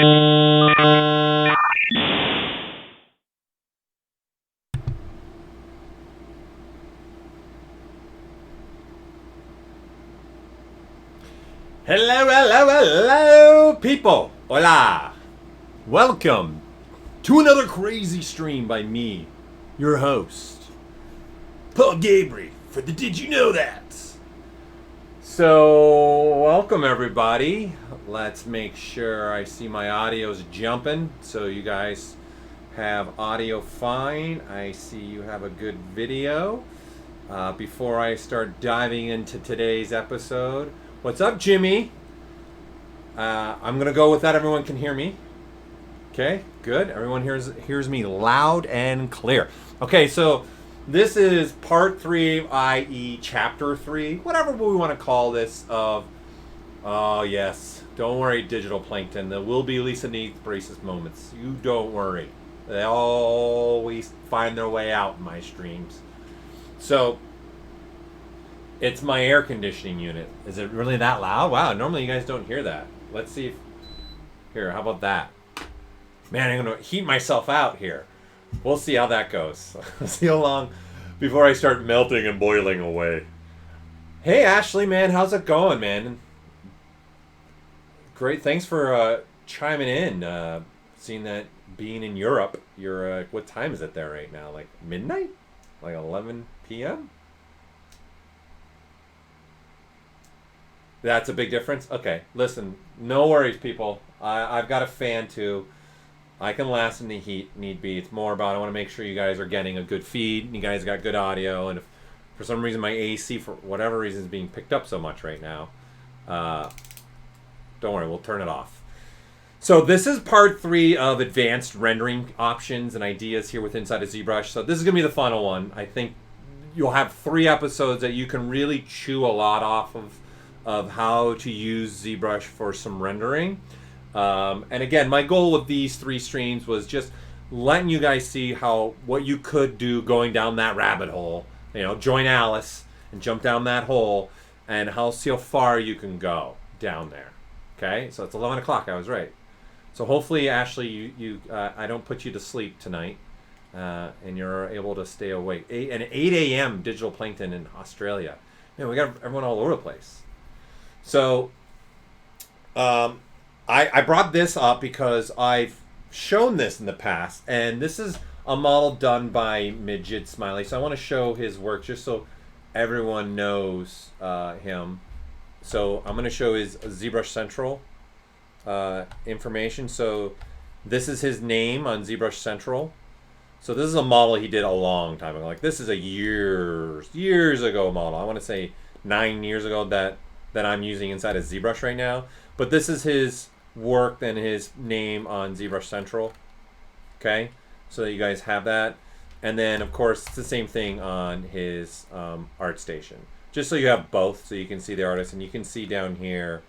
Hello, hello, hello, people. Hola. Welcome to another crazy stream by me, your host, Paul Gaboury, for the Did You Know That? So, welcome everybody. Let's make sure I see my audio's jumping so you guys have audio fine. I see you have a good video. Before I start diving into today's episode, what's up, Jimmy? I'm gonna go with that. Everyone can hear me. Okay, good. Everyone hears me loud and clear. Okay, so this is part 3, i.e. chapter 3, whatever we want to call this, of, oh yes, don't worry, digital plankton. There will be Lisa Neath racist moments. You don't worry. They always find their way out in my streams. So, it's my air conditioning unit. Is it really that loud? Wow, normally you guys don't hear that. Let's see if... Here, how about that? Man, I'm going to heat myself out here. We'll see how that goes. See how long before I start melting and boiling away. Hey, Ashley, man. How's it going, man? Great. Thanks for chiming in. Seeing that being in Europe, you're... what time is it there right now? Like midnight? Like 11 p.m.? That's a big difference? Okay, listen, no worries, people. I've got a fan, too. I can last in the heat, need be. It's more about I want to make sure you guys are getting a good feed, and you guys got good audio, and if for some reason my AC, for whatever reason, is being picked up so much right now, don't worry, we'll turn it off. So this is part 3 of advanced rendering options and ideas here with inside of ZBrush. So this is going to be the final one. I think you'll have 3 episodes that you can really chew a lot off of how to use ZBrush for some rendering. And again, my goal with these 3 streams was just letting you guys see what you could do going down that rabbit hole. You know, join Alice and jump down that hole, and see how far you can go down there. Okay, so it's 11 o'clock. I was right. So hopefully, Ashley, you I don't put you to sleep tonight, and you're able to stay awake. 8 a.m. digital plankton in Australia. Man, we got everyone all over the place. So, I brought this up because I've shown this in the past, and this is a model done by Majid Smiley. So I want to show his work just so everyone knows him. So I'm going to show his ZBrush Central information. So this is his name on ZBrush Central. So this is a model he did a long time ago. Like, this is a years ago model. I want to say 9 years ago that I'm using inside of ZBrush right now. But this is his work and his name on ZBrush Central. Okay, so you guys have that. And then, of course, it's the same thing on his ArtStation. Just so you have both, so you can see the artist. And you can see down here,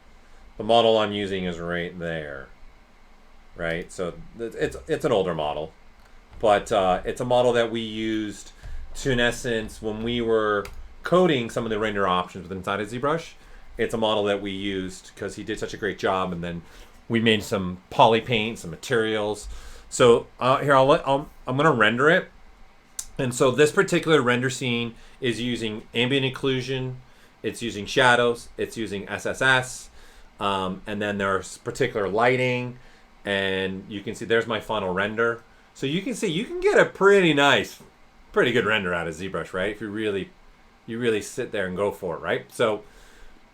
the model I'm using is right there. Right, so it's an older model. But it's a model that we used to, in essence, when we were coding some of the render options within inside of ZBrush. It's a model that we used because he did such a great job, and then we made some polypaint, some materials. So here I'm gonna render it, and so this particular render scene is using ambient occlusion, it's using shadows, it's using SSS, and then there's particular lighting, and you can see there's my final render. So you can see you can get a pretty good render out of ZBrush, right? If you really sit there and go for it, right? So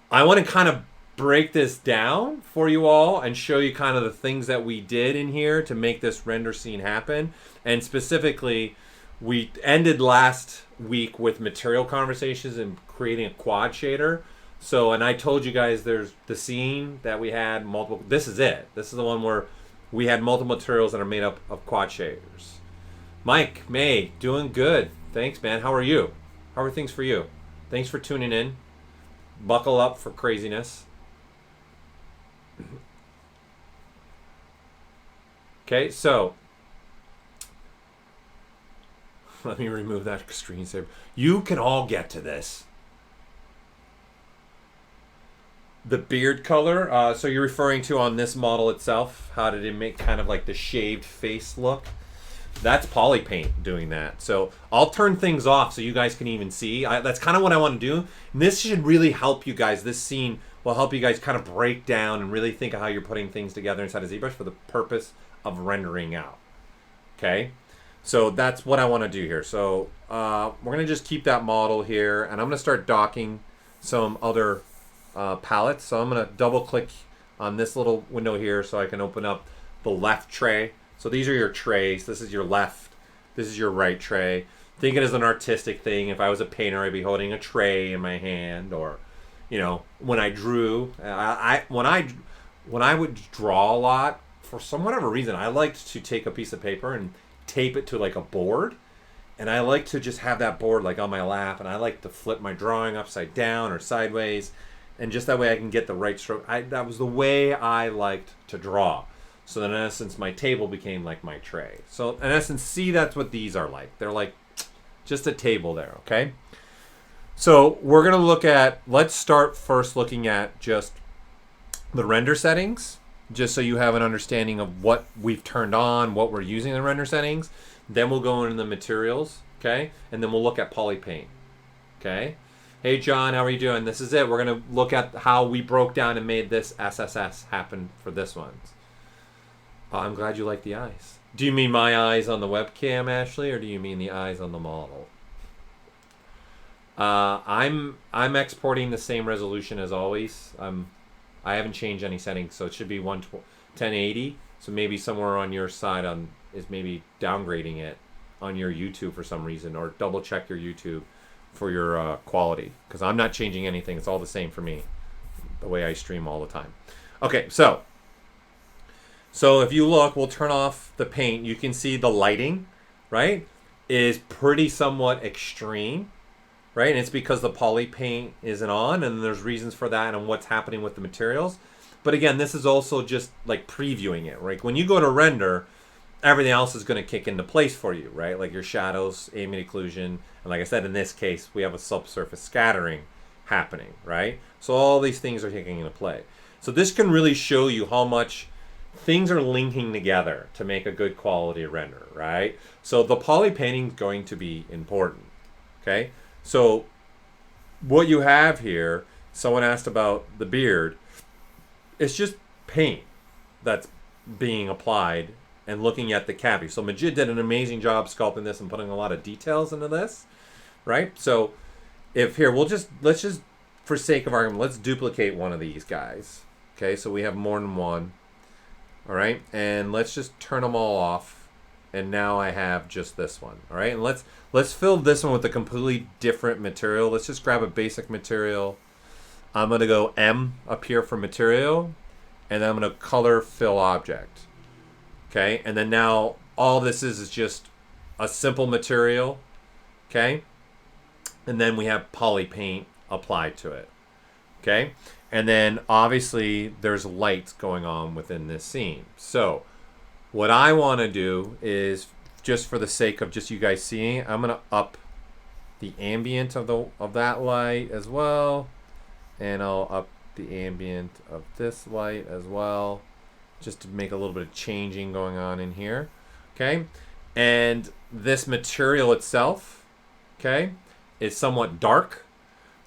I want to kind of break this down for you all and show you kind of the things that we did in here to make this render scene happen. And specifically, we ended last week with material conversations and creating a quad shader. So, and I told you guys there's the scene that we had multiple, this is it. This is the one where we had multiple materials that are made up of quad shaders. Mike, May, doing good. Thanks, man. How are you? How are things for you? Thanks for tuning in. Buckle up for craziness. Okay, so let me remove that screensaver. You can all get to this. the beard color. So you're referring to on this model itself, how did it make kind of like the shaved face look? That's Polypaint doing that. So I'll turn things off so you guys can even see. That's kind of what I want to do. And this should really help you guys. This scene will help you guys kind of break down and really think of how you're putting things together inside of ZBrush for the purpose of rendering out. Okay? So that's what I want to do here. So we're going to just keep that model here. And I'm going to start docking some other palettes. So I'm going to double click on this little window here so I can open up the left tray. So these are your trays. This is your left. This is your right tray. Think it as an artistic thing. If I was a painter, I'd be holding a tray in my hand. Or, you know, when I drew, when I would draw a lot, for some whatever reason, I liked to take a piece of paper and tape it to like a board. And I like to just have that board like on my lap. And I like to flip my drawing upside down or sideways. And just that way I can get the right stroke. That was the way I liked to draw. So then in essence, my table became like my tray. So in essence, see, that's what these are like. They're like just a table there, okay? So we're gonna look at, let's start first looking at just the render settings, just so you have an understanding of what we've turned on, what we're using in the render settings. Then we'll go into the materials, okay? And then we'll look at Polypaint, okay? Hey John, how are you doing? This is it. We're gonna look at how we broke down and made this SSS happen for this one. I'm glad you like the eyes. Do you mean my eyes on the webcam, Ashley, or do you mean the eyes on the model? I'm exporting the same resolution as always. I haven't changed any settings, so it should be 1080. So maybe somewhere on your side is maybe downgrading it on your YouTube for some reason, or double check your YouTube for your quality, because I'm not changing anything. It's all the same for me, the way I stream all the time. Okay, so if you look, we'll turn off the paint. You can see the lighting, right, is pretty somewhat extreme, right? And it's because the Polypaint isn't on, and there's reasons for that and what's happening with the materials. But again, this is also just like previewing it, right? When you go to render, everything else is going to kick into place for you, right? Like your shadows, ambient occlusion, and like I said, in this case, we have a subsurface scattering happening, right? So all these things are kicking into play. So this can really show you how much things are linking together to make a good quality render, right? So the polypainting is going to be important, okay? So what you have here, someone asked about the beard, it's just paint that's being applied and looking at the cavity. So Majid did an amazing job sculpting this and putting a lot of details into this, right? So if here, let's just, for sake of argument, let's duplicate one of these guys, okay? So we have more than one. All right, and let's just turn them all off, and now I have just this one. All right, and let's fill this one with a completely different material. Let's just grab a basic material. I'm gonna go M up here for material, and then I'm gonna color fill object. Okay, and then now all this is just a simple material. Okay, and then we have Polypaint applied to it. Okay. And then obviously there's lights going on within this scene. So what I want to do is, just for the sake of just you guys seeing, I'm going to up the ambient of that light as well. And I'll up the ambient of this light as well, just to make a little bit of changing going on in here. Okay. And this material itself, okay, is somewhat dark.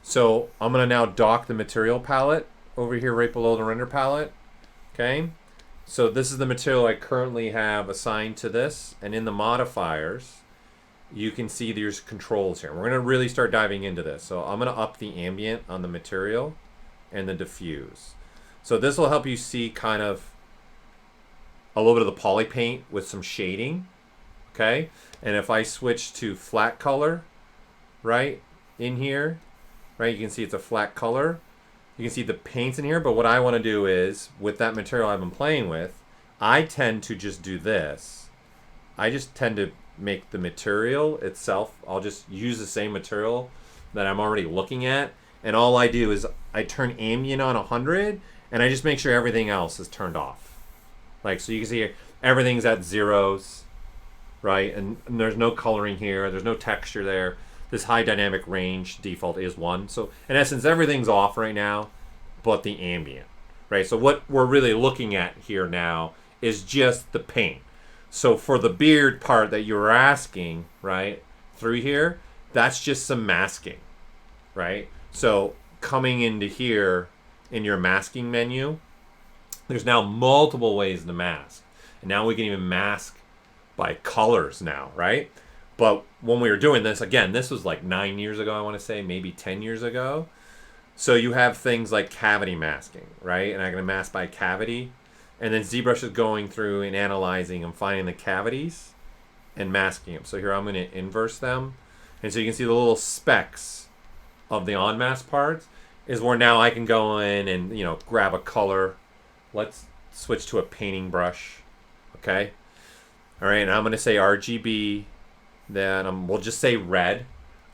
So I'm going to now dock the material palette over here right below the render palette. Okay. So this is the material I currently have assigned to this. And in the modifiers, you can see there's controls here. We're going to really start diving into this. So I'm going to up the ambient on the material and the diffuse. So this will help you see kind of a little bit of the Polypaint with some shading. Okay. And if I switch to flat color, right, in here, right, you can see it's a flat color. You can see the paints in here, but what I want to do is, with that material I've been playing with, I tend to just do this. I just tend to make the material itself, I'll just use the same material that I'm already looking at, and all I do is I turn ambient on 100, and I just make sure everything else is turned off. Like, so you can see here, everything's at zeros, right, and there's no coloring here, there's no texture there. This high dynamic range default is 1. So in essence, everything's off right now. but the ambient, right? So what we're really looking at here now is just the paint. So for the beard part that you were asking, right, through here, that's just some masking, right? So coming into here in your masking menu, there's now multiple ways to mask. And now we can even mask by colors now, right? But when we were doing this, again, this was like 9 years ago, I want to say, maybe 10 years ago. So you have things like cavity masking, right? And I'm going to mask by cavity. And then ZBrush is going through and analyzing and finding the cavities and masking them. So here I'm going to inverse them. And so you can see the little specks of the on-mask parts is where now I can go in and, you know, grab a color. Let's switch to a painting brush. Okay. All right. And I'm going to say RGB. Then we'll just say red.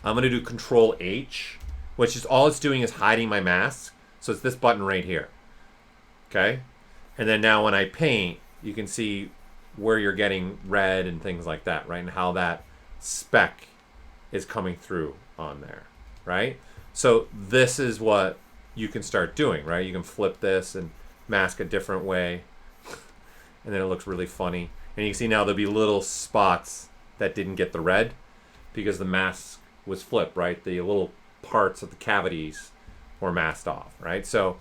I'm going to do Control H, which is all it's doing is hiding my mask. So it's this button right here. Okay. And then now when I paint, you can see where you're getting red and things like that, right? And how that speck is coming through on there, right? So this is what you can start doing, right? You can flip this and mask a different way. And then it looks really funny. And you can see now there'll be little spots that didn't get the red because the mask was flipped, right? The little parts of the cavities were masked off, right? So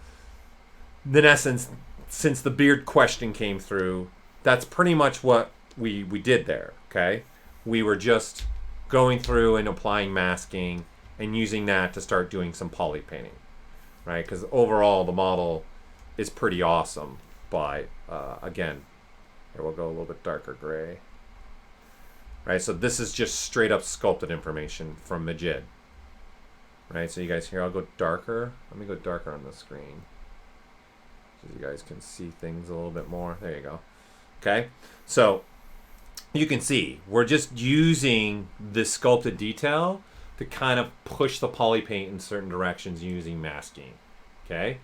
in essence, since the beard question came through, that's pretty much what we did there, okay? We were just going through and applying masking and using that to start doing some poly painting, right? Because overall the model is pretty awesome. But again, here we'll go a little bit darker gray. Right, so this is just straight up sculpted information from Majid. Right, so you guys here, I'll go darker. Let me go darker on the screen, so you guys can see things a little bit more. There you go. Okay, so you can see we're just using this sculpted detail to kind of push the poly paint in certain directions using masking. Okay,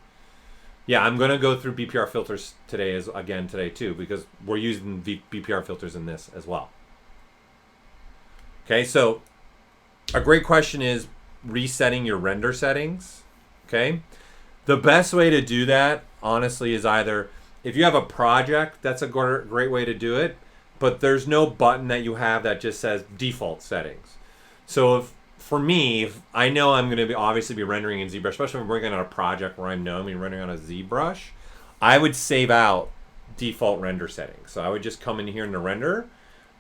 yeah, I'm gonna go through BPR filters today today too, because we're using BPR filters in this as well. Okay, so a great question is resetting your render settings. Okay, the best way to do that, honestly, is either if you have a project, that's a great way to do it, but there's no button that you have that just says default settings. So for me, if I know I'm going to obviously be rendering in ZBrush, especially if I'm working on a project where I know I'm rendering on a ZBrush, I would save out default render settings. So I would just come in here in the render.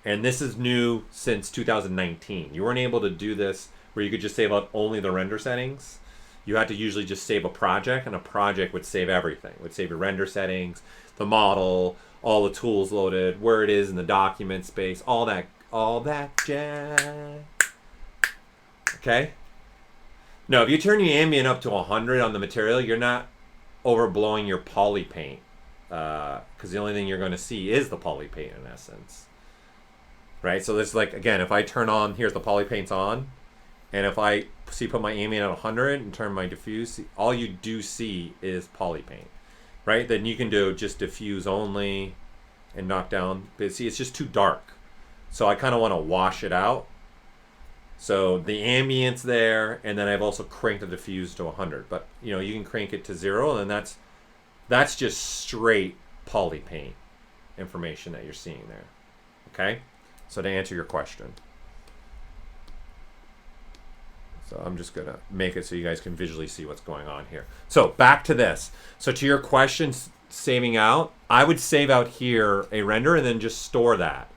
And this is new since 2019. You weren't able to do this where you could just save out only the render settings. You had to usually just save a project, and a project would save everything. It would save your render settings, the model, all the tools loaded, where it is in the document space, all that jazz. Okay? No, if you turn your ambient up to 100 on the material, you're not overblowing your poly paint, because the only thing you're going to see is the poly paint in essence. Right, so this, like, again, if I turn on, here's the poly paints on, and if I put my ambient at 100 and turn my diffuse, all you do see is poly paint, right? Then you can do just diffuse only and knock down, but see, it's just too dark. So I kind of want to wash it out. So the ambient's there, and then I've also cranked the diffuse to 100, but you know, you can crank it to 0, and that's just straight poly paint information that you're seeing there, okay? So to answer your question. So I'm just gonna make it so you guys can visually see what's going on here. So back to this. So to your questions, saving out, I would save out here a render and then just store that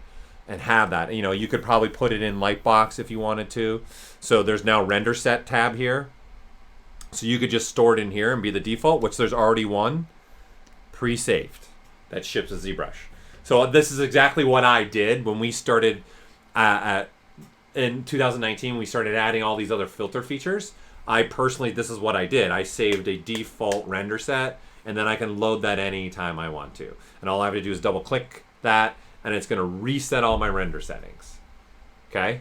and have that. You know, you could probably put it in Lightbox if you wanted to. So there's now render set tab here. So you could just store it in here and be the default, which there's already one pre-saved that ships with ZBrush. So this is exactly what I did when we started in 2019. We started adding all these other filter features. I personally, this is what I did. I saved a default render set, and then I can load that anytime I want to. And all I have to do is double click that, and it's going to reset all my render settings. Okay?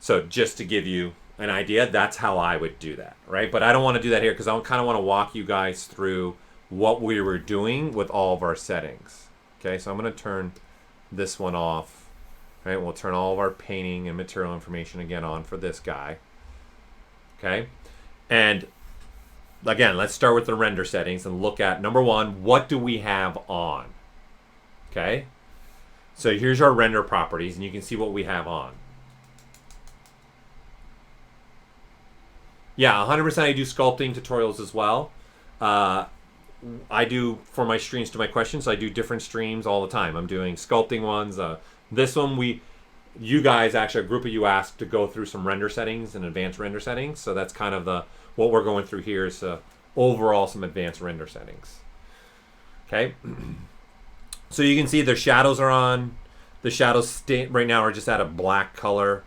So just to give you an idea, that's how I would do that, right? But I don't want to do that here because I kind of want to walk you guys through what we were doing with all of our settings. Okay, so I'm going to turn this one off. Right, we'll turn all of our painting and material information again on for this guy. Okay, and again, let's start with the render settings and look at, number one, what do we have on? Okay, so here's our render properties, and you can see what we have on. Yeah, 100% I do sculpting tutorials as well. I do, for my streams to my questions, I do different streams all the time. I'm doing sculpting ones. This one, you guys, actually, a group of you asked to go through some render settings and advanced render settings. So that's kind of what we're going through here is overall some advanced render settings. Okay. So you can see the shadows are on. The shadows right now are just at a black color.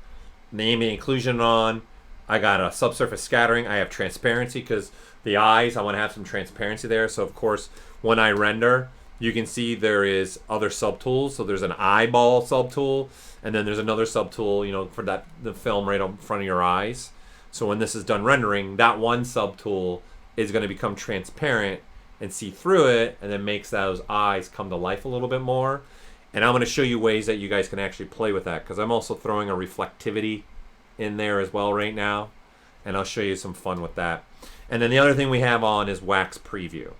The ambient inclusion on. I got a subsurface scattering. I have transparency because the eyes, I want to have some transparency there. So of course, when I render, you can see there is other subtools. So there's an eyeball subtool, and then there's another subtool, you know, for the film right in front of your eyes. So when this is done rendering, that one subtool is going to become transparent and see through it, and then makes those eyes come to life a little bit more. And I'm going to show you ways that you guys can actually play with that, because I'm also throwing a reflectivity in there as well right now, and I'll show you some fun with that. And then the other thing we have on is wax preview.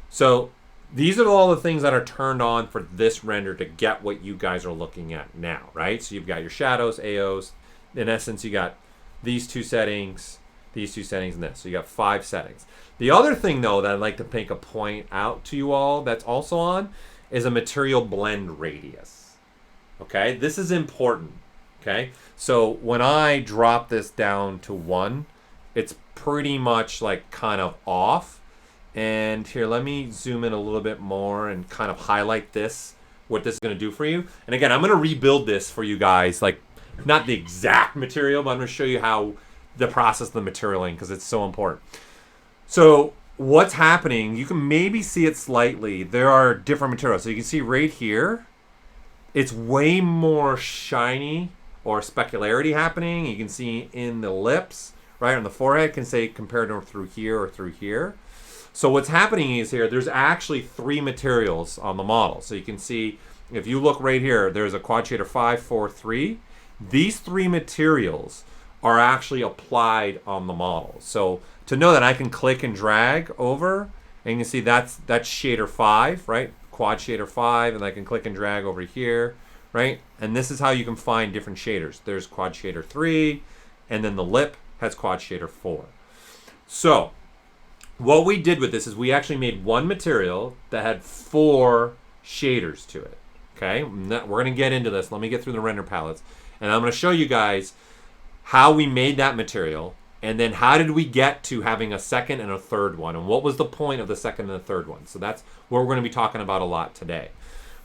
So these are all the things that are turned on for this render to get what you guys are looking at now, right? So you've got your shadows, AOs. In essence, you got these two settings, and this. So you got 5 settings. The other thing, though, that I'd like to make a point out to you all that's also on is a material blend radius. Okay, this is important. Okay, so when I drop this down to 1, it's pretty much like kind of off. And here, let me zoom in a little bit more and kind of highlight this, what this is going to do for you. And again, I'm going to rebuild this for you guys, like not the exact material, but I'm going to show you how the process of the materialing, because it's so important. So what's happening, you can maybe see it slightly. There are different materials. So you can see right here, it's way more shiny or specularity happening. You can see in the lips, right on the forehead, can say compared to through here or through here. So what's happening is here, there's actually 3 materials on the model. So you can see, if you look right here, there's a quad shader 5, 4, 3. These 3 materials are actually applied on the model. So to know that, I can click and drag over, and you can see that's shader 5, right? Quad shader 5, and I can click and drag over here, right? And this is how you can find different shaders. There's quad shader 3, and then the lip has quad shader 4. So what we did with this is we actually made one material that had 4 shaders to it. Okay, we're going to get into this. Let me get through the render palettes, and I'm going to show you guys how we made that material, and then how did we get to having a second and a third one, and what was the point of the second and the third one. So that's what we're going to be talking about a lot today.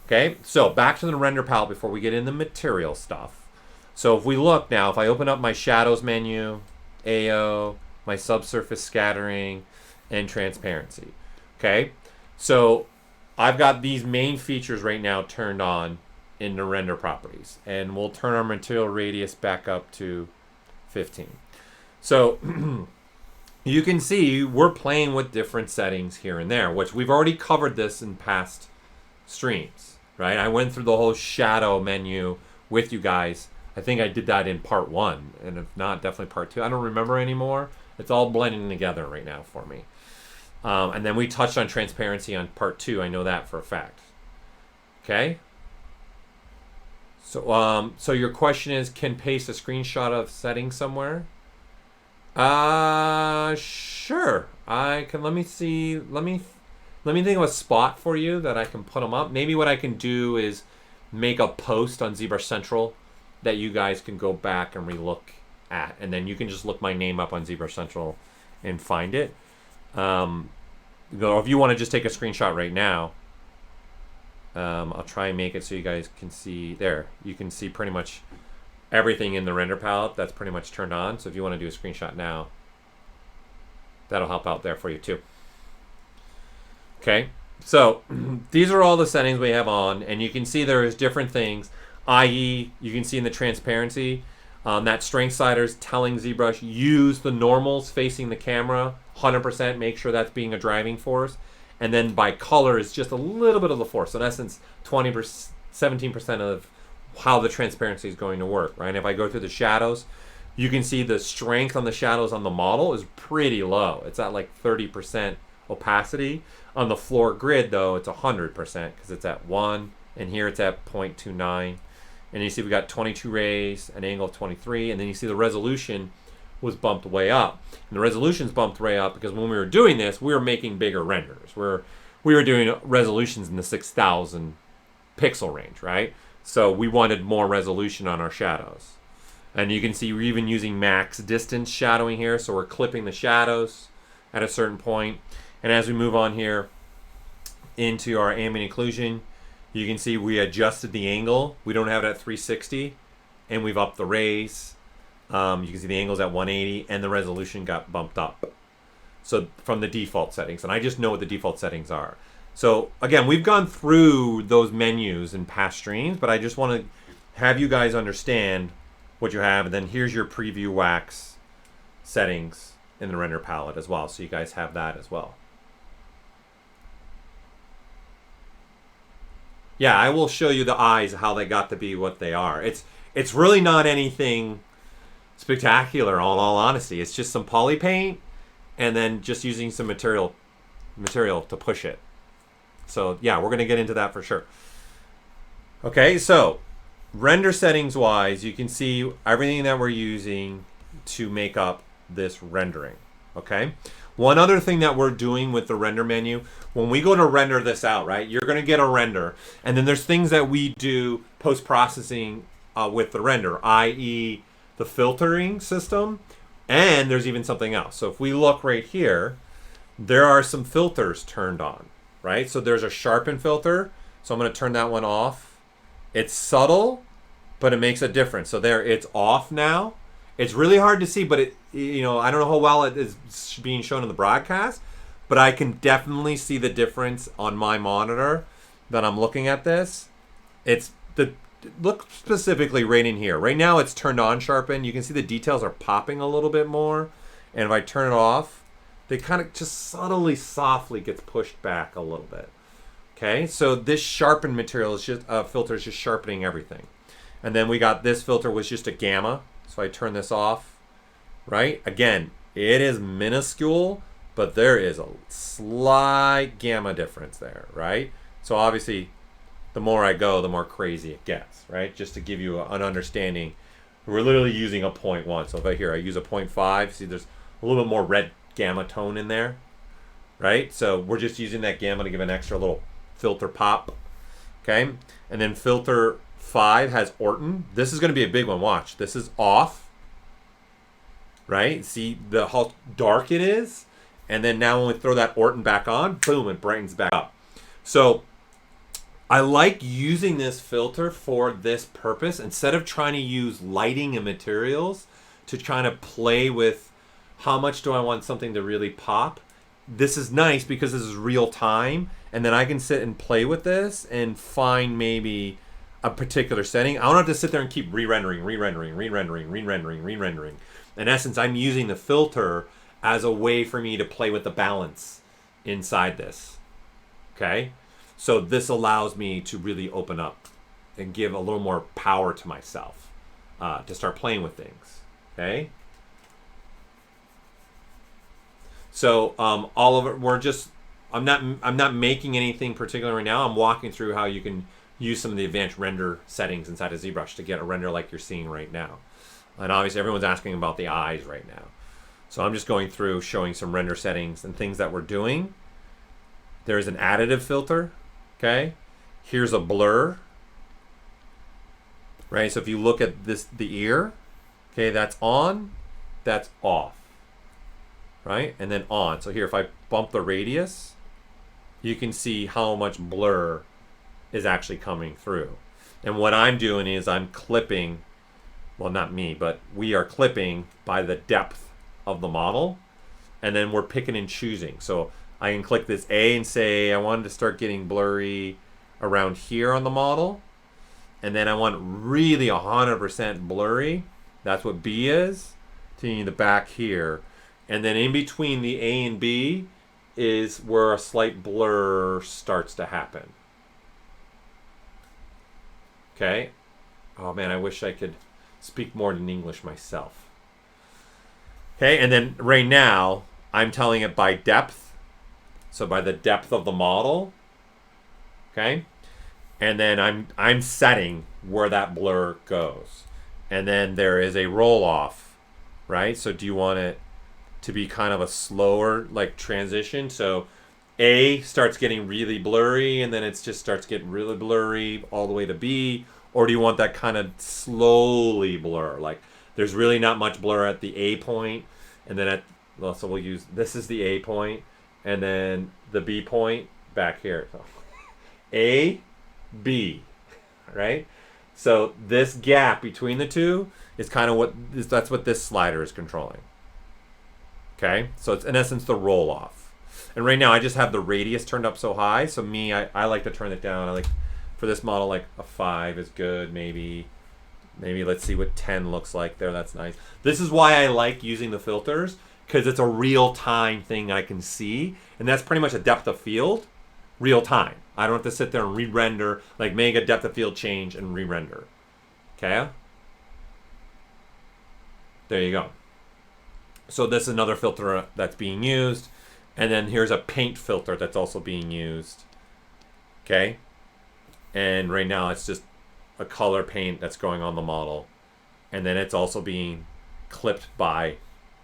Okay, so back to the render palette before we get into material stuff. So if we look now, if I open up my shadows menu, AO, my subsurface scattering, and transparency. Okay, so I've got these main features right now turned on in the render properties, and we'll turn our material radius back up to 15. So you can see we're playing with different settings here and there, which we've already covered this in past streams, right? I went through the whole shadow menu with you guys. I think I did that in part 1, and if not, definitely part 2. I don't remember anymore. It's all blending together right now for me. And then we touched on transparency on part 2. I know that for a fact. Okay. So your question is, can paste a screenshot of settings somewhere? Sure. I can. Let me see. Let me think of a spot for you that I can put them up. Maybe what I can do is make a post on ZBrush Central that you guys can go back and relook at, and then you can just look my name up on ZBrush Central and find it. If you want to just take a screenshot right now, I'll try and make it so you guys can see there. You can see pretty much everything in the render palette that's pretty much turned on. So if you want to do a screenshot now, that'll help out there for you too. Okay, so these are all the settings we have on, and you can see there's different things, i.e. you can see in the transparency, that strength slider is telling ZBrush use the normals facing the camera 100%, make sure that's being a driving force. And then by color is just a little bit of the force. So in essence, 20%, 17% of how the transparency is going to work, right? If I go through the shadows, you can see the strength on the shadows on the model is pretty low. It's at like 30% opacity. On the floor grid though, it's 100% because it's at 1, and here it's at 0.29. And you see we got 22 rays, an angle of 23, and then you see the resolution was bumped way up. And the resolution's bumped way up because when we were doing this, we were making bigger renders. We were doing resolutions in the 6,000 pixel range, right? So we wanted more resolution on our shadows. And you can see we're even using max distance shadowing here, so we're clipping the shadows at a certain point. And as we move on here into our ambient occlusion, you can see we adjusted the angle. We don't have it at 360, and we've upped the rays. You can see the angle's at 180, and the resolution got bumped up. So from the default settings, and I just know what the default settings are. So again, we've gone through those menus in past streams, but I just want to have you guys understand what you have, and then here's your preview wax settings in the render palette as well, so you guys have that as well. Yeah, I will show you the eyes, how they got to be what they are. It's really not anything spectacular, in all honesty. It's just some poly paint and then just using some material to push it. So yeah, we're gonna get into that for sure. Okay, so render settings wise, you can see everything that we're using to make up this rendering. Okay, one other thing that we're doing with the render menu, when we go to render this out, right, you're gonna get a render, and then there's things that we do post-processing with the render, i.e. the filtering system, and there's even something else. So if we look right here, there are some filters turned on, right? So there's a sharpen filter, so I'm gonna turn that one off. It's subtle, but it makes a difference. So there, it's off now. It's really hard to see, but it, you know, I don't know how well it is being shown in the broadcast, but I can definitely see the difference on my monitor that I'm looking at this. Look specifically right in here. Right now it's turned on sharpen. You can see the details are popping a little bit more. And if I turn it off, they kind of just subtly, softly gets pushed back a little bit. Okay, so this sharpen material is just filter is just sharpening everything. And then we got this filter was just a gamma. So I turn this off, right? Again, it is minuscule, but there is a slight gamma difference there, right? So obviously, the more I go, the more crazy it gets, right? Just to give you an understanding, we're literally using a 0.1. So if I use a 0.5, see there's a little bit more red gamma tone in there, right? So we're just using that gamma to give an extra little filter pop, okay? And then filter 5 has Orton. This is going to be a big one. Watch. This is off, right? See how dark it is? And then now when we throw that Orton back on, boom, it brightens back up. So I like using this filter for this purpose instead of trying to use lighting and materials to try to play with how much do I want something to really pop. This is nice because this is real time, and then I can sit and play with this and find maybe a particular setting. I don't have to sit there and keep re-rendering. In essence, I'm using the filter as a way for me to play with the balance inside this, okay? So this allows me to really open up and give a little more power to myself to start playing with things, okay? So all of it, I'm not making anything particular right now. I'm walking through how you can use some of the advanced render settings inside of ZBrush to get a render like you're seeing right now. And obviously everyone's asking about the eyes right now. So I'm just going through showing some render settings and things that we're doing. There's an additive filter, okay? Here's a blur, right? So if you look at the ear, okay, that's on, that's off, right? And then on. So here, if I bump the radius, you can see how much blur is actually coming through. And what I'm doing is I'm clipping, well, not me, but we are clipping by the depth of the model, and then we're picking and choosing. So I can click this A and say I wanted to start getting blurry around here on the model, and then I want really 100% blurry. That's what B is, to the back here. And then in between the A and B is where a slight blur starts to happen. Okay. Oh man, I wish I could speak more than English myself. Okay, and then right now, I'm telling it by depth. So by the depth of the model. Okay? And then I'm setting where that blur goes. And then there is a roll off, right? So do you want it to be kind of a slower like transition? So A starts getting really blurry and then it just starts getting really blurry all the way to B, or do you want that kind of slowly blur? Like there's really not much blur at the A point, and then at, well, so we'll use, this is the A point, and then the B point back here. So A, B, right? So this gap between the two is kind of what, that's what this slider is controlling. Okay, so it's in essence the roll off. And right now I just have the radius turned up so high, so I like to turn it down. I like, for this model, like a 5 is good, maybe let's see what 10 looks like there. That's nice. This is why I like using the filters, because it's a real time thing I can see, and that's pretty much a depth of field, real time. I don't have to sit there and re-render, like make a depth of field change and re-render. Okay? There you go. So this is another filter that's being used. And then here's a paint filter that's also being used. Okay? And right now it's just a color paint that's going on the model. And then it's also being clipped by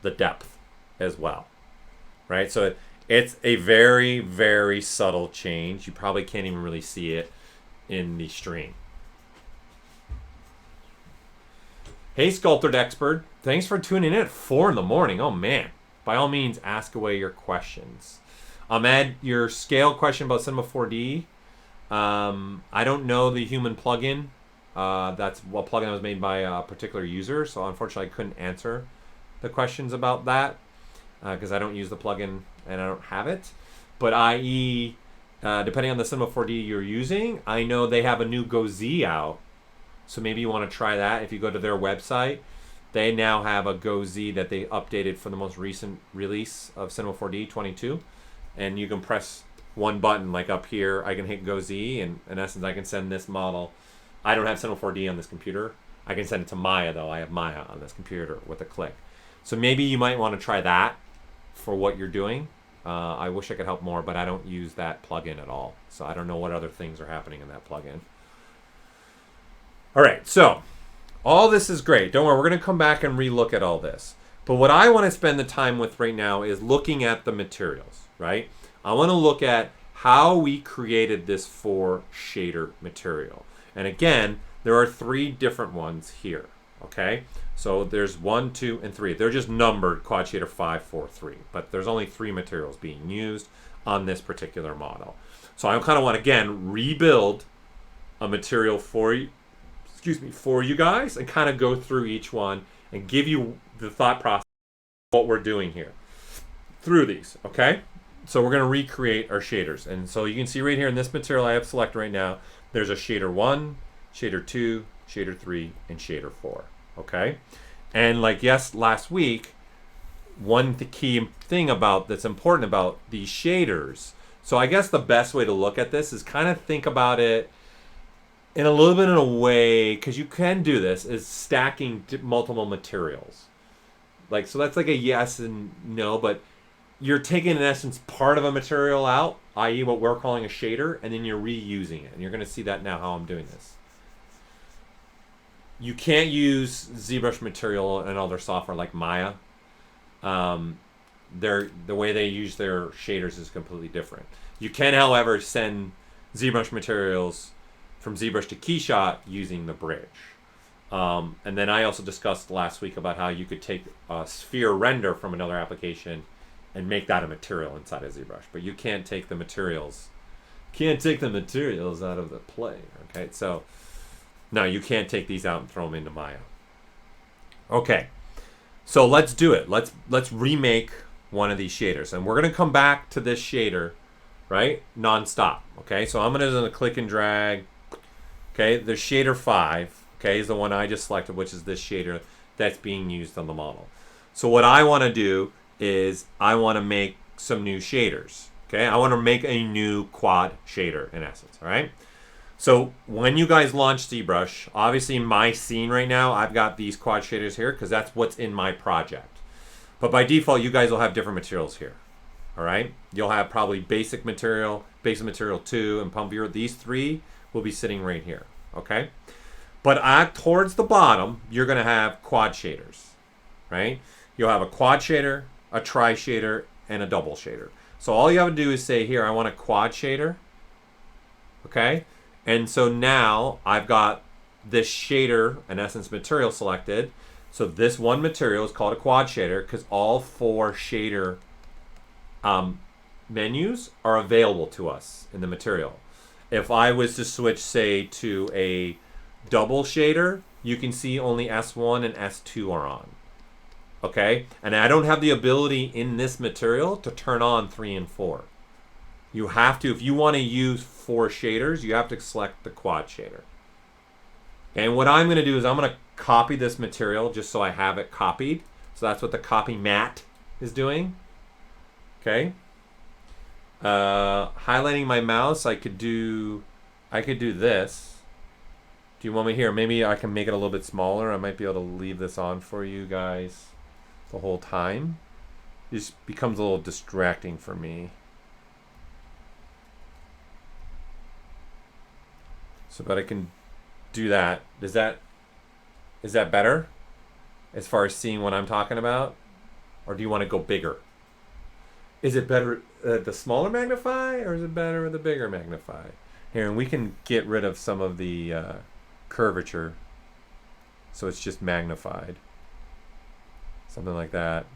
the depth as well. Right? So it's a very, very subtle change. You probably can't even really see it in the stream. Hey, Sculpted Expert. Thanks for tuning in at 4 in the morning. Oh, man. By all means, ask away your questions. Ahmed, your scale question about Cinema 4D. I don't know the human plugin. That's a plugin that was made by a particular user, so unfortunately I couldn't answer the questions about that because I don't use the plugin and I don't have it. But i.e., depending on the Cinema 4D you're using, I know they have a new GoZ out. So maybe you want to try that. If you go to their website, they now have a GoZ that they updated for the most recent release of Cinema 4D 22. And you can press one button, like up here, I can hit GoZ, and in essence, I can send this model. I don't have Cinema 4D on this computer. I can send it to Maya, though. I have Maya on this computer with a click. So maybe you might want to try that for what you're doing. I wish I could help more, but I don't use that plugin at all. So I don't know what other things are happening in that plugin. All right, so all this is great. Don't worry, we're going to come back and relook at all this. But what I want to spend the time with right now is looking at the materials, right? I want to look at how we created this 4 shader material. And again, there are 3 different ones here, okay? So there's 1, 2, and 3. They're just numbered quad shader 5, 4, 3. But there's only 3 materials being used on this particular model. So I kind of want to, again, rebuild a material for you, for you guys, and kind of go through each one and give you the thought process of what we're doing here through these, okay? So we're going to recreate our shaders. And so you can see right here in this material I have selected right now, there's a shader 1, shader 2, shader 3, and shader 4, okay? And like last week, the key thing that's important about these shaders, so I guess the best way to look at this is kind of think about it in a little bit in a way, because you can do this, is stacking multiple materials. Like, so that's like a yes and no, but you're taking, in essence, part of a material out, i.e. what we're calling a shader, and then you're reusing it. And you're going to see that now, how I'm doing this. You can't use ZBrush material and other software like Maya. The way they use their shaders is completely different. You can, however, send ZBrush materials from ZBrush to Keyshot using the bridge. And then I also discussed last week about how you could take a sphere render from another application and make that a material inside of ZBrush. But you can't take the materials. Can't take the materials out of the play. Okay, so no, you can't take these out and throw them into Maya. Okay, so let's do it. Let's remake one of these shaders, and we're gonna come back to this shader, right, non-stop. Okay, so I'm gonna click and drag. Okay, the shader 5, okay, is the one I just selected, which is this shader that's being used on the model. So what I want to do is I want to make some new shaders. Okay, I want to make a new quad shader in essence. All right. So when you guys launch ZBrush, obviously in my scene right now, I've got these quad shaders here because that's what's in my project. But by default, you guys will have different materials here. All right? You'll have probably basic material 2, and pump viewer. These 3 will be sitting right here. Okay? But towards the bottom, you're going to have quad shaders. Right? You'll have a quad shader, a tri shader, and a double shader. So all you have to do is say here, I want a quad shader. Okay? And so now I've got this shader, in essence, material selected. So this one material is called a quad shader because all 4 shader menus are available to us in the material. If I was to switch, say, to a double shader, you can see only S1 and S2 are on. Okay? And I don't have the ability in this material to turn on 3 and 4. You have to, if you want to use 4 shaders, you have to select the quad shader. And what I'm going to do is I'm going to copy this material just so I have it copied. So that's what the copy mat is doing. Okay. Highlighting my mouse, I could do this. Do you want me here? Maybe I can make it a little bit smaller. I might be able to leave this on for you guys the whole time. This becomes a little distracting for me. So, but I can do that. Is that better as far as seeing what I'm talking about? Or do you want to go bigger? Is it better the smaller magnify, or is it better with the bigger magnify? Here, and we can get rid of some of the curvature, so it's just magnified. Something like that.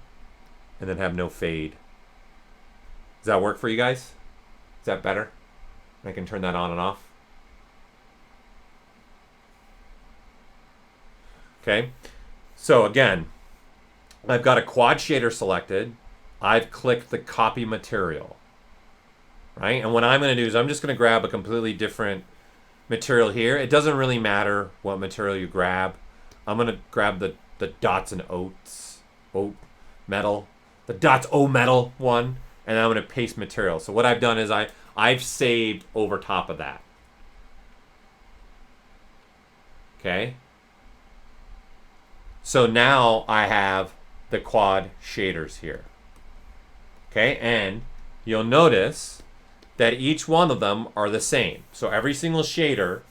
And then have no fade. Does that work for you guys? Is that better? I can turn that on and off. Okay, so again, I've got a quad shader selected. I've clicked the copy material, right? And what I'm going to do is I'm just going to grab a completely different material here. It doesn't really matter what material you grab. I'm going to grab the dots and oat metal, the dots O metal one, and I'm going to paste material. So what I've done is I've saved over top of that. Okay. So now I have the quad shaders here. Okay, and you'll notice that each one of them are the same. So every single shader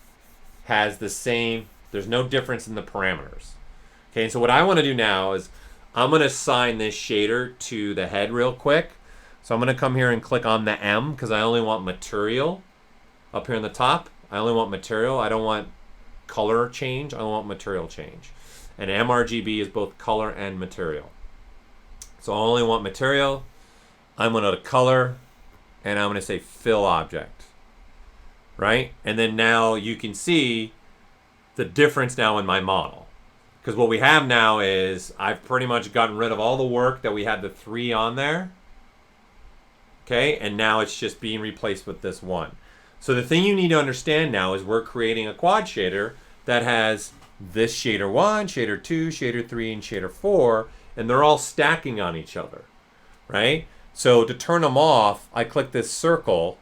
has the same, there's no difference in the parameters. Okay, so what I want to do now is I'm going to assign this shader to the head real quick. So I'm going to come here and click on the M because I only want material up here in the top. I only want material. I don't want color change. I want material change. And MRGB is both color and material. So I only want material. I'm going to color, and I'm going to say fill object. Right? And then now you can see the difference now in my model. Because what we have now is I've pretty much gotten rid of all the work that we had the 3 on there. Okay? And now it's just being replaced with this 1. So the thing you need to understand now is we're creating a quad shader that has this shader 1, shader 2, shader 3, and shader 4, and they're all stacking on each other, right? So to turn them off, I click this circle,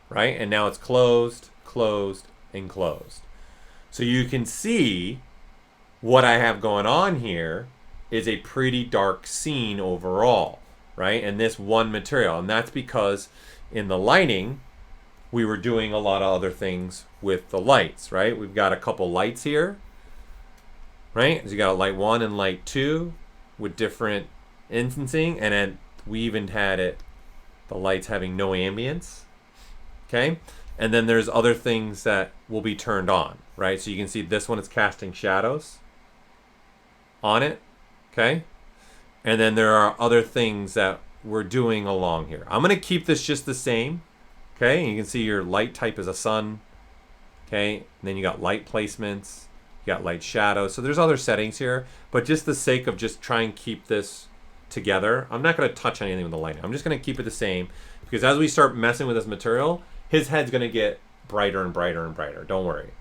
right? And now it's closed, closed, and closed. So you can see what I have going on here is a pretty dark scene overall, right? And this one material, and that's because in the lighting, we were doing a lot of other things with the lights, right? We've got a couple lights here, right? So you got a light 1 and light 2 with different instancing, and then we even had the lights having no ambience, okay? And then there's other things that will be turned on, right? So you can see this one is casting shadows on it, okay? And then there are other things that we're doing along here. I'm gonna keep this just the same, okay? And you can see your light type is a sun, okay? And then you got light placements, you got light shadows. So there's other settings here, but just the sake of just trying to keep this together, I'm not gonna touch anything with the lighting. I'm just gonna keep it the same because as we start messing with this material, his head's gonna get brighter and brighter and brighter. Don't worry.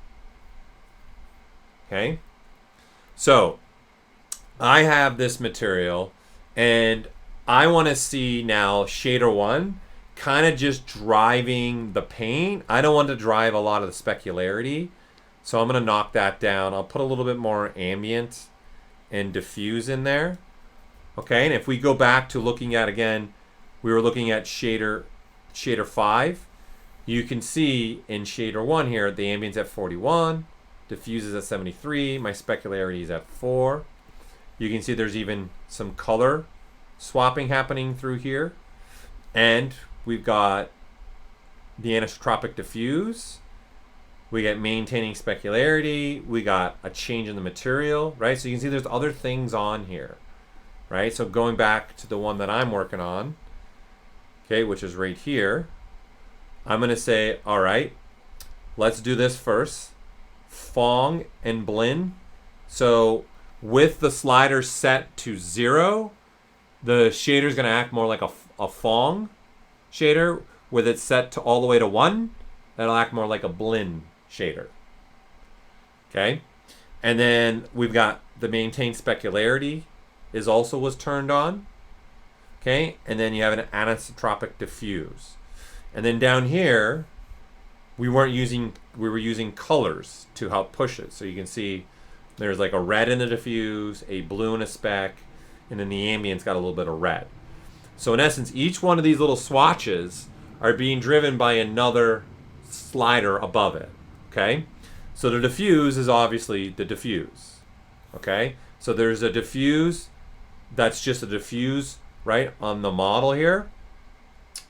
Okay? So I have this material and I wanna see now shader 1 kind of just driving the paint. I don't want to drive a lot of the specularity. So I'm going to knock that down. I'll put a little bit more ambient and diffuse in there. Okay, and if we go back to looking at, again, we were looking at shader 5. You can see in shader 1 here, the ambient's at 41, diffuse is at 73, my specularity is at 4. You can see there's even some color swapping happening through here. And we've got the anisotropic diffuse. We get maintaining specularity. We got a change in the material, right? So you can see there's other things on here, right? So going back to the one that I'm working on, okay, which is right here, I'm going to say, all right, let's do this first. Fong and blend. So with the slider set to 0, the shader is going to act more like a Fong shader. With it set to all the way to 1, that'll act more like a blend shader. Okay, and then we've got the maintain specularity was turned on. Okay, and then you have an anisotropic diffuse, and then down here we were using colors to help push it. So you can see there's like a red in the diffuse, a blue in a spec, and then the ambient's got a little bit of red. So in essence, each one of these little swatches are being driven by another slider above it. Okay, so the diffuse is obviously the diffuse. Okay, so there's a diffuse that's just a diffuse right on the model here.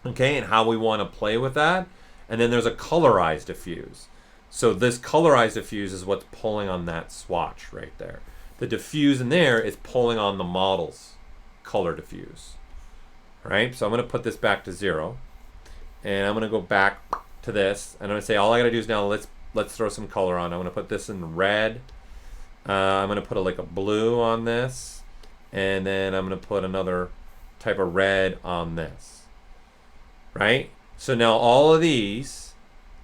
Okay, and how we want to play with that. And then there's a colorized diffuse. So this colorized diffuse is what's pulling on that swatch right there. The diffuse in there is pulling on the model's color diffuse. All right, so I'm going to put this back to 0. And I'm going to go back to this. And I'm going to say all I got to do is now let's throw some color on. I'm going to put this in red. I'm going to put like a blue on this. And then I'm going to put another type of red on this. Right? So now all of these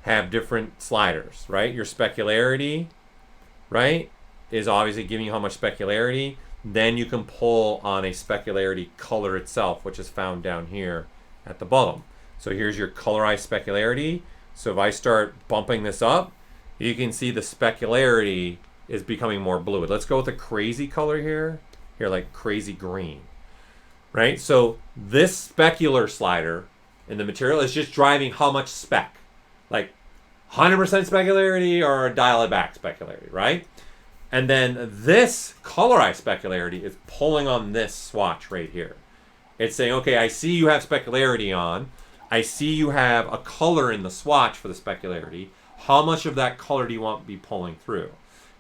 have different sliders, right? Your specularity, right, is obviously giving you how much specularity. Then you can pull on a specularity color itself, which is found down here at the bottom. So here's your colorized specularity. So if I start bumping this up, you can see the specularity is becoming more blue. Let's go with a crazy color here. Here, like crazy green, right? So this specular slider in the material is just driving how much spec, like 100% specularity or dial it back specularity, right? And then this colorized specularity is pulling on this swatch right here. It's saying, okay, I see you have specularity on. I see you have a color in the swatch for the specularity. How much of that color do you want to be pulling through?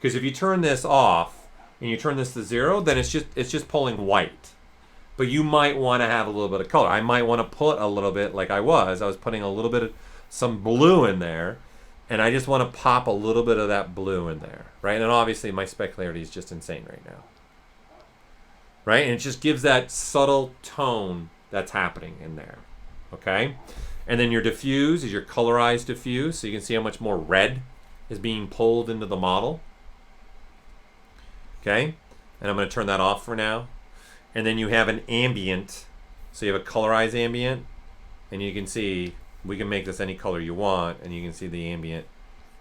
Because if you turn this off and you turn this to 0, then it's just pulling white. But you might want to have a little bit of color. I might want to put a little bit, like I was putting a little bit of some blue in there, and I just want to pop a little bit of that blue in there, right? And obviously my specularity is just insane right now, right? And it just gives that subtle tone that's happening in there, okay? And then your diffuse is your colorized diffuse, so you can see how much more red is being pulled into the model, okay? And I'm going to turn that off for now. And then you have an ambient, so you have a colorized ambient, and you can see we can make this any color you want, and you can see the ambient.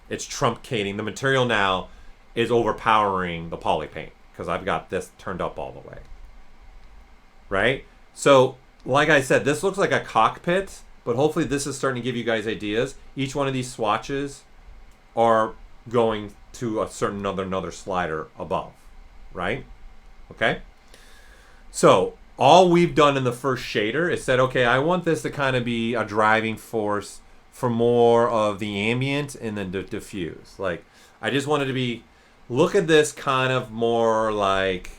It's truncating. The material now is overpowering the polypaint because I've got this turned up all the way, right? So like I said, this looks like a cockpit, but hopefully this is starting to give you guys ideas. Each one of these swatches are going to a certain another slider above, right? Okay. So all we've done in the first shader is said, okay, I want this to kind of be a driving force for more of the ambient and then the diffuse. Like, I just wanted to be, look at this kind of more like,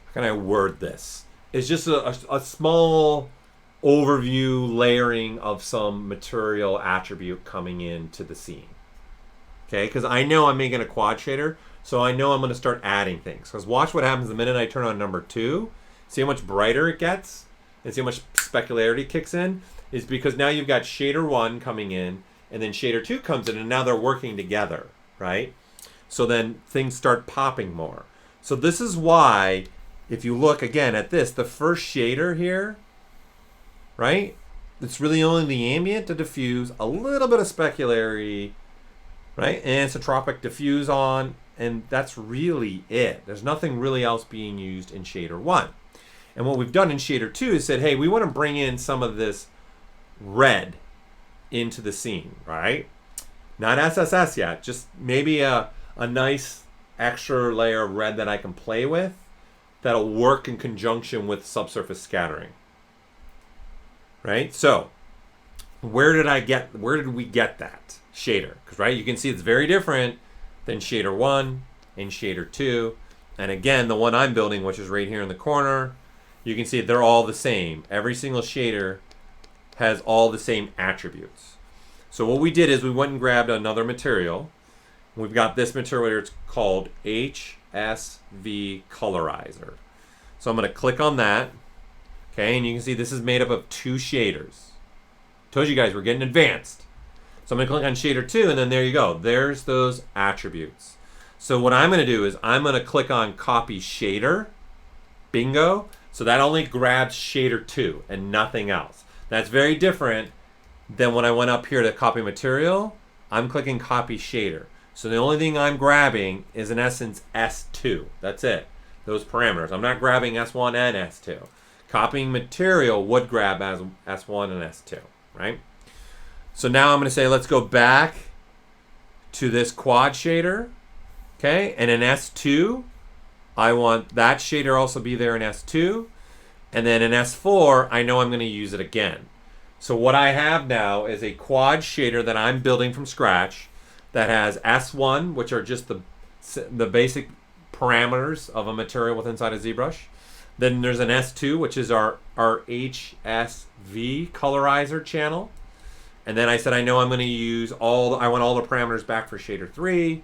how can I word this? It's just a small overview layering of some material attribute coming into the scene. Okay, because I know I'm making a quad shader, so I know I'm going to start adding things. Because watch what happens the minute I turn on number 2. See how much brighter it gets? And see how much specularity kicks in? Is because now you've got shader 1 coming in, and then shader 2 comes in, and now they're working together, right? So then things start popping more. So this is why, if you look again at this, the first shader here, right? It's really only the ambient to diffuse, a little bit of specularity, right? Anisotropic diffuse on, and that's really it. There's nothing really else being used in shader 1. And what we've done in shader 2 is said, hey, we want to bring in some of this red into the scene, right? Not SSS yet, just maybe a nice extra layer of red that I can play with that'll work in conjunction with subsurface scattering. Right? So, where did we get that shader? Because right, you can see it's very different than shader 1 and shader 2. And again, the one I'm building, which is right here in the corner, you can see they're all the same. Every single shader has all the same attributes. So what we did is we went and grabbed another material. We've got this material here. It's called HSV colorizer. So I'm going to click on that. Okay, and you can see this is made up of 2 shaders. Told you guys we're getting advanced. So I'm going to click on shader 2, and then there you go. There's those attributes. So what I'm going to do is I'm going to click on copy shader. Bingo. So that only grabs shader 2 and nothing else. That's very different than when I went up here to copy material. I'm clicking copy shader. So the only thing I'm grabbing is in essence S2. That's it. Those parameters. I'm not grabbing S1 and S2. Copying material would grab as S1 and S2, right? So now I'm going to say let's go back to this quad shader. Okay, and in S2, I want that shader also be there in S2. And then in S4, I know I'm going to use it again. So what I have now is a quad shader that I'm building from scratch that has S1, which are just the basic parameters of a material with inside a ZBrush. Then there's an S2, which is our HSV colorizer channel. And then I said I know I'm going to use I want all the parameters back for shader 3.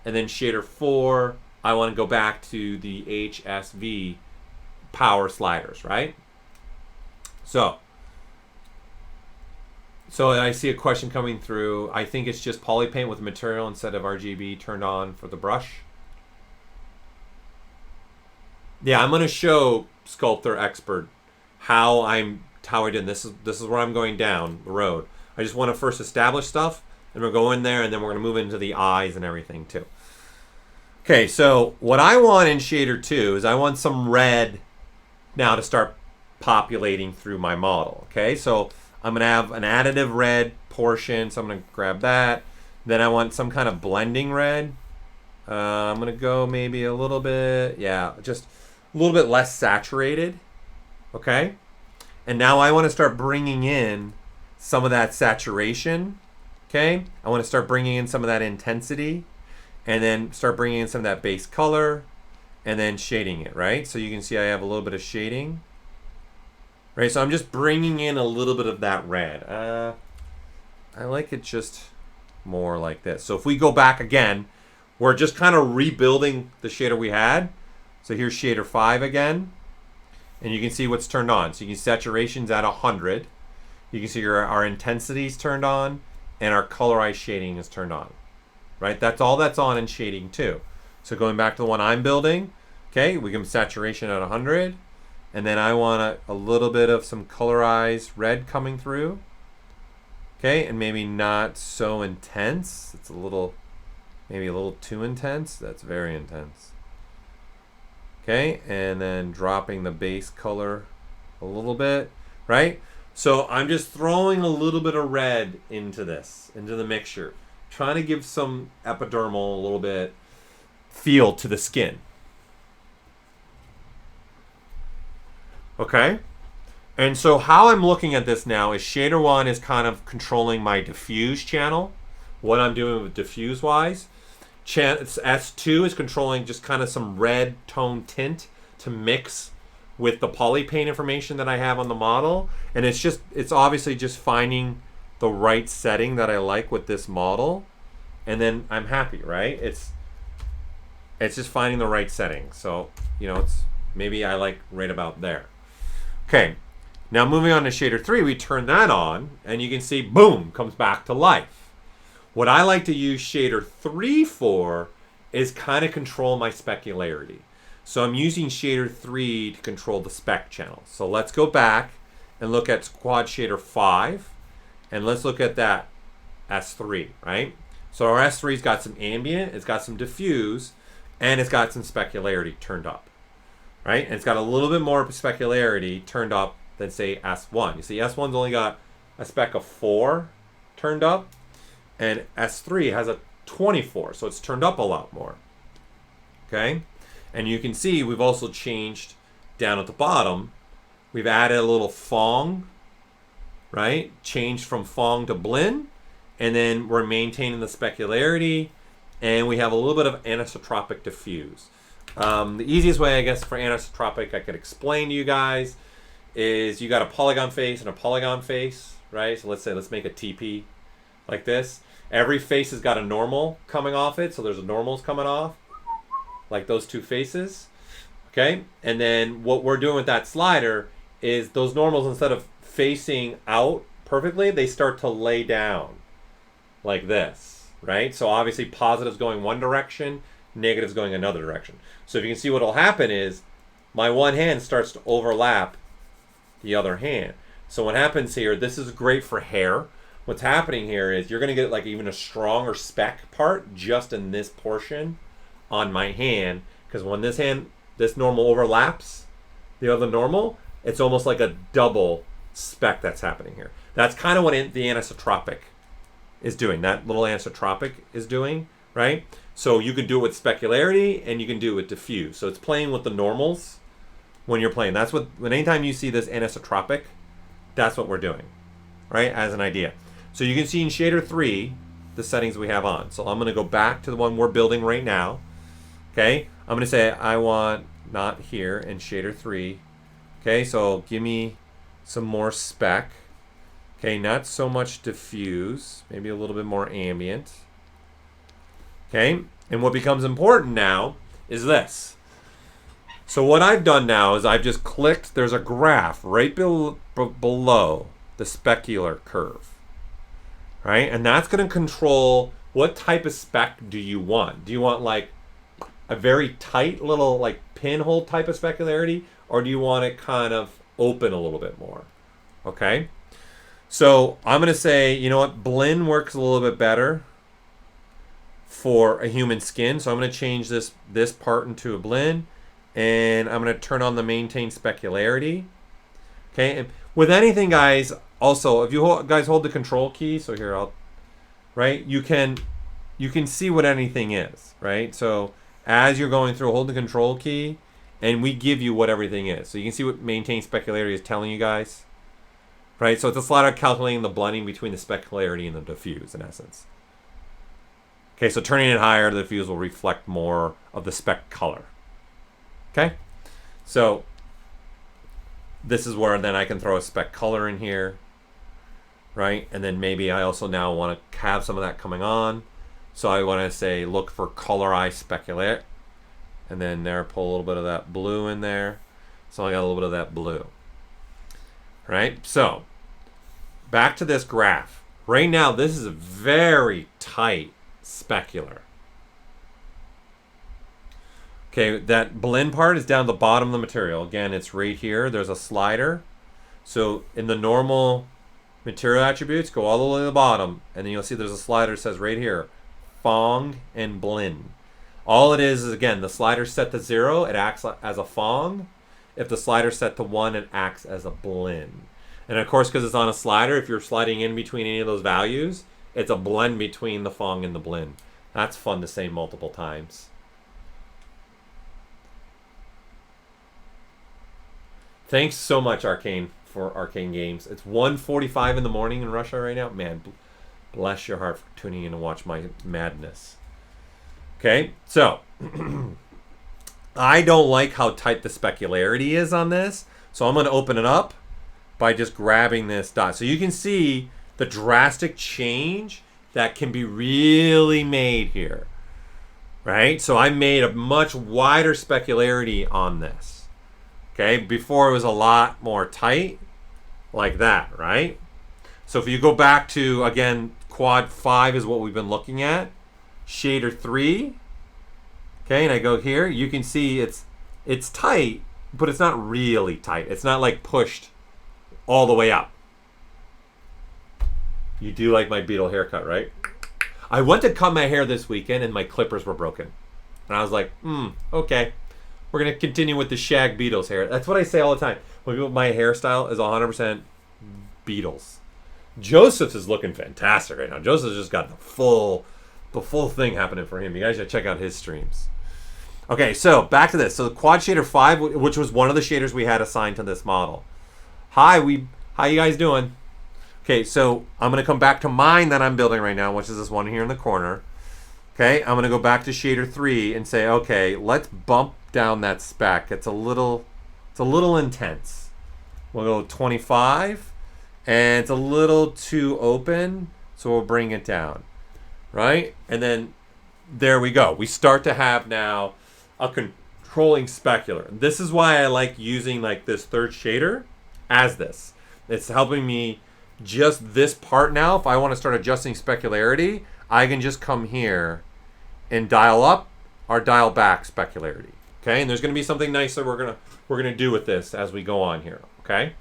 And then shader 4, I want to go back to the HSV power sliders, right? So I see a question coming through. I think it's just Polypaint with material instead of RGB turned on for the brush. Yeah, I'm going to show Sculptor Expert how I did this. This is where I'm going down the road. I just want to first establish stuff, and we'll go in there, and then we're going to move into the eyes and everything too. Okay, so what I want in shader 2 is I want some red now to start populating through my model. Okay, so I'm going to have an additive red portion, so I'm going to grab that. Then I want some kind of blending red. I'm going to go maybe a little bit, yeah, just a little bit less saturated. Okay, and now I want to start bringing in some of that saturation. Okay, I want to start bringing in some of that intensity, and then start bringing in some of that base color, and then shading it, right? So you can see I have a little bit of shading, right? So I'm just bringing in a little bit of that red. I like it just more like this. So if we go back again, we're just kind of rebuilding the shader we had. So here's shader 5 again, and you can see what's turned on. So you can see saturation's at 100. You can see our intensity's turned on, and our colorized shading is turned on, right? That's all that's on in shading 2. So going back to the one I'm building, okay, we give saturation at 100, and then I want a little bit of some colorized red coming through, okay, and maybe not so intense. It's maybe a little too intense. That's very intense. Okay, and then dropping the base color a little bit, right? So I'm just throwing a little bit of red into the mixture, trying to give some epidermal, a little bit feel to the skin. Okay, and so how I'm looking at this now is shader 1 is kind of controlling my diffuse channel, what I'm doing with diffuse wise. S2 is controlling just kind of some red tone tint to mix with the Polypaint information that I have on the model. And it's obviously just finding the right setting that I like with this model. And then I'm happy, right? It's just finding the right setting. So, maybe I like right about there. Okay, now moving on to shader 3, we turn that on, and you can see, boom, comes back to life. What I like to use shader 3 for is kind of control my specularity. So I'm using shader 3 to control the spec channel. So let's go back and look at quad shader 5, and let's look at that S3, right? So our S3's got some ambient, it's got some diffuse, and it's got some specularity turned up. right? And it's got a little bit more specularity turned up than say S1. You see S1's only got a spec of 4 turned up, and S3 has a 24, so it's turned up a lot more. Okay? And you can see we've also changed down at the bottom. We've added a little Fong, right? Changed from Fong to Blend, and then we're maintaining the specularity, and we have a little bit of anisotropic diffuse. The easiest way, I guess, for anisotropic I could explain to you guys is you got a polygon face and a polygon face, right? So let's make a TP like this. Every face has got a normal coming off it, so there's a normals coming off, like those two faces, okay? And then what we're doing with that slider is those normals, instead of facing out perfectly, they start to lay down like this, right? So obviously positive's going one direction, negative's going another direction. So if you can see what'll happen is my one hand starts to overlap the other hand. So what happens here, this is great for hair. What's happening here is you're gonna get like even a stronger speck part just in this portion on my hand, because when this normal overlaps the other normal, it's almost like a double speck that's happening here. That's kind of what the anisotropic is doing. That little anisotropic is doing, right? So you can do it with specularity and you can do it with diffuse. So it's playing with the normals when you're playing. That's what, anytime you see this anisotropic, that's what we're doing, right? As an idea. So you can see in shader 3, the settings we have on. So I'm gonna go back to the one we're building right now. Okay, I'm gonna say I want not here in shader 3. Okay, so give me some more spec. Okay, not so much diffuse, maybe a little bit more ambient. Okay, and what becomes important now is this. So what I've done now is I've just clicked, there's a graph right below the specular curve, right? And that's gonna control what type of spec do you want. Do you want like a very tight little like pinhole type of specularity, or do you want it kind of open a little bit more? Okay, so I'm gonna say, you know what, blend works a little bit better for a human skin. So I'm gonna change this part into a blend, and I'm gonna turn on the maintain specularity. Okay, and with anything, guys, also if you guys hold the control key, so here right, you can see what anything is, right? So as you're going through, hold the control key, and we give you what everything is. So you can see what maintain specularity is telling you guys, right? So it's a slider calculating the blending between the specularity and the diffuse, in essence. Okay, so turning it higher, the diffuse will reflect more of the spec color. Okay, so this is where then I can throw a spec color in here, right? And then maybe I also now want to have some of that coming on. So I want to say look for colorize specular, and then there pull a little bit of that blue in there. So I got a little bit of that blue, right? So back to this graph. Right now, this is a very tight specular. Okay, that blend part is down the bottom of the material. Again, it's right here. There's a slider. So in the normal material attributes, go all the way to the bottom, and then you'll see there's a slider that says right here, Fong and Blend. All it is again, the slider set to 0, it acts as a Fong. If the slider set to 1, it acts as a Blend. And of course, because it's on a slider, if you're sliding in between any of those values, it's a blend between the Fong and the Blend. That's fun to say multiple times. Thanks so much, Arcane, for Arcane Games. It's 1:45 in the morning in Russia right now. Man, bless your heart for tuning in to watch my madness. Okay, so I don't like how tight the specularity is on this, so I'm going to open it up by just grabbing this dot. So you can see the drastic change that can be really made here, right? So I made a much wider specularity on this. Okay, before it was a lot more tight, like that, right? So if you go back to, again, quad 5 is what we've been looking at. Shader 3, okay, and I go here, you can see it's tight, but it's not really tight. It's not like pushed all the way up. You do like my Beetle haircut, right? I went to cut my hair this weekend and my clippers were broken. And I was like, okay. We're going to continue with the shag beetles hair. That's what I say all the time. When people, my hairstyle is 100% beetles. Joseph's is looking fantastic right now. Joseph's just got the full thing happening for him. You guys should check out his streams. Okay, so back to this. So the Quad Shader 5, which was one of the shaders we had assigned to this model. How you guys doing? Okay, so I'm going to come back to mine that I'm building right now, which is this one here in the corner. Okay, I'm going to go back to shader 3 and say, okay, let's bump down that spec. It's a little intense. We'll go 25, and it's a little too open, so we'll bring it down, right? And then there we go. We start to have now a controlling specular. This is why I like using like this third shader as this. It's helping me just this part now. If I want to start adjusting specularity, I can just come here and dial up or dial back specularity. Okay, and there's going to be something nice that we're gonna do with this as we go on here. Okay.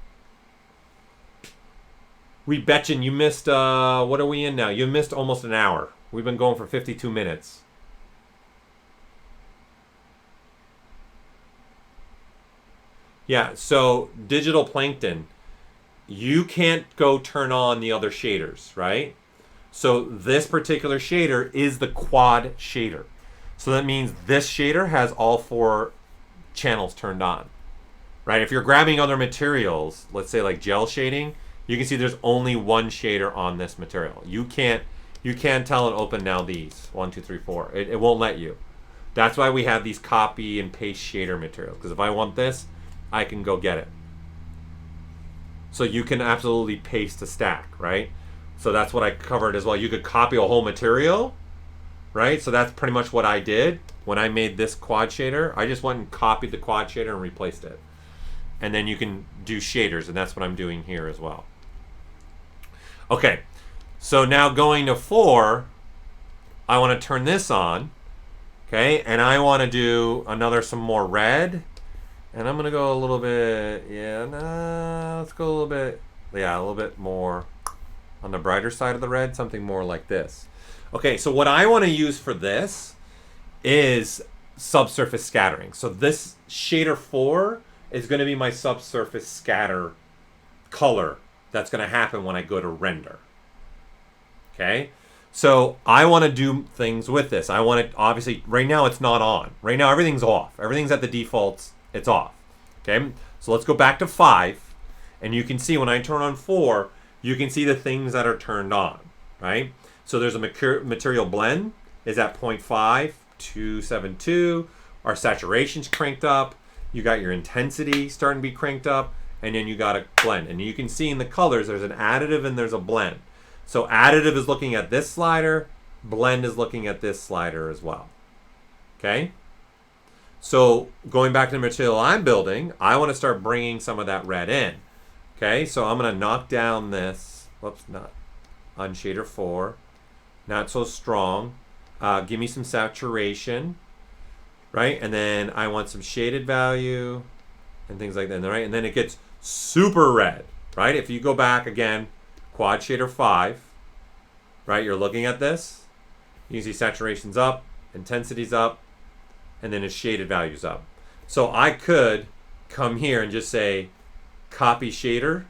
We betchin' you missed. What are we in now? You missed almost an hour. We've been going for 52 minutes. Yeah. So digital plankton, you can't go turn on the other shaders, right? So this particular shader is the quad shader. So that means this shader has all 4 channels turned on, right? If you're grabbing other materials, let's say like gel shading, you can see there's only one shader on this material. You can't tell it open now these 1, 2, 3, 4. It won't let you. That's why we have these copy and paste shader materials. Because if I want this, I can go get it. So you can absolutely paste a stack, right? So that's what I covered as well. You could copy a whole material, right? So that's pretty much what I did when I made this quad shader. I just went and copied the quad shader and replaced it. And then you can do shaders, and that's what I'm doing here as well. Okay, so now going to 4, I want to turn this on, okay? And I want to do some more red. And I'm going to go a little bit, let's go a little bit more on the brighter side of the red, something more like this. Okay, so what I want to use for this is subsurface scattering. So this shader 4 is going to be my subsurface scatter color that's going to happen when I go to render. Okay, so I want to do things with this. I want it, obviously, right now it's not on. Right now everything's off. Everything's at the defaults. It's off. Okay, so let's go back to 5, and you can see when I turn on 4, you can see the things that are turned on, right? So there's a material blend is at 0.5, 272. Our saturation's cranked up. You got your intensity starting to be cranked up, and then you got a blend. And you can see in the colors, there's an additive and there's a blend. So additive is looking at this slider, blend is looking at this slider as well. Okay? So going back to the material I'm building, I want to start bringing some of that red in. Okay, so I'm going to knock down this, whoops, not on shader 4, not so strong. Give me some saturation, right? And then I want some shaded value and things like that, right? And then it gets super red, right? If you go back again, quad shader 5, right? You're looking at this. You can see saturation's up, intensity's up, and then its shaded value's up. So I could come here and just say copy shader,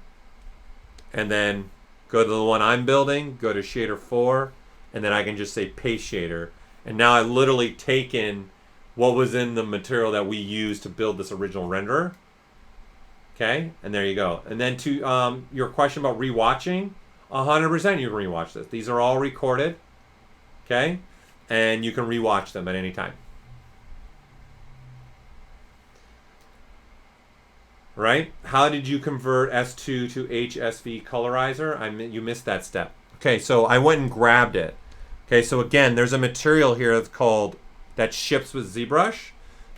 and then go to the one I'm building, go to shader 4, and then I can just say paste shader. And now I've literally taken what was in the material that we used to build this original renderer. Okay, and there you go. And then to your question about rewatching, 100% you can rewatch this. These are all recorded, okay? And you can rewatch them at any time. Right? How did you convert S2 to HSV colorizer? You missed that step. Okay, so I went and grabbed it. Okay, so again, there's a material here that's called, that ships with ZBrush,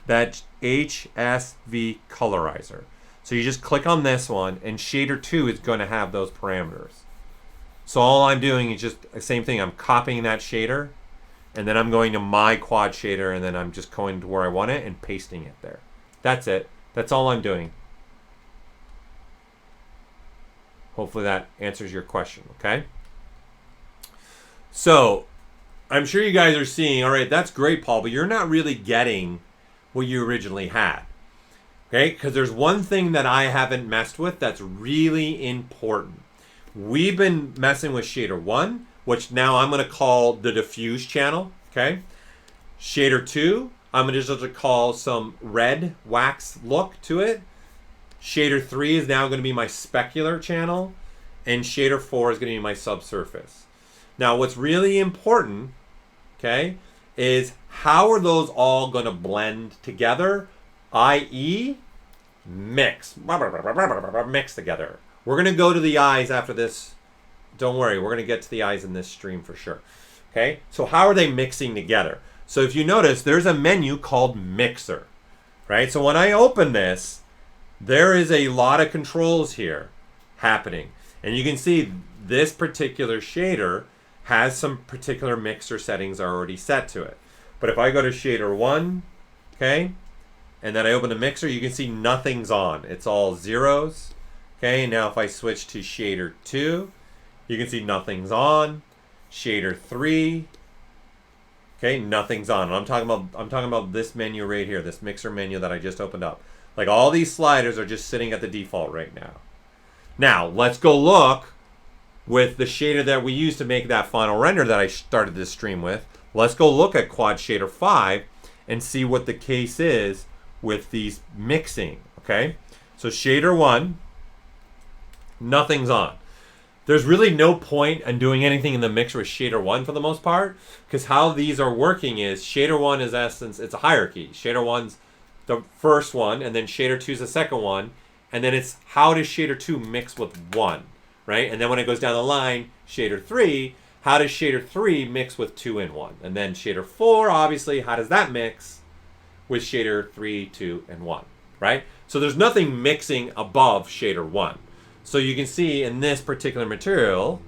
that's HSV colorizer. So you just click on this one, and shader 2 is going to have those parameters. So all I'm doing is just the same thing. I'm copying that shader, and then I'm going to my quad shader, and then I'm just going to where I want it and pasting it there. That's it. That's all I'm doing. Hopefully that answers your question, okay? So I'm sure you guys are seeing, all right, that's great, Paul, but you're not really getting what you originally had. Okay, because there's one thing that I haven't messed with that's really important. We've been messing with shader 1, which now I'm going to call the diffuse channel. Okay, shader 2, I'm going to just call some red wax look to it. Shader 3 is now going to be my specular channel, and shader 4 is going to be my subsurface. Now, what's really important, okay, is how are those all going to blend together, i.e., mix together. We're going to go to the eyes after this. Don't worry, we're going to get to the eyes in this stream for sure. Okay, so how are they mixing together? So if you notice, there's a menu called Mixer, right? So when I open this, there is a lot of controls here happening. And you can see this particular shader has some particular mixer settings already set to it. But if I go to shader 1, okay, and then I open the mixer, you can see nothing's on. It's all zeros. Okay, now if I switch to shader 2, you can see nothing's on. Shader 3, okay, nothing's on. And I'm talking about this menu right here, this mixer menu that I just opened up. Like all these sliders are just sitting at the default right now. Now, let's go look with the shader that we used to make that final render that I started this stream with. Let's go look at Quad Shader 5 and see what the case is with these mixing, okay? So shader 1, nothing's on. There's really no point in doing anything in the mixer with shader 1 for the most part, because how these are working is shader 1 is essence, it's a hierarchy. Shader 1's the first one, and then shader 2 is the second one, and then it's how does shader 2 mix with 1, right? And then when it goes down the line, shader 3, how does shader 3 mix with 2 and 1? And then shader 4, obviously, how does that mix with shader 3, 2, and 1, right? So there's nothing mixing above shader 1. So you can see in this particular material,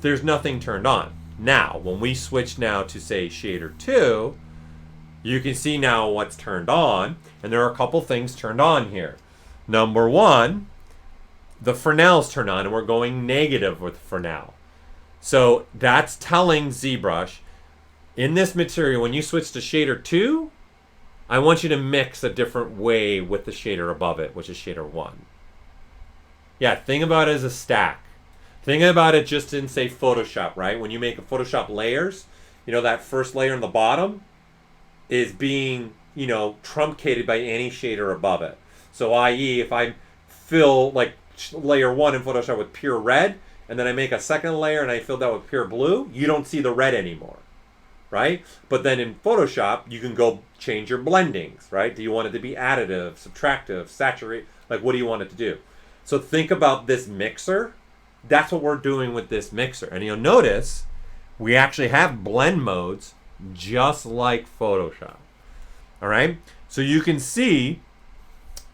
there's nothing turned on. Now, when we switch now to, say, shader 2, you can see now what's turned on, and there are a couple things turned on here. Number 1, the Fresnel's turned on, and we're going negative with Fresnel. So that's telling ZBrush, in this material, when you switch to shader 2, I want you to mix a different way with the shader above it, which is shader 1. Yeah, think about it as a stack. Think about it just in, say, Photoshop, right? When you make a Photoshop layers, you know, that first layer in the bottom is being, you know, truncated by any shader above it. So i.e., if I fill like layer 1 in Photoshop with pure red, and then I make a second layer and I fill that with pure blue, you don't see the red anymore, right? But then in Photoshop, you can go change your blendings, right? Do you want it to be additive, subtractive, saturate? Like, what do you want it to do? So think about this mixer. That's what we're doing with this mixer. And you'll notice we actually have blend modes just like Photoshop. All right? So you can see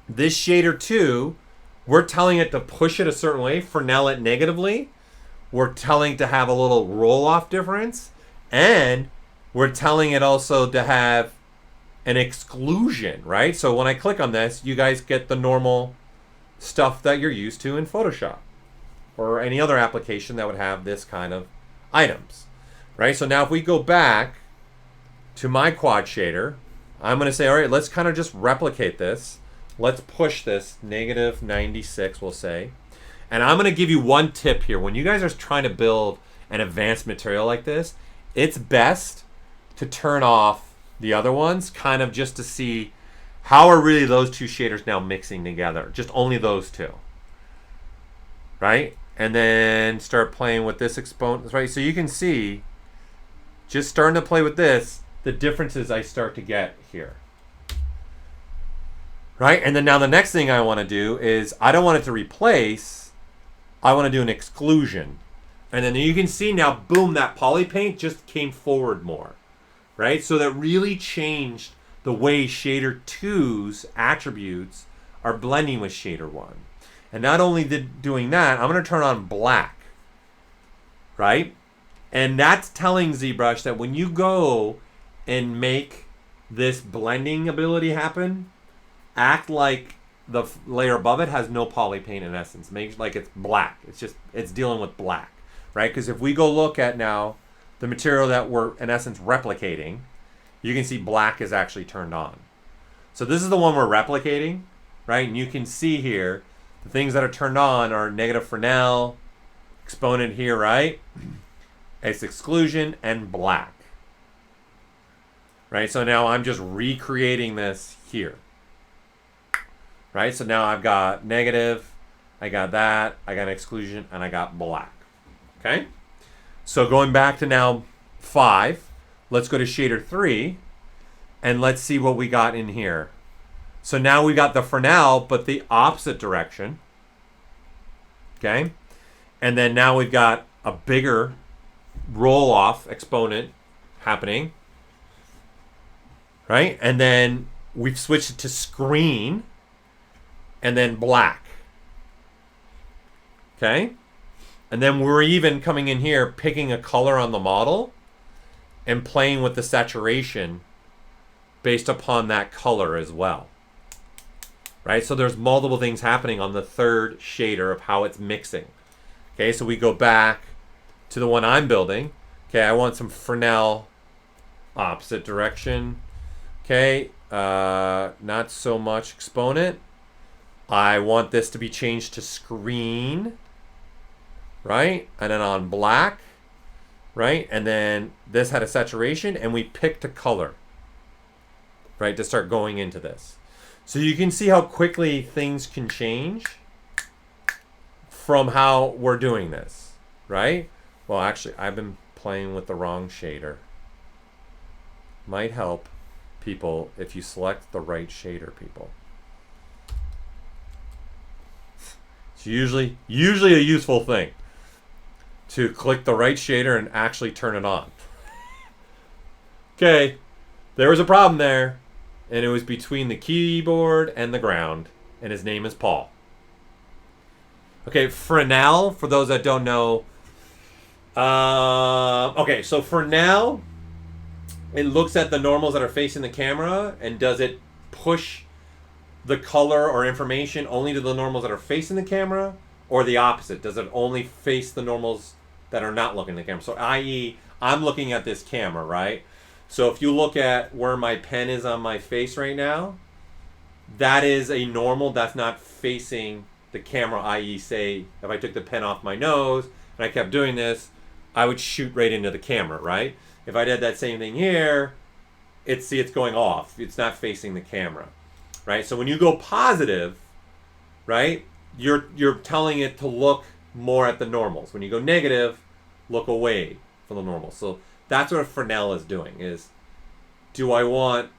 this shader 2, we're telling it to push it a certain way, Fresnel it negatively. We're telling it to have a little roll-off difference. And we're telling it also to have an exclusion, right? So when I click on this, you guys get the normal stuff that you're used to in Photoshop or any other application that would have this kind of items, right? So now if we go back to my quad shader, I'm going to say, all right, let's kind of just replicate this. Let's push this negative 96, we'll say. And I'm going to give you one tip here. When you guys are trying to build an advanced material like this, it's best to turn off the other ones, kind of just to see how are really those two shaders now mixing together. Just only those two, right? And then start playing with this exponent, right? So you can see, just starting to play with this, the differences I start to get here. Right? And then now the next thing I want to do is, I don't want it to replace, I want to do an exclusion. And then you can see now, boom, that polypaint just came forward more. Right? So that really changed the way shader 2's attributes are blending with shader 1. And not only doing that, I'm going to turn on black. Right? And that's telling ZBrush that when you go and make this blending ability happen, act like the layer above it has no polypaint in essence. Make like it's black. It's dealing with black, right? Because if we go look at now the material that we're in essence replicating, you can see black is actually turned on. So this is the one we're replicating, right? And you can see here, the things that are turned on are negative Fresnel, exponent here, right? It's exclusion and black. Right, so now I'm just recreating this here. Right, so now I've got negative, I got that, I got an exclusion, and I got black. Okay? So going back to now 5, let's go to shader 3, and let's see what we got in here. So now we got the Fresnel, but the opposite direction. Okay? And then now we've got a bigger roll-off exponent happening. Right? And then we've switched it to screen and then black. Okay? And then we're even coming in here, picking a color on the model and playing with the saturation based upon that color as well. Right? So there's multiple things happening on the third shader of how it's mixing. Okay, so we go back to the one I'm building. Okay, I want some Fresnel opposite direction. Okay, not so much exponent. I want this to be changed to screen, right? And then on black, right? And then this had a saturation, and we picked a color, right, to start going into this. So you can see how quickly things can change from how we're doing this, right? Well, actually, I've been playing with the wrong shader. Might help people if you select the right shader, people. It's usually a useful thing to click the right shader and actually turn it on. Okay, there was a problem there, and it was between the keyboard and the ground, and his name is Paul. Okay, Fresnel, for those that don't know. Okay, so Fresnel, it looks at the normals that are facing the camera, and does it push the color or information only to the normals that are facing the camera, or the opposite? Does it only face the normals that are not looking at the camera? So i.e., I'm looking at this camera, right? So if you look at where my pen is on my face right now, that is a normal that's not facing the camera, i.e., say, if I took the pen off my nose and I kept doing this, I would shoot right into the camera, right? If I did that same thing here, it's going off. It's not facing the camera, right? So when you go positive, right, you're telling it to look more at the normals. When you go negative, look away from the normals. So that's what Fresnel is doing, is do I want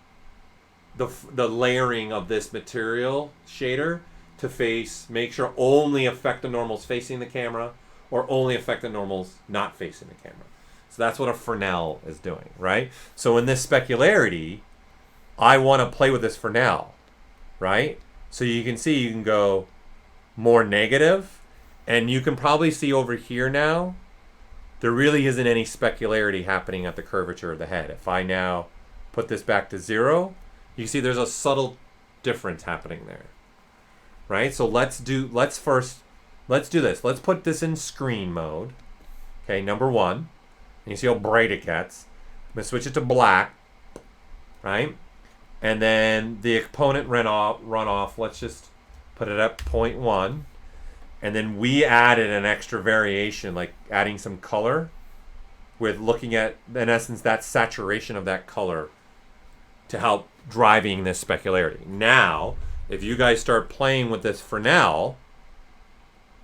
the layering of this material shader to make sure only affect the normals facing the camera, or only affect the normals not facing the camera. So that's what a Fresnel is doing, right? So in this specularity, I want to play with this Fresnel, right? So you can see, you can go more negative, and you can probably see over here now, there really isn't any specularity happening at the curvature of the head. If I now put this back to 0, you see there's a subtle difference happening there, right? So let's do this. Let's put this in screen mode. Okay, number 1. And you see how bright it gets. I'm going to switch it to black, right? And then the exponent run off. Let's just put it at 0.1. And then we added an extra variation, like adding some color with looking at, in essence, that saturation of that color to help driving this specularity. Now, if you guys start playing with this Fresnel,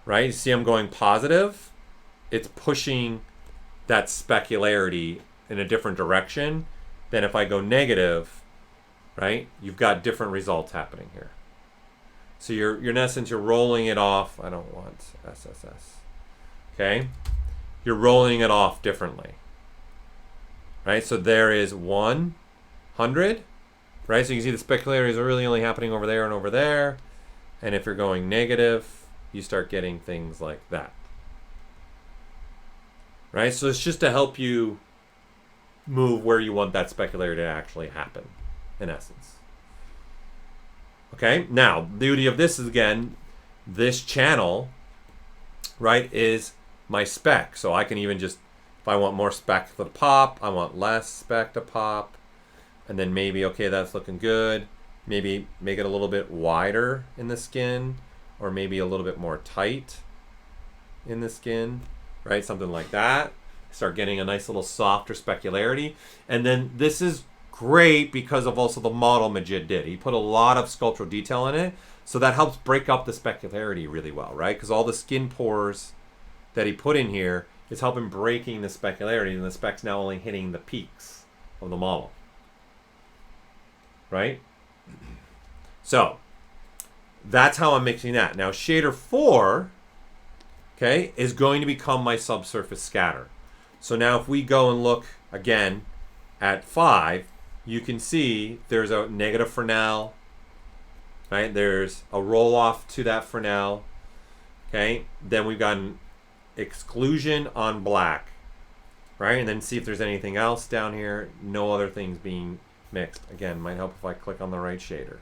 right, you see I'm going positive, it's pushing that specularity in a different direction than if I go negative, right? You've got different results happening here. So you're in essence, you're rolling it off. I don't want SSS. Okay? You're rolling it off differently. Right? So there is 100. Right? So you can see the specularities are really only happening over there and over there. And if you're going negative, you start getting things like that. Right? So it's just to help you move where you want that specularity to actually happen, in essence. Okay, now, the beauty of this is, again, this channel, right, is my spec. So I can even just, if I want more spec to pop, I want less spec to pop, and then maybe, okay, that's looking good. maybe make it a little bit wider in the skin, or maybe a little bit more tight in the skin, right? Something like that. Start getting a nice little softer specularity. And then this is great because of also the model Majid did. He put a lot of sculptural detail in it, so that helps break up the specularity really well, right? Because all the skin pores that he put in here is helping breaking the specularity, and the speck's now only hitting the peaks of the model, right? So that's how I'm mixing that. Now shader 4, okay, is going to become my subsurface scatter. So now if we go and look again at 5, you can see there's a negative Fresnel, right? There's a roll off to that Fresnel, okay? Then we've got an exclusion on black, right? And then see if there's anything else down here. No other things being mixed. Again, might help if I click on the right shader.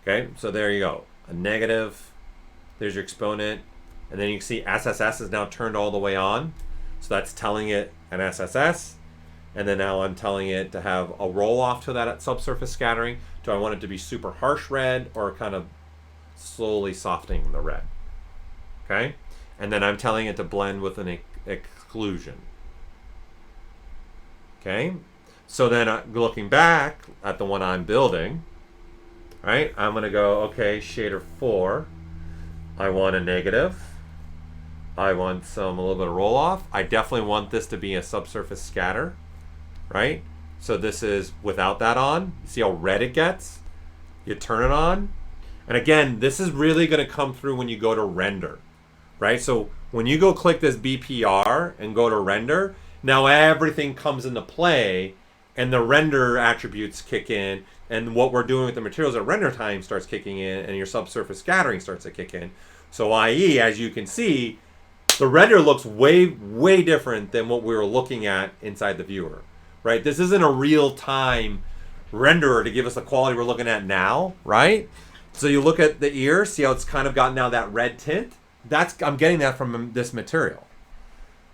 Okay, so there you go. A negative, there's your exponent, and then you can see SSS is now turned all the way on. So that's telling it an SSS, and then now I'm telling it to have a roll off to that subsurface scattering. Do I want it to be super harsh red or kind of slowly softening the red? Okay, and then I'm telling it to blend with an exclusion. Okay, so then looking back at the one I'm building, right, I'm going to go, okay, shader 4, I want a negative. I want a little bit of roll off. I definitely want this to be a subsurface scatter, right? So this is without that on. See how red it gets? You turn it on. And again, this is really going to come through when you go to render, right? So when you go click this BPR and go to render, now everything comes into play and the render attributes kick in, and what we're doing with the materials at render time starts kicking in, and your subsurface scattering starts to kick in. So i.e., as you can see, the render looks way, way different than what we were looking at inside the viewer, right? This isn't a real-time renderer to give us the quality we're looking at now, right? So you look at the ear, see how it's kind of got now that red tint? I'm getting that from this material,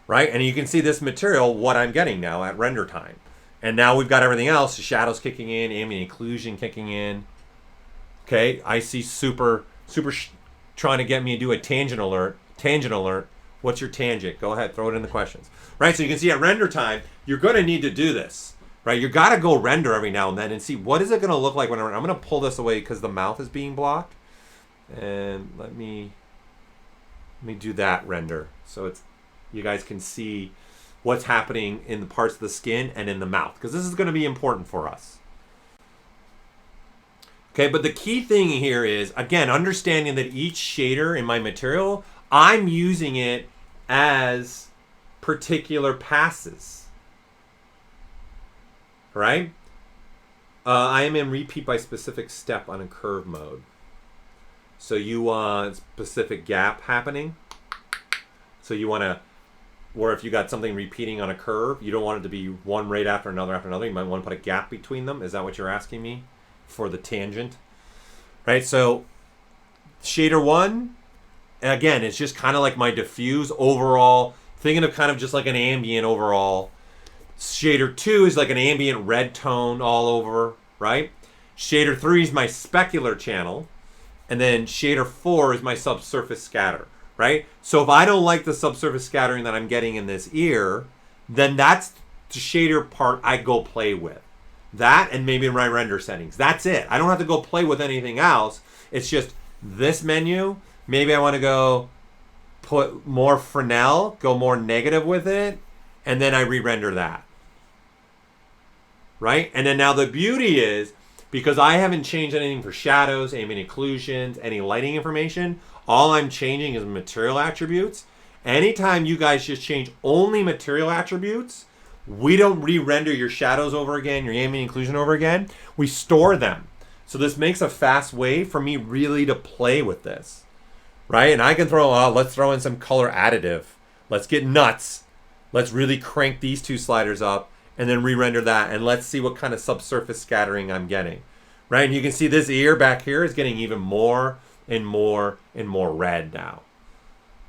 right? And you can see this material, what I'm getting now at render time. And now we've got everything else, the shadows kicking in, ambient occlusion kicking in. Okay, I see super trying to get me to do a tangent alert. Tangent alert. What's your tangent? Go ahead, throw it in the questions. Right, so you can see at render time, you're going to need to do this. Right, you got to go render every now and then and see what is it going to look like when I'm going to pull this away because the mouth is being blocked. And let me do that render so you guys can see what's happening in the parts of the skin and in the mouth, because this is going to be important for us. Okay, but the key thing here is, again, understanding that each shader in my material, I'm using it as particular passes, right? I am in repeat by specific step on a curve mode. So you want specific gap happening. So you want to, or if you got something repeating on a curve, you don't want it to be one right after another after another. You might want to put a gap between them. Is that what you're asking me for the tangent? Right, so shader 1, again, it's just kind of like my diffuse overall, thinking of kind of just like an ambient overall. Shader 2 is like an ambient red tone all over, right? Shader 3 is my specular channel. And then shader 4 is my subsurface scatter, right? So if I don't like the subsurface scattering that I'm getting in this ear, then that's the shader part I go play with. That and maybe my render settings. That's it. I don't have to go play with anything else. It's just this menu. Maybe I want to go put more Fresnel, go more negative with it, and then I re-render that. Right? And then now the beauty is, because I haven't changed anything for shadows, ambient occlusions, any lighting information, all I'm changing is material attributes. Anytime you guys just change only material attributes, we don't re-render your shadows over again, your ambient occlusion over again. We store them. So this makes a fast way for me really to play with this, right? And I can let's throw in some color additive. Let's get nuts. Let's really crank these two sliders up and then re-render that. And let's see what kind of subsurface scattering I'm getting, right? And you can see this ear back here is getting even more and more and more red now.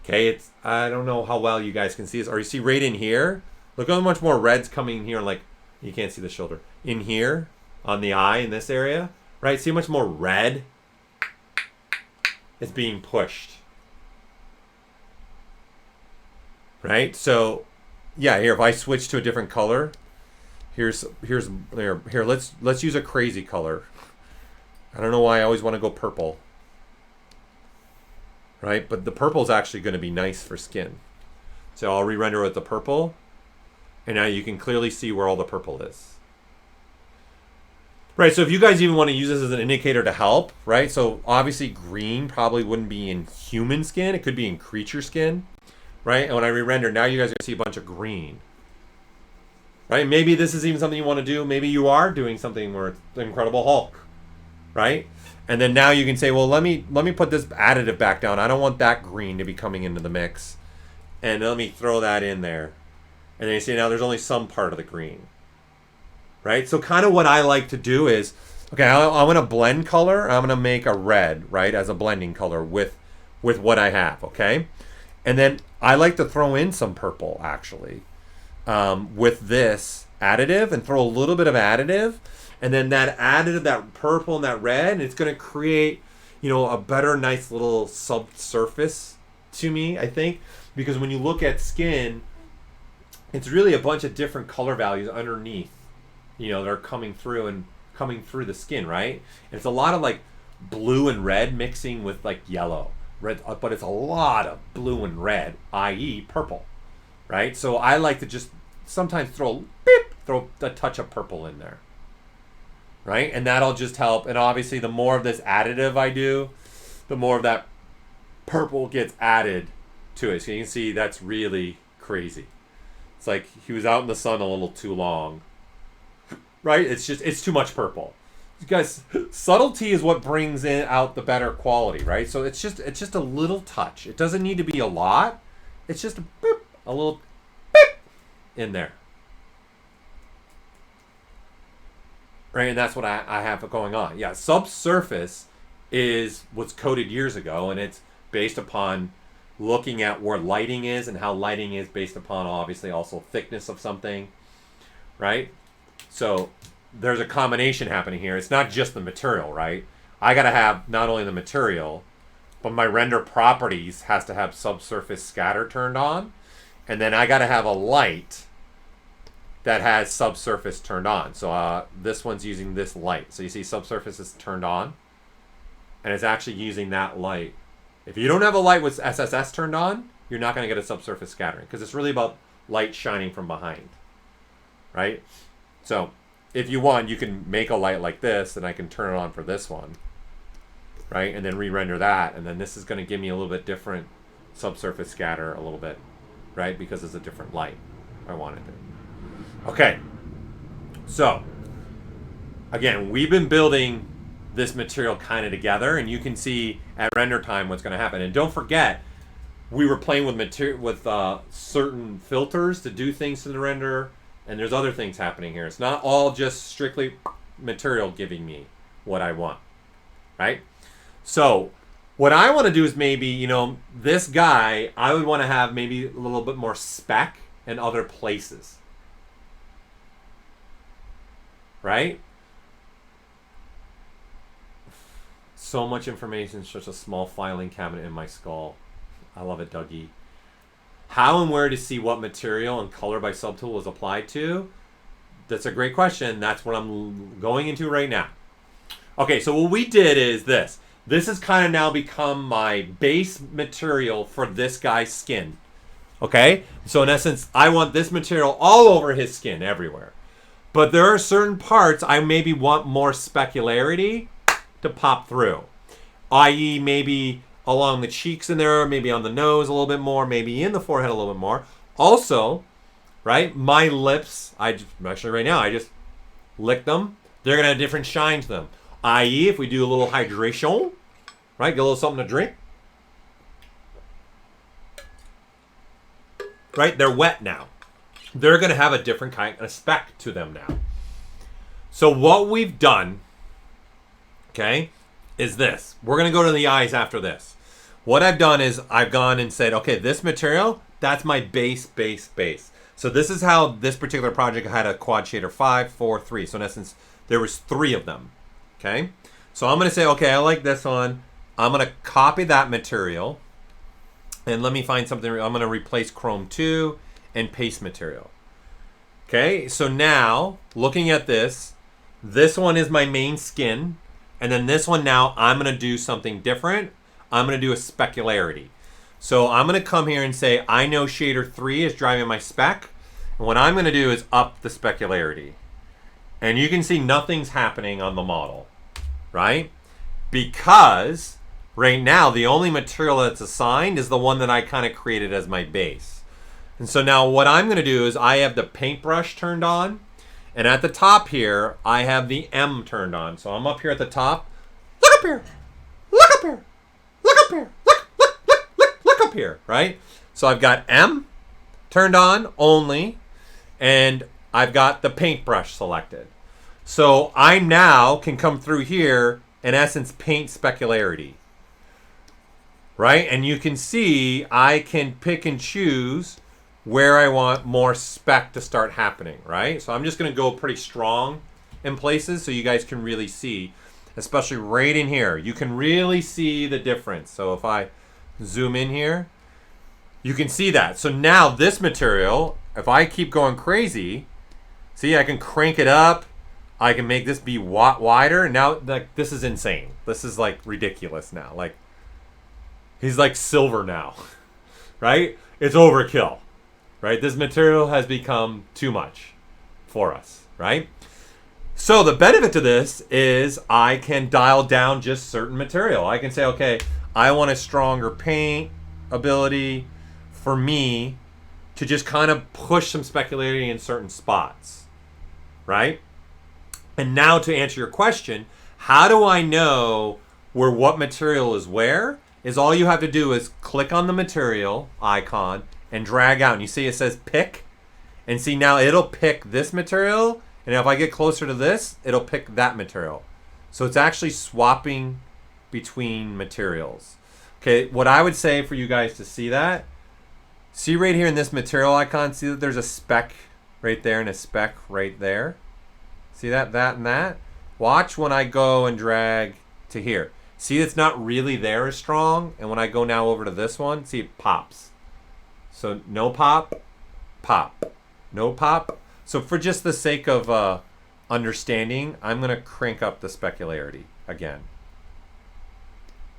Okay, I don't know how well you guys can see this. Or you see right in here, look how much more red's coming in here. Like, you can't see the shoulder. In here, on the eye, in this area, right? See how much more red is being pushed, right? So, yeah, here, if I switch to a different color, here, let's use a crazy color. I don't know why I always want to go purple, right? But the purple is actually going to be nice for skin. So I'll re-render with the purple, and now you can clearly see where all the purple is. Right, so if you guys even want to use this as an indicator to help, right? So obviously green probably wouldn't be in human skin. It could be in creature skin, right? And when I re-render, now you guys are going to see a bunch of green. Right? Maybe this is even something you want to do. Maybe you are doing something where it's the Incredible Hulk, right? And then now you can say, well, let me put this additive back down. I don't want that green to be coming into the mix. And let me throw that in there. And then you see now there's only some part of the green. Right? So kind of what I like to do is, okay, I'm going to blend color. I'm going to make a red, right, as a blending color with what I have, okay? And then I like to throw in some purple, actually, with this additive, and throw a little bit of additive. And then that additive, that purple and that red, it's going to create, you know, a better, nice little subsurface to me, I think. Because when you look at skin, it's really a bunch of different color values underneath, you know, that are coming through the skin, right? And it's a lot of like blue and red mixing with like yellow, red, but it's a lot of blue and red, i.e. purple, right? So I like to just sometimes throw a touch of purple in there, right? And that'll just help. And obviously the more of this additive I do, the more of that purple gets added to it. So you can see that's really crazy. It's like he was out in the sun a little too long, right? It's too much purple. You guys, subtlety is what brings out the better quality, right? So it's just a little touch. It doesn't need to be a lot. It's just a little beep in there. Right, and that's what I have going on. Yeah, Subsurface was coded years ago, and it's based upon looking at where lighting is and how lighting is based upon obviously also thickness of something, right? So there's a combination happening here. It's not just the material, right? I gotta have not only the material, but my render properties has to have subsurface scatter turned on, and then I gotta have a light that has subsurface turned on. So this one's using this light. So you see subsurface is turned on, and it's actually using that light. If you don't have a light with SSS turned on, you're not going to get a subsurface scattering, because it's really about light shining from behind, right? So if you want, you can make a light like this, and I can turn it on for this one, right? And then re-render that, and then this is going to give me a little bit different subsurface scatter a little bit, right? Because it's a different light I wanted to. Okay, so again, we've been building this material kind of together, and you can see at render time what's going to happen. And don't forget, we were playing with certain filters to do things to the render, and there's other things happening here. It's not all just strictly material giving me what I want, right? So what I want to do is maybe, you know, this guy, I would want to have maybe a little bit more spec in other places, right? So much information, such a small filing cabinet in my skull. I love it, Dougie. How and where to see what material and color by subtool was applied to? That's a great question. That's what I'm going into right now. Okay, so what we did is this. This has kind of now become my base material for this guy's skin. Okay? So in essence, I want this material all over his skin, everywhere. But there are certain parts I maybe want more specularity to pop through, i.e. maybe along the cheeks in there, maybe on the nose a little bit more, maybe in the forehead a little bit more. Also, right, my lips, actually right now, I just lick them. They're going to have different shine to them, i.e. if we do a little hydration, right, get a little something to drink, right, they're wet now. They're going to have a different kind of spec to them now. So what we've done, okay, is this. We're going to go to the eyes after this. What I've done is I've gone and said, okay, this material, that's my base. So this is how this particular project had a quad shader 5, 4, 3. So in essence, there was 3 of them, okay? So I'm going to say, okay, I like this one. I'm going to copy that material. And let me find something. I'm going to replace Chrome 2 and paste material. Okay, so now, looking at this one is my main skin. And then this one now, I'm going to do something different. I'm going to do a specularity. So I'm going to come here and say, I know shader 3 is driving my spec. And what I'm going to do is up the specularity. And you can see nothing's happening on the model, right? Because right now, the only material that's assigned is the one that I kind of created as my base. And so now what I'm going to do is I have the paintbrush turned on. And at the top here, I have the M turned on. So I'm up here at the top. Look up here. Look up here. Look up here. Look up here, right? So I've got M turned on only. And I've got the paintbrush selected. So I now can come through here, in essence, paint specularity. Right? And you can see I can pick and choose where I want more spec to start happening, right? So I'm just going to go pretty strong in places so you guys can really see, especially right in here. You can really see the difference. So if I zoom in here, you can see that. So now this material, if I keep going crazy, see, I can crank it up. I can make this be wider. Now, like, this is insane. This is like ridiculous now. Like, he's like silver now, right? It's overkill. Right? This material has become too much for us, right? So the benefit to this is I can dial down just certain material. I can say, okay, I want a stronger paint ability for me to just kind of push some specularity in certain spots, right? And now to answer your question, how do I know where what material is where? Is all you have to do is click on the material icon and drag out. And you see it says pick. And see now it'll pick this material. And if I get closer to this, it'll pick that material. So it's actually swapping between materials. Okay, what I would say for you guys to see that, see right here in this material icon, see that there's a spec right there and a spec right there. See that, and that? Watch when I go and drag to here. See, it's not really there as strong. And when I go now over to this one, see it pops. So no pop, pop, no pop. So for just the sake of understanding, I'm going to crank up the specularity again.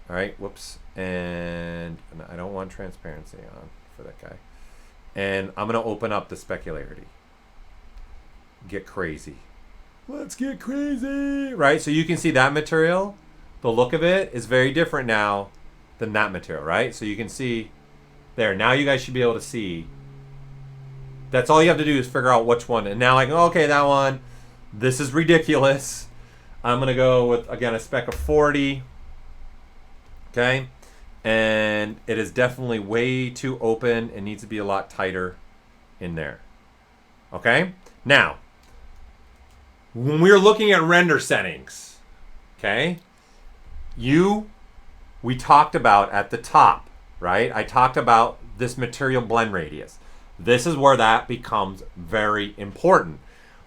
All right, whoops. And I don't want transparency on for that guy. And I'm going to open up the specularity. Get crazy. Let's get crazy. Right, so you can see that material. The look of it is very different now than that material, right? So you can see there. Now you guys should be able to see. That's all you have to do is figure out which one. And now I go, okay, that one. This is ridiculous. I'm going to go with, again, a spec of 40. Okay. And it is definitely way too open. It needs to be a lot tighter in there. Okay. Now, when we're looking at render settings, okay, we talked about at the top, right? I talked about this material blend radius. This is where that becomes very important.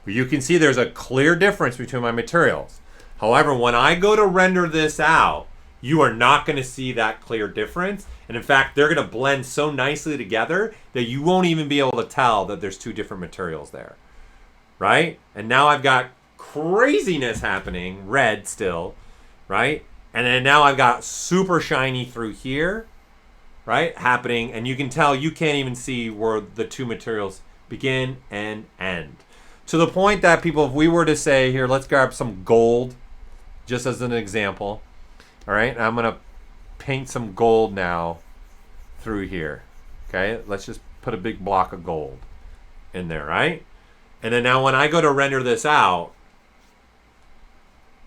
You can see there's a clear difference between my materials. However, when I go to render this out, you are not going to see that clear difference. And in fact, they're going to blend so nicely together that you won't even be able to tell that there's two different materials there, right? And now I've got craziness happening, red still, right? And then now I've got super shiny through here, right, happening. And you can tell you can't even see where the two materials begin and end. To the point that people, if we were to say, here, let's grab some gold, just as an example. All right, and I'm going to paint some gold now through here. Okay, let's just put a big block of gold in there, right? And then now when I go to render this out,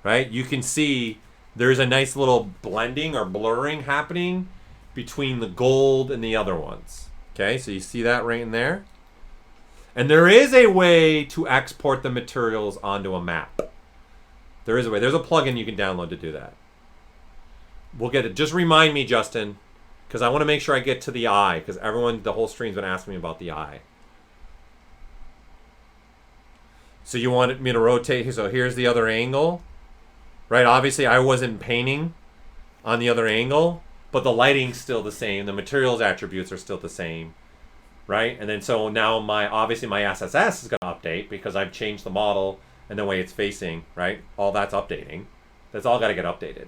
right, you can see there's a nice little blending or blurring happening between the gold and the other ones. Okay, so you see that right in there? And there is a way to export the materials onto a map. There is a way. There's a plugin you can download to do that. We'll get it. Just remind me, Justin, because I want to make sure I get to the eye, because everyone, the whole stream's been asking me about the eye. So you wanted me to rotate. So here's the other angle. right? Obviously, I wasn't painting on the other angle, but the lighting's still the same. The materials attributes are still the same, right? And then so now obviously my SSS is going to update because I've changed the model and the way it's facing, right? All that's updating. That's all got to get updated.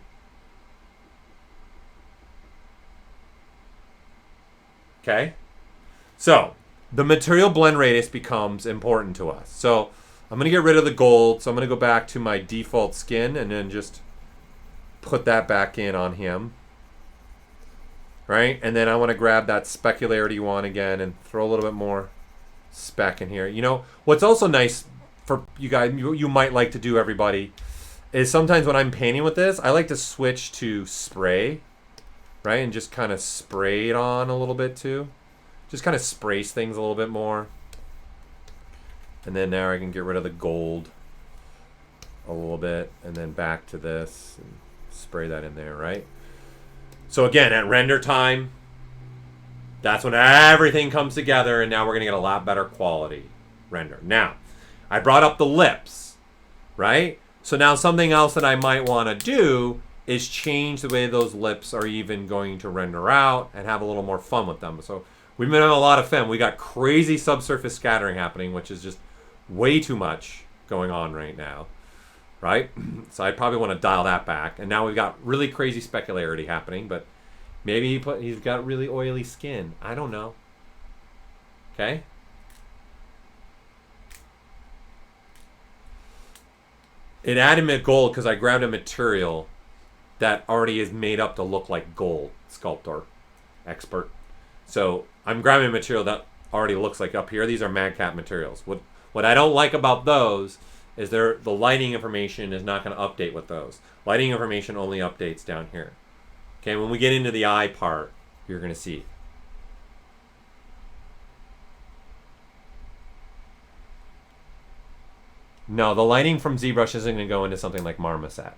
Okay? So, the material blend radius becomes important to us. So, I'm going to get rid of the gold. So, I'm going to go back to my default skin and then just put that back in on him. Right? And then I want to grab that specularity one again and throw a little bit more spec in here. You know, what's also nice for you guys, you might like to do, everybody, is sometimes when I'm painting with this, I like to switch to spray, right? And just kind of spray it on a little bit too. Just kind of sprays things a little bit more. And then now I can get rid of the gold a little bit and then back to this and spray that in there, right? So again, at render time, that's when everything comes together, and now we're going to get a lot better quality render. Now, I brought up the lips, right? So now something else that I might want to do is change the way those lips are even going to render out and have a little more fun with them. So we've been having a lot of fun. We got crazy subsurface scattering happening, which is just way too much going on right now, right? So I probably want to dial that back. And now we've got really crazy specularity happening, but maybe he's got really oily skin. I don't know. Okay? It added me gold because I grabbed a material that already is made up to look like gold. Sculptor. Expert. So I'm grabbing a material that already looks like up here. These are Madcap materials. What I don't like about those is the lighting information is not going to update with those. Lighting information only updates down here. Okay, when we get into the eye part, you're going to see. No, the lighting from ZBrush isn't going to go into something like Marmoset.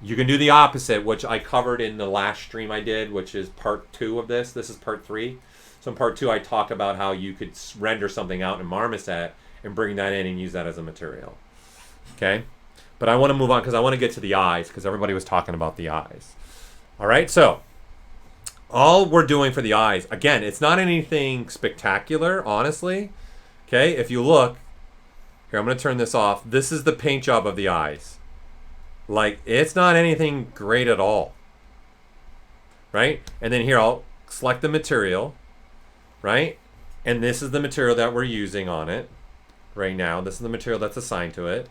You can do the opposite, which I covered in the last stream I did, which is part 2 of this. This is part 3. So in part 2, I talk about how you could render something out in Marmoset and bring that in and use that as a material. Okay? But I want to move on because I want to get to the eyes because everybody was talking about the eyes. All right, so all we're doing for the eyes, again, it's not anything spectacular, honestly. Okay, if you look, here, I'm going to turn this off. This is the paint job of the eyes. Like, it's not anything great at all. Right? And then here, I'll select the material. Right? And this is the material that we're using on it right now. This is the material that's assigned to it.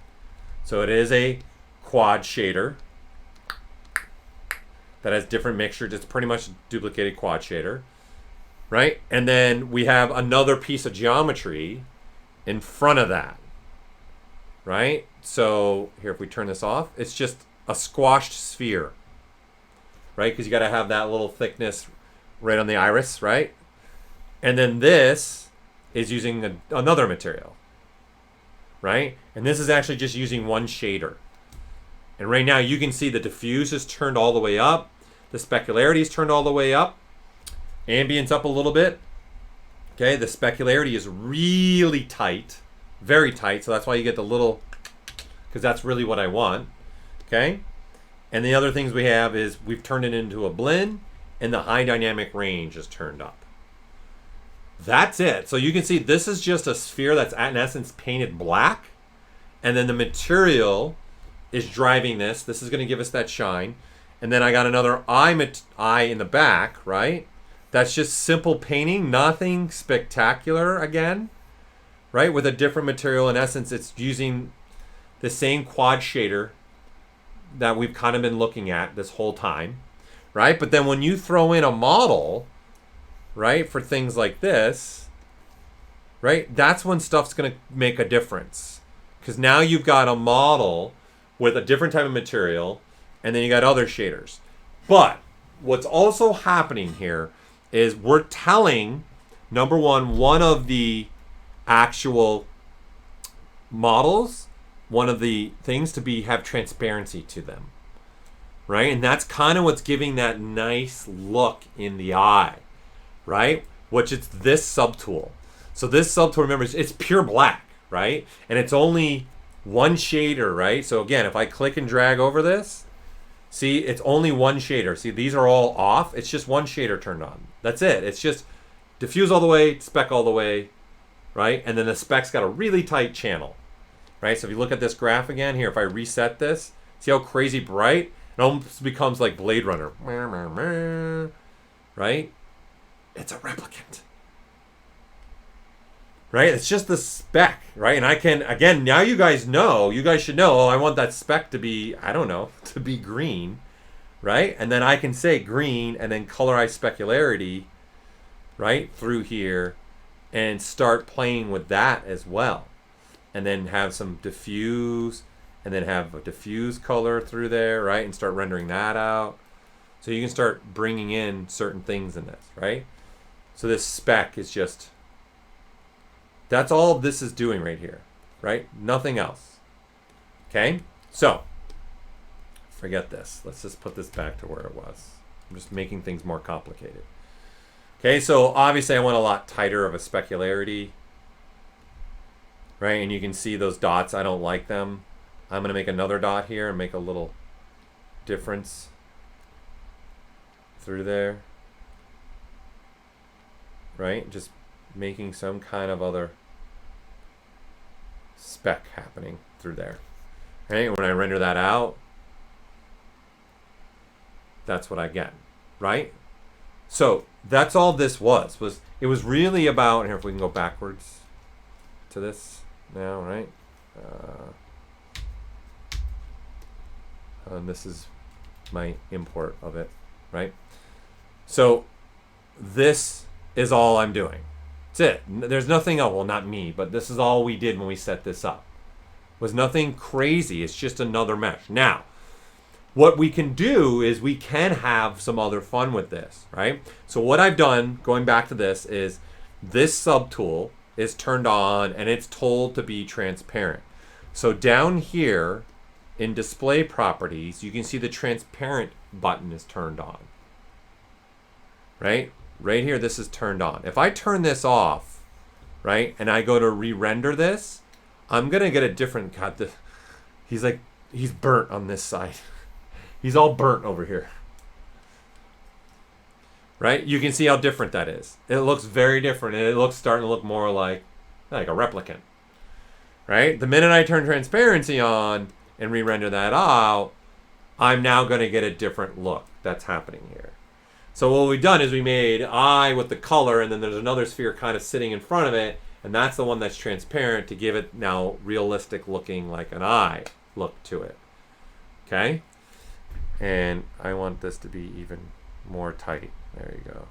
So it is a quad shader that has different mixtures. It's pretty much a duplicated quad shader. Right? And then we have another piece of geometry in front of that. Right? So here, if we turn this off, it's just a squashed sphere. Right? Because you got to have that little thickness right on the iris, right? And then this is using another material. Right? And this is actually just using one shader. And right now you can see the diffuse is turned all the way up. The specularity is turned all the way up. Ambience up a little bit. Okay, the specularity is really tight. Very tight, so that's why you get the little, because that's really what I want. Okay? And the other things we have is we've turned it into a blend, and the high dynamic range is turned up. That's it. So you can see this is just a sphere that's in essence painted black, and then the material is driving this. This is going to give us that shine. And then I got another eye in the back, right? That's just simple painting, nothing spectacular again, right? With a different material. In essence, it's using the same quad shader that we've kind of been looking at this whole time, right? But then when you throw in a model, right, for things like this, right, that's when stuff's going to make a difference. Because now you've got a model with a different type of material, and then you got other shaders. But what's also happening here is we're telling, number one of the actual models, one of the things to have transparency to them, right? And that's kind of what's giving that nice look in the eye, right? Which it's this subtool. So this subtool, remember, it's pure black, right? And it's only one shader, right? So again, if I click and drag over this, see, it's only one shader. See, these are all off. It's just one shader turned on. That's it. It's just diffuse all the way, spec all the way, right? And then the spec's got a really tight channel, right? So if you look at this graph again here, if I reset this, see how crazy bright? It almost becomes like Blade Runner, right? It's a replicant, right? It's just the spec, right? And I can, again, now you guys should know, oh, I want that spec to be, I don't know, to be green, right? And then I can say green and then colorize specularity, right, through here and start playing with that as well. And then have some diffuse, and then have a diffuse color through there, right? And start rendering that out. So you can start bringing in certain things in this, right? So this spec is just, that's all this is doing right here, right? Nothing else. Okay? So, forget this. Let's just put this back to where it was. I'm just making things more complicated. Okay, so obviously I want a lot tighter of a specularity, right? And you can see those dots, I don't like them. I'm going to make another dot here and make a little difference through there, right? Just making some kind of other spec happening through there. Right? When I render that out, that's what I get, right? So that's all this was it was really about, here if we can go backwards to this now, right? And this is my import of it, right? So this is all I'm doing. That's it. There's nothing else. Well, not me, but this is all we did when we set this up. It was nothing crazy. It's just another mesh. Now, what we can do is we can have some other fun with this, right? So what I've done, going back to this, is this subtool is turned on and it's told to be transparent. So down here in display properties, you can see the transparent button is turned on, right? Right here, this is turned on. If I turn this off, right, and I go to re-render this, I'm gonna get a different, God, he's burnt on this side. He's all burnt over here, right? You can see how different that is. It looks very different, and it looks starting to look more like a replicant, right? The minute I turn transparency on and re-render that out, I'm now going to get a different look that's happening here. So what we've done is we made eye with the color, and then there's another sphere kind of sitting in front of it, and that's the one that's transparent to give it now realistic looking like an eye look to it. Okay? And I want this to be even more tight. There you go.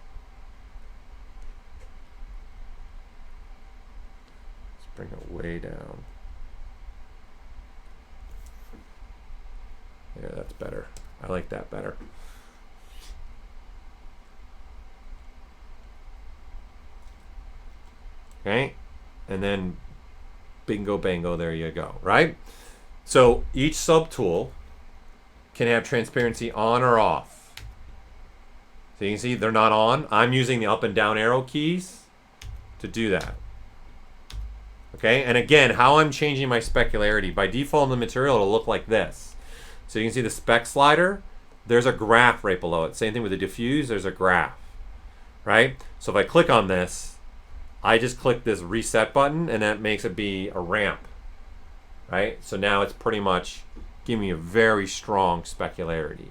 Let's bring it way down. Yeah, that's better. I like that better. Okay, and then bingo bango, there you go, right? So each subtool can have transparency on or off. So you can see they're not on. I'm using the up and down arrow keys to do that. Okay, and again, how I'm changing my specularity. By default in the material, it'll look like this. So you can see the spec slider, there's a graph right below it. Same thing with the diffuse, there's a graph, right? So if I click on this, I just click this reset button and that makes it be a ramp, right? So now it's pretty much giving me a very strong specularity.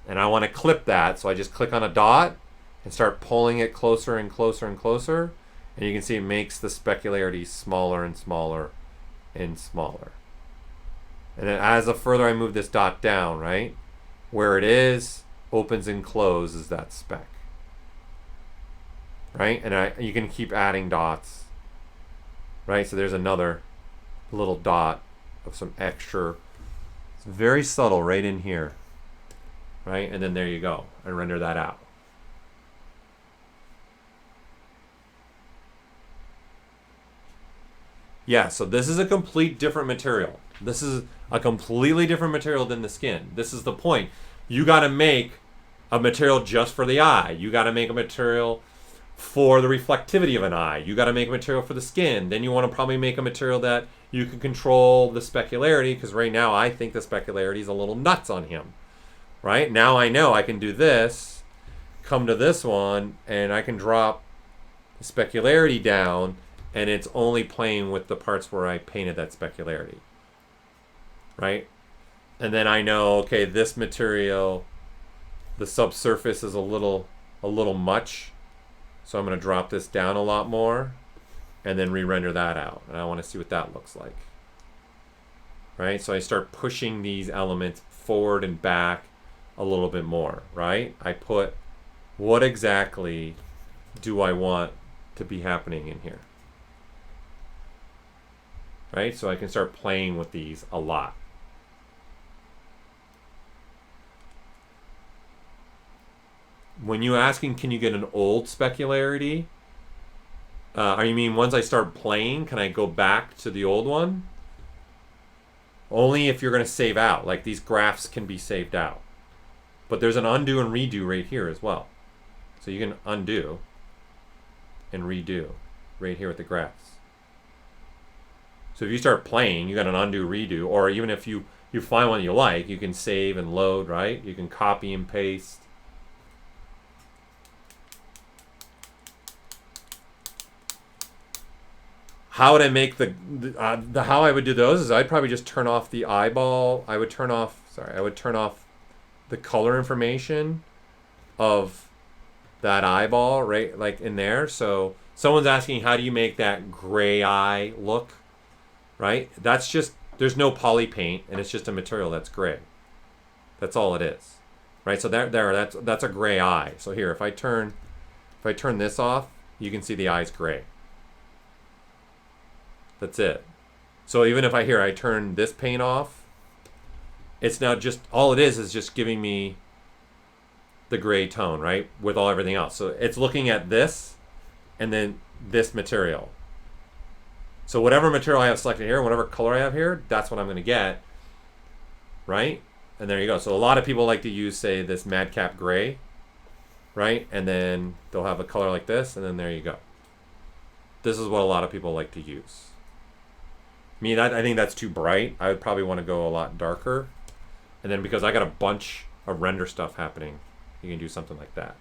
And I want to clip that, so I just click on a dot and start pulling it closer and closer and closer. And you can see it makes the specularity smaller and smaller and smaller. And then as the further I move this dot down, right, where it is, opens and closes that spec. Right? And you can keep adding dots. Right? So there's another little dot of some extra. It's very subtle right in here. Right? And then there you go. I render that out. Yeah, so this is a complete different material. This is a completely different material than the skin. This is the point. You got to make a material just for the eye. You got to make a material for the reflectivity of an eye. You got to make a material for the skin. Then you want to probably make a material that you can control the specularity, because right now I think the specularity is a little nuts on him. Right? Now I know I can do this, come to this one, and I can drop the specularity down, and it's only playing with the parts where I painted that specularity. Right? And then I know, okay, this material, the subsurface is a little much, so I'm going to drop this down a lot more and then re-render that out. And I want to see what that looks like. Right? So I start pushing these elements forward and back a little bit more, right? I put, what exactly do I want to be happening in here? Right? So I can start playing with these a lot. When you're asking, can you get an old specularity? You mean once I start playing, can I go back to the old one? Only if you're going to save out. Like these graphs can be saved out. But there's an undo and redo right here as well. So you can undo and redo right here with the graphs. So if you start playing, you got an undo, redo, or even if you find one you like, you can save and load, right? You can copy and paste. How would I make how I would do those is I'd probably just turn off the eyeball. I would turn off the color information of that eyeball right like in there. So someone's asking, how do you make that gray eye look? Right? That's just, there's no poly paint, and it's just a material that's gray. That's all it is. Right? So that's a gray eye. So here, if I turn this off, you can see the eye's gray. That's it. So even if I turn this paint off, it's now just, all it is just giving me the gray tone, right? With everything else. So it's looking at this and then this material. So whatever material I have selected here, whatever color I have here, that's what I'm going to get, right? And there you go. So a lot of people like to use, say, this madcap gray, right? And then they'll have a color like this, and then there you go. This is what a lot of people like to use. I think that's too bright. I would probably want to go a lot darker. And then because I got a bunch of render stuff happening, you can do something like that.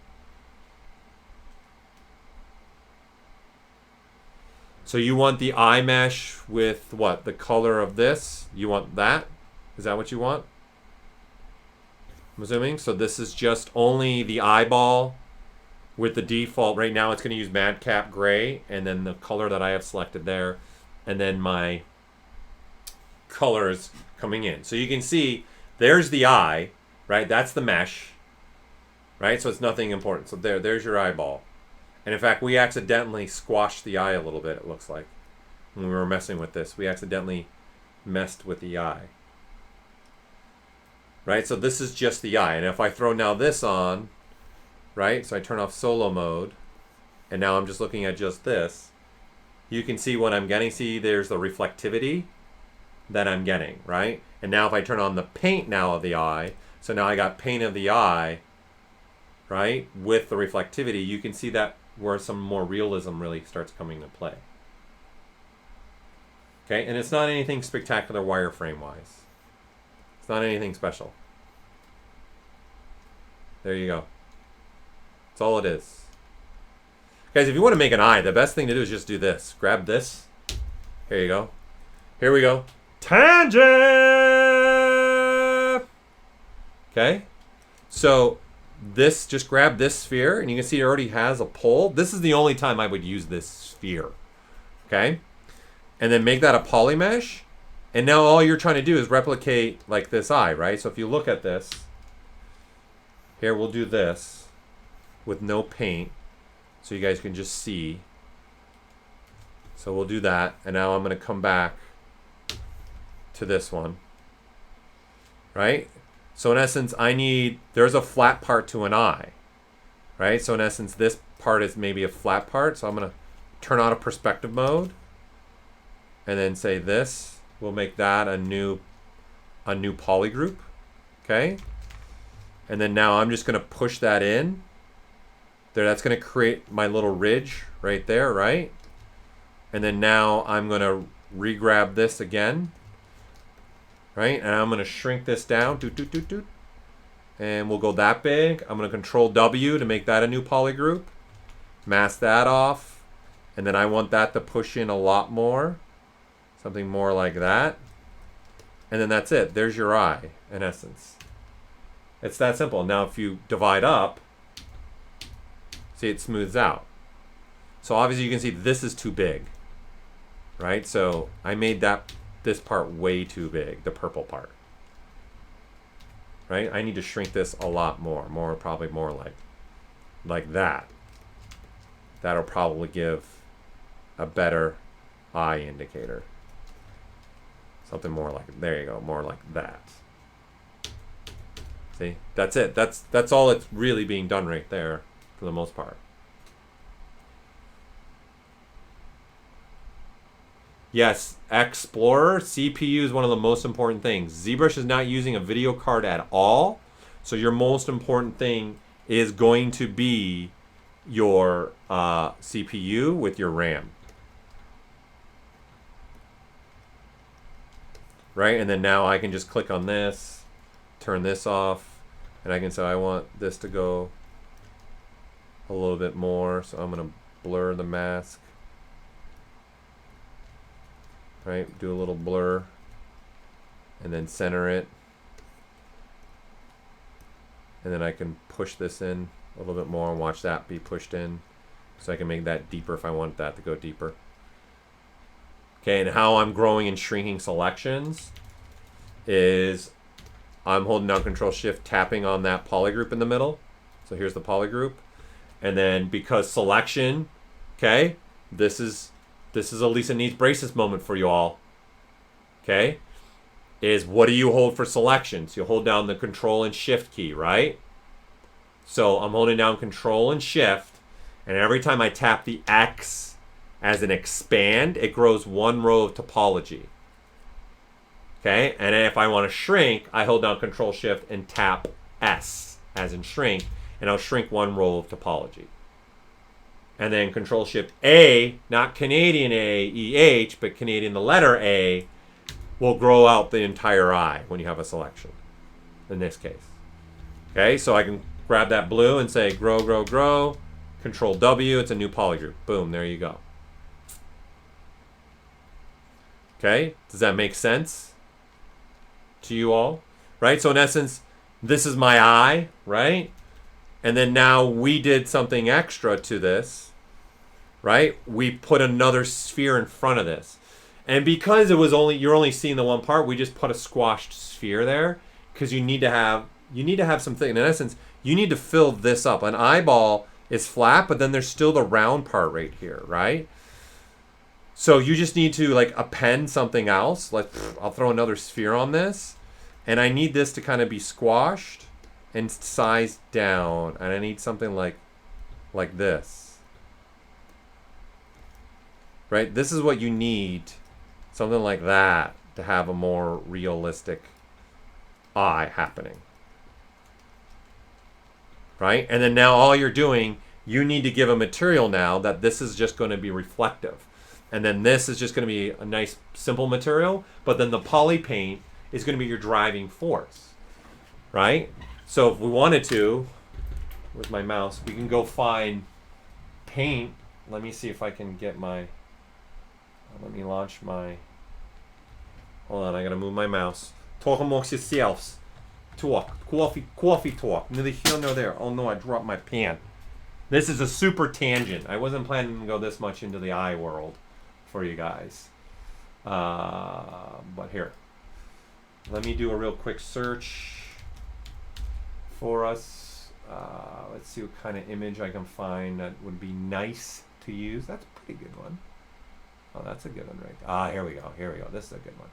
So you want the eye mesh with what? The color of this? You want that? Is that what you want? I'm assuming. So this is just only the eyeball with the default. Right now it's going to use madcap gray, and then the color that I have selected there, and then my colors coming in. So you can see there's the eye, right? That's the mesh, right? So it's nothing important. So there's your eyeball. And in fact, we accidentally squashed the eye a little bit, it looks like. When we were messing with this, we accidentally messed with the eye. Right? So this is just the eye. And if I throw now this on, right? So I turn off solo mode, and now I'm just looking at just this. You can see what I'm getting. See, there's the reflectivity that I'm getting, right? And now if I turn on the paint now of the eye, so now I got paint of the eye, right? With the reflectivity, you can see that where some more realism really starts coming into play. Okay, and it's not anything spectacular wireframe wise. It's not anything special. There you go. That's all it is. Guys, if you want to make an eye, the best thing to do is just do this. Grab this. Here you go. Here we go. Tangent! Okay? So this, just grab this sphere, and you can see it already has a pole. This is the only time I would use this sphere. Okay? And then make that a poly mesh. And now all you're trying to do is replicate like this eye, right? So if you look at this, here we'll do this with no paint so you guys can just see. So we'll do that, and now I'm going to come back to this one, right? So in essence, there's a flat part to an eye, right? So in essence, this part is maybe a flat part. So I'm going to turn on a perspective mode and then say this. We'll make that a new poly group, okay? And then now I'm just going to push that in, There, that's going to create my little ridge right there, right? And then now I'm going to re-grab this again, right? And I'm going to shrink this down, and we'll go that big. I'm going to Control W to make that a new poly group. Mask that off. And then I want that to push in a lot more. Something more like that. And then that's it. There's your eye, in essence. It's that simple. Now if you divide up, see, it smooths out. So obviously you can see this is too big, right? So I made this part way too big, the purple part, right? I need to shrink this a lot more, probably more like that. That'll probably give a better eye indicator. Something more like, there you go, more like that. See, that's it. That's all it's really being done right there for the most part. Yes, Explorer, CPU is one of the most important things. ZBrush is not using a video card at all. So your most important thing is going to be your CPU with your RAM. Right, and then now I can just click on this, turn this off, and I can say I want this to go a little bit more. So I'm going to blur the mask. Right, do a little blur and then center it. And then I can push this in a little bit more and watch that be pushed in. So I can make that deeper if I want that to go deeper. Okay, and how I'm growing and shrinking selections is I'm holding down Control Shift, tapping on that poly group in the middle. So here's the poly group. And then because selection, okay, this is a Lisa needs braces moment for you all. Okay, is what do you hold for selections? You hold down the Control and Shift key, right? So I'm holding down Control and Shift, and every time I tap the X as an expand, it grows one row of topology. Okay, and if I want to shrink, I hold down Control Shift and tap S as in shrink, and I'll shrink one row of topology. And then Control Shift A, not Canadian A, EH, but Canadian the letter A, will grow out the entire eye when you have a selection, in this case. Okay, so I can grab that blue and say grow, grow, grow, Control W, it's a new poly group. Boom, there you go. Okay, does that make sense to you all? Right, so in essence, this is my eye, right? And then now we did something extra to this, right? We put another sphere in front of this. And because it was you're only seeing the one part, we just put a squashed sphere there because you need to have something. In essence, you need to fill this up. An eyeball is flat, but then there's still the round part right here, right? So you just need to like append something else. Like I'll throw another sphere on this, and I need this to kind of be squashed and sized down, and I need something like this. Right? This is what you need, something like that, to have a more realistic eye happening. Right? And then now all you're doing, you need to give a material now that this is just going to be reflective. And then this is just going to be a nice simple material, but then the poly paint is going to be your driving force. Right? So if we wanted to, where's my mouse? We can go find paint. Let me see if I can get my, let me launch my, hold on, I gotta move my mouse. Talk amongst yourselves. Talk. Coffee talk. Neither here nor there. Oh no, I dropped my pen. This is a super tangent. I wasn't planning to go this much into the eye world for you guys. But here. Let me do a real quick search for us. Let's see what kind of image I can find that would be nice to use. That's a pretty good one. Oh, that's a good one, right? Ah, here we go. Here we go. This is a good one.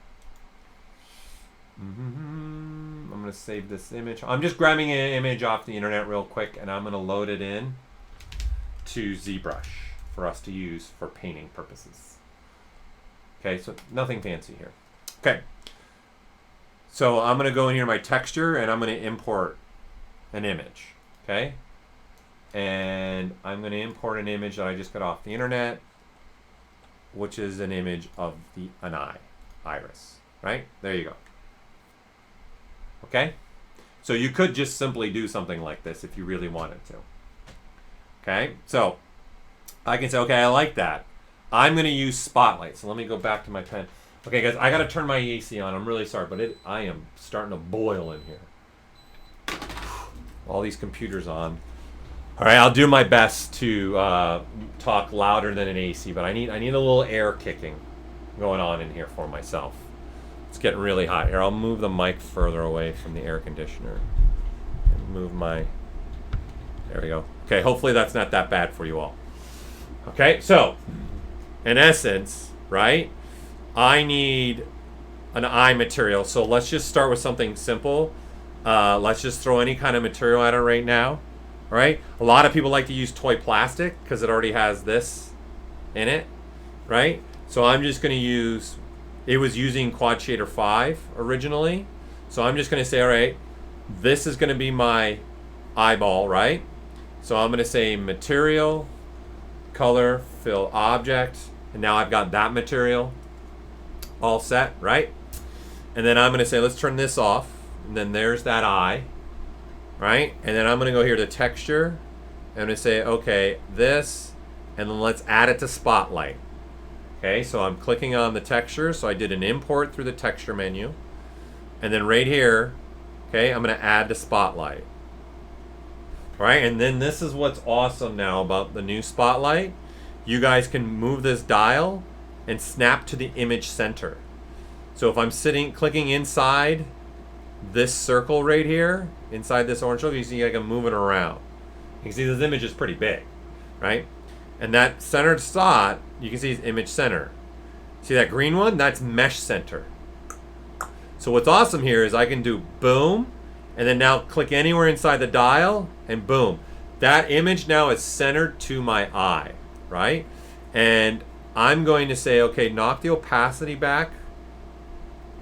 I'm going to save this image. I'm just grabbing an image off the internet real quick, and I'm going to load it in to ZBrush for us to use for painting purposes. Okay, so nothing fancy here. Okay. So I'm going to go in here to my texture, and I'm going to import an image. Okay. and I'm going to import an image that I just got off the internet, which is an image of an eye, iris, right? There you go. Okay? So you could just simply do something like this if you really wanted to. Okay? So I can say, okay, I like that. I'm going to use Spotlight. So let me go back to my pen. Okay, guys, I got to turn my AC on. I'm really sorry, but I am starting to boil in here. All these computers on. All right, I'll do my best to talk louder than an AC, but I need a little air kicking going on in here for myself. It's getting really hot here. I'll move the mic further away from the air conditioner. And move my... There we go. Okay, hopefully that's not that bad for you all. Okay, so, in essence, right, I need an eye material. So let's just start with something simple. Let's just throw any kind of material at it right now. All right? A lot of people like to use toy plastic because it already has this in it, right? So I'm just going to use... It was using Quad Shader 5 originally. So I'm just going to say, all right, this is going to be my eyeball, right? So I'm going to say material, color, fill object. And now I've got that material all set, right? And then I'm going to say, let's turn this off. And then there's that eye, right? And then I'm going to go here to texture. I'm going to say, okay, this. And then let's add it to Spotlight. Okay, so I'm clicking on the texture. So I did an import through the texture menu. And then right here, okay, I'm going to add to Spotlight. All right, and then this is what's awesome now about the new Spotlight. You guys can move this dial and snap to the image center. So if I'm clicking inside this circle right here, inside this orange circle, you see I can move it around. You can see this image is pretty big, right? And that centered spot, you can see is image center. See that green one? That's mesh center. So what's awesome here is I can do boom, and then now click anywhere inside the dial, and boom. That image now is centered to my eye, right? And I'm going to say, okay, knock the opacity back,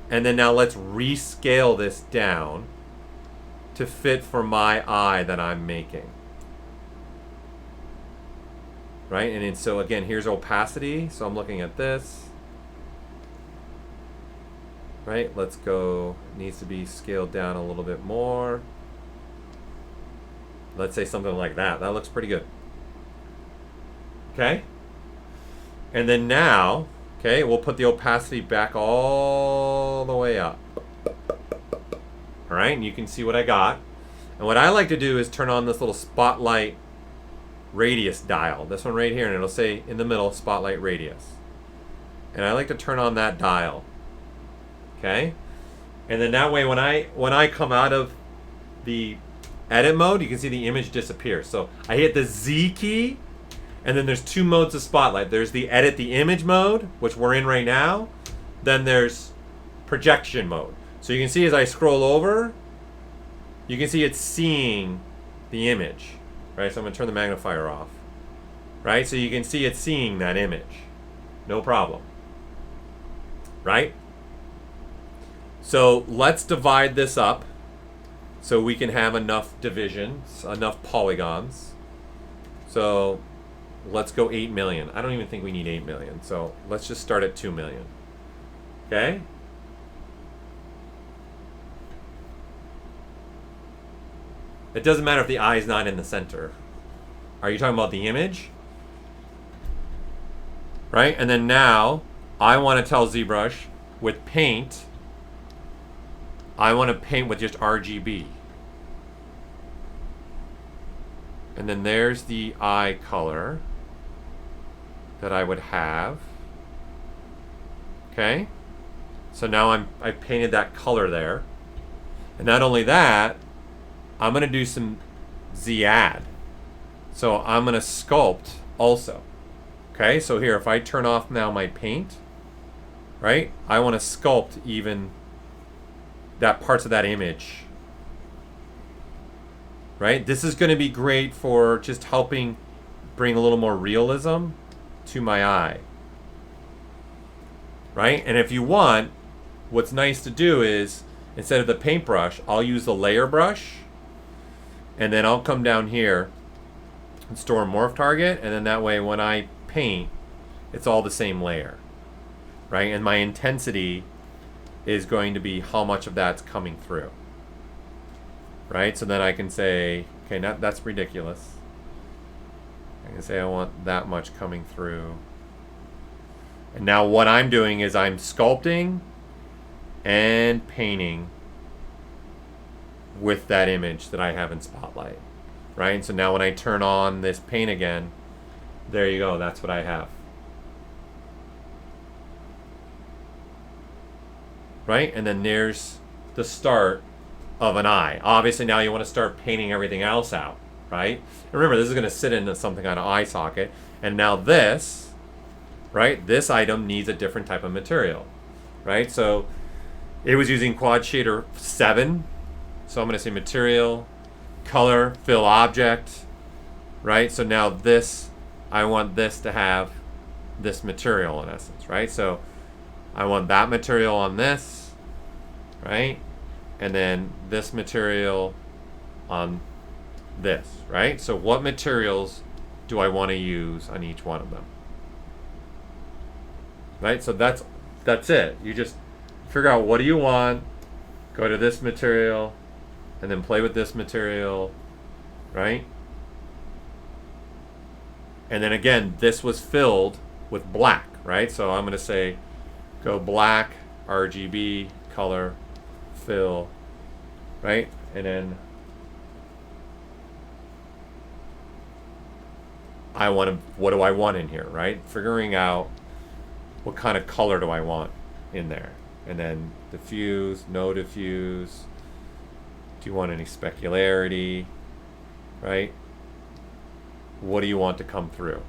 and then now let's rescale this down to fit for my eye that I'm making. Right, and then, so again, here's opacity. So I'm looking at this. Right, let's go, it needs to be scaled down a little bit more. Let's say something like that. That looks pretty good. Okay. And then now, okay, we'll put the opacity back all the way up. All right, and you can see what I got. And what I like to do is turn on this little spotlight radius dial. This one right here, and it'll say in the middle, spotlight radius. And I like to turn on that dial. Okay? And then that way when I come out of the edit mode, you can see the image disappears. So I hit the Z key, and then there's two modes of Spotlight. There's the edit the image mode, which we're in right now. Then there's projection mode. So you can see as I scroll over, you can see it's seeing the image. Right? So I'm going to turn the magnifier off. Right? So you can see it's seeing that image. No problem. Right? So let's divide this up so we can have enough divisions, enough polygons. So let's go 8 million. I don't even think we need 8 million. So let's just start at 2 million. Okay? It doesn't matter if the eye is not in the center. Are you talking about the image? Right? And then now, I want to tell ZBrush with paint, I want to paint with just RGB. And then there's the eye color that I would have. Okay? So now I painted that color there. And not only that, I'm going to do some Z-add. So I'm going to sculpt also. Okay, so here, if I turn off now my paint, right, I want to sculpt even that parts of that image. Right? This is going to be great for just helping bring a little more realism to my eye. Right? And if you want, what's nice to do is, instead of the paintbrush, I'll use the layer brush. And then I'll come down here store morph target, and then that way when I paint, it's all the same layer, right? And my intensity is going to be how much of that's coming through, right? So then I can say, okay, that's ridiculous. I can say I want that much coming through. And now what I'm doing is I'm sculpting and painting with that image that I have in Spotlight, right? And so now when I turn on this paint again, there you go, that's what I have. Right? And then there's the start of an eye. Obviously now you want to start painting everything else out, right? And remember, this is going to sit into something on an eye socket. And now this, right, this item needs a different type of material, right? So it was using Quad Shader 7. So I'm going to say material, color, fill object, right? So now this, I want this to have this material in essence, right? So I want that material on this, right? And then this material on this, right? So what materials do I want to use on each one of them? Right? So that's it. You just figure out what do you want, go to this material, and then play with this material, right? And then again, this was filled with black, right? So I'm going to say go black, RGB, color, fill, right? And then I want to, what do I want in here, right? Figuring out what kind of color do I want in there. And then diffuse, no diffuse. Do you want any specularity, right? What do you want to come through?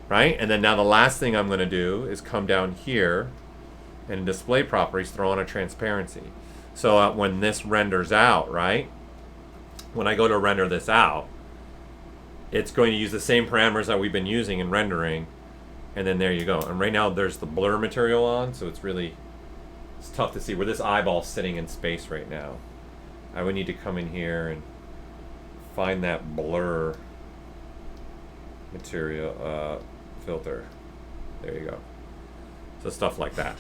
Right? And then now the last thing I'm going to do is come down here and in display properties throw on a transparency. So when this renders out, right? When I go to render this out, it's going to use the same parameters that we've been using in rendering. And then there you go. And right now there's the blur material on, so it's tough to see where this eyeball's sitting in space right now. I would need to come in here and find that blur material filter. There you go. So stuff like that.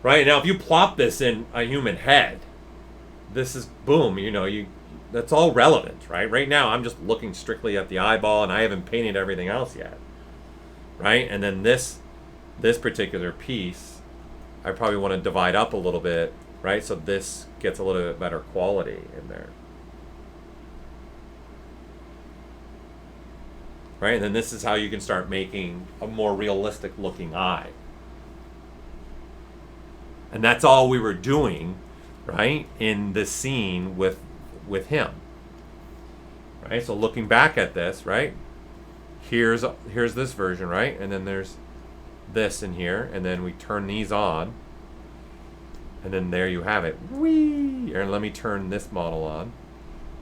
Right, now if you plop this in a human head, this is boom, that's all relevant, right? Right now I'm just looking strictly at the eyeball and I haven't painted everything else yet. Right? And then this particular piece, I probably want to divide up a little bit, right? So this gets a little bit better quality in there. Right? And then this is how you can start making a more realistic looking eye. And that's all we were doing, right, in the scene with him. Right? So looking back at this, right? Here's this version, right? And then there's this in here, and then we turn these on. And then there you have it. Whee! And let me turn this model on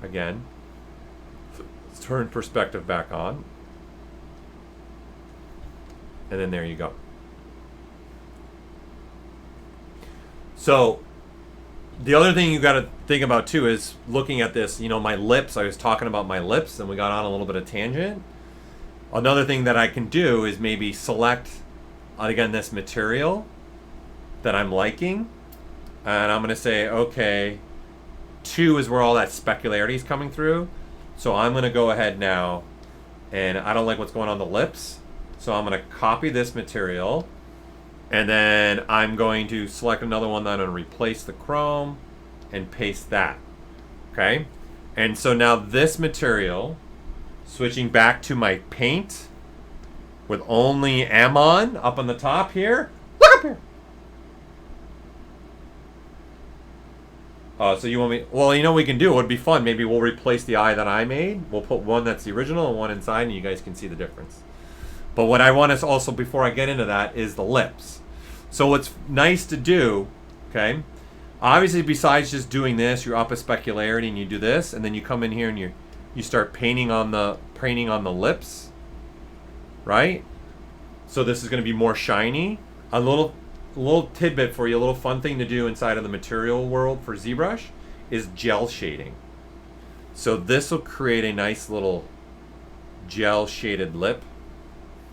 again. Let's turn perspective back on. And then there you go. So the other thing you got to think about too is looking at this, my lips. I was talking about my lips and we got on a little bit of tangent. Another thing that I can do is maybe select, again, this material that I'm liking. And I'm going to say, okay, 2 is where all that specularity is coming through. So I'm going to go ahead now, and I don't like what's going on the lips. So I'm going to copy this material, and then I'm going to select another one that I'm going to replace the chrome and paste that. Okay? And so now this material, switching back to my paint with only Ammon up on the top here. Look up here. So you want me, well, what we can do, it would be fun. Maybe we'll replace the eye that I made. We'll put one that's the original and one inside, and you guys can see the difference. But what I want is also, before I get into that, is the lips. So what's nice to do, okay, obviously besides just doing this, you're up a specularity and you do this, and then you come in here and you start painting on the lips, right? So this is going to be more shiny. A little tidbit for you, a little fun thing to do inside of the material world for ZBrush is gel shading. So this will create a nice little gel shaded lip.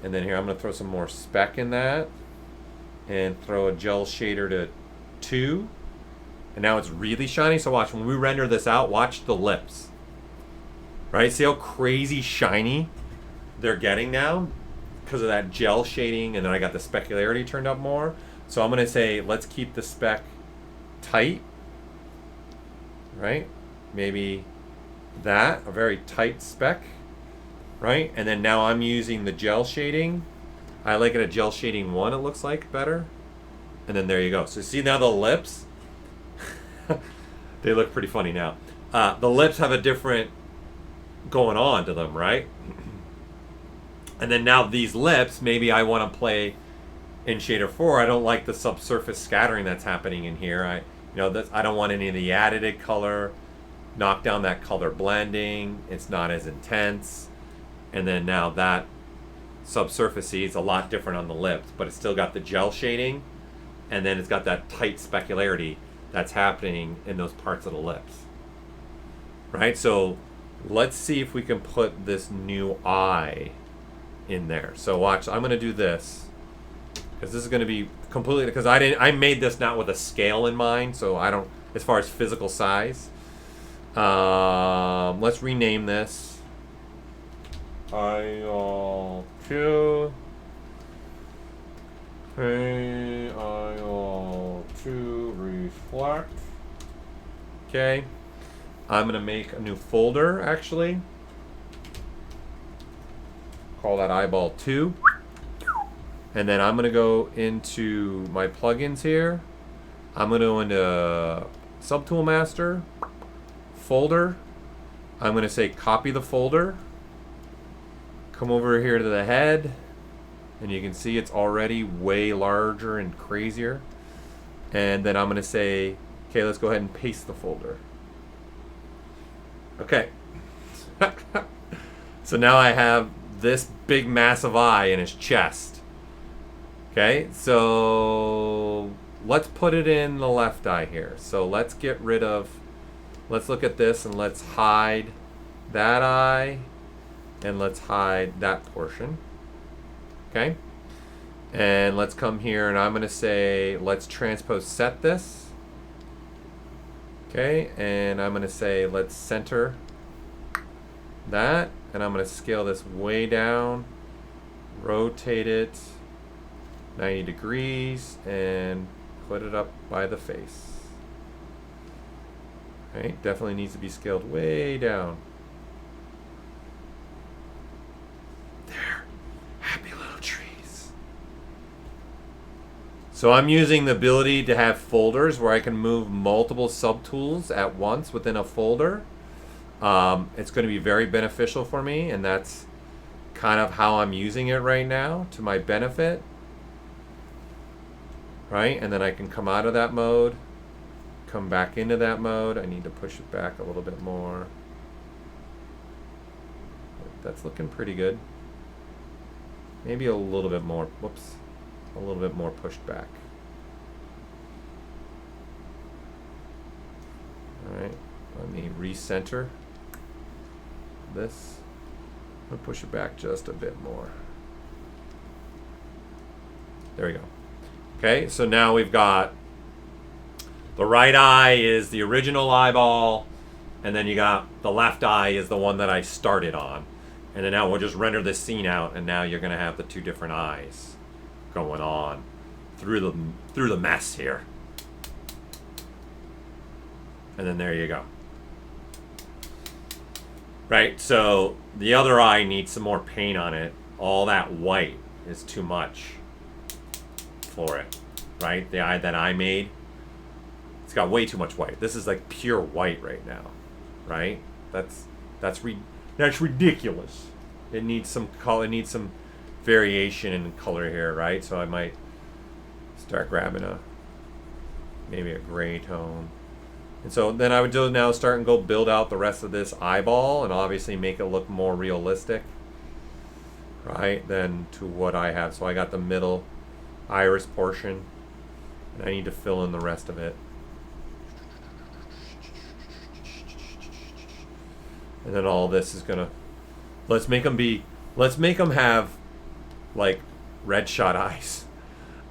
And then here I'm going to throw some more spec in that. And throw a gel shader to 2. And now it's really shiny. So watch, when we render this out, watch the lips. Right? See how crazy shiny they're getting now? Because of that gel shading. And then I got the specularity turned up more. So I'm going to say, let's keep the spec tight. Right? Maybe that, a very tight spec. Right? And then now I'm using the gel shading. I like it at gel shading 1, it looks like, better. And then there you go. So see now the lips? They look pretty funny now. The lips have a different going on to them, right? And then now these lips, maybe I want to play in shader 4. I don't like the subsurface scattering that's happening in here. I don't want any of the added color. Knock down that color blending. It's not as intense. And then now that subsurfacey is a lot different on the lips, but it's still got the gel shading, and then it's got that tight specularity that's happening in those parts of the lips. Right? So let's see if we can put this new eye in there. So watch, I'm going to do this because this is going to be completely, because I made this not with a scale in mind, so I don't, as far as physical size. Let's rename this. IL2 IL2 reflect. Okay, I'm gonna make a new folder actually. Call that eyeball 2, and then I'm gonna go into my plugins here. I'm gonna go into Subtool Master, folder. I'm gonna say copy the folder. Come over here to the head, and you can see it's already way larger and crazier. And then I'm going to say, okay, let's go ahead and paste the folder. Okay. So now I have this big massive eye in his chest. Okay, so let's put it in the left eye here. So let's get rid of, let's look at this and let's hide that eye. And let's hide that portion. Okay? And let's come here and I'm going to say, let's transpose set this. Okay? And I'm going to say, let's center that. And I'm going to scale this way down. Rotate it 90 degrees. And put it up by the face. Right? Definitely needs to be scaled way down. Happy little trees. So I'm using the ability to have folders where I can move multiple subtools at once within a folder. It's going to be very beneficial for me, and that's kind of how I'm using it right now to my benefit. Right? And then I can come out of that mode, come back into that mode. I need to push it back a little bit more. That's looking pretty good. Maybe a little bit more, whoops, a little bit more pushed back. All right, let me recenter this. I'm gonna push it back just a bit more. There we go. Okay, so now we've got the right eye is the original eyeball, and then you got the left eye is the one that I started on. And then now we'll just render this scene out, and now you're going to have the 2 different eyes going on through the mess here. And then there you go. Right, so the other eye needs some more paint on it. All that white is too much for it. Right, the eye that I made, it's got way too much white. This is like pure white right now. Right, that's ridiculous. It needs some color, it needs some variation in color here, right? So I might start grabbing maybe a gray tone. And so then I would just now start and go build out the rest of this eyeball and obviously make it look more realistic, right, than to what I have. So I got the middle iris portion, and I need to fill in the rest of it. And then all this is gonna, let's make them have like red shot eyes.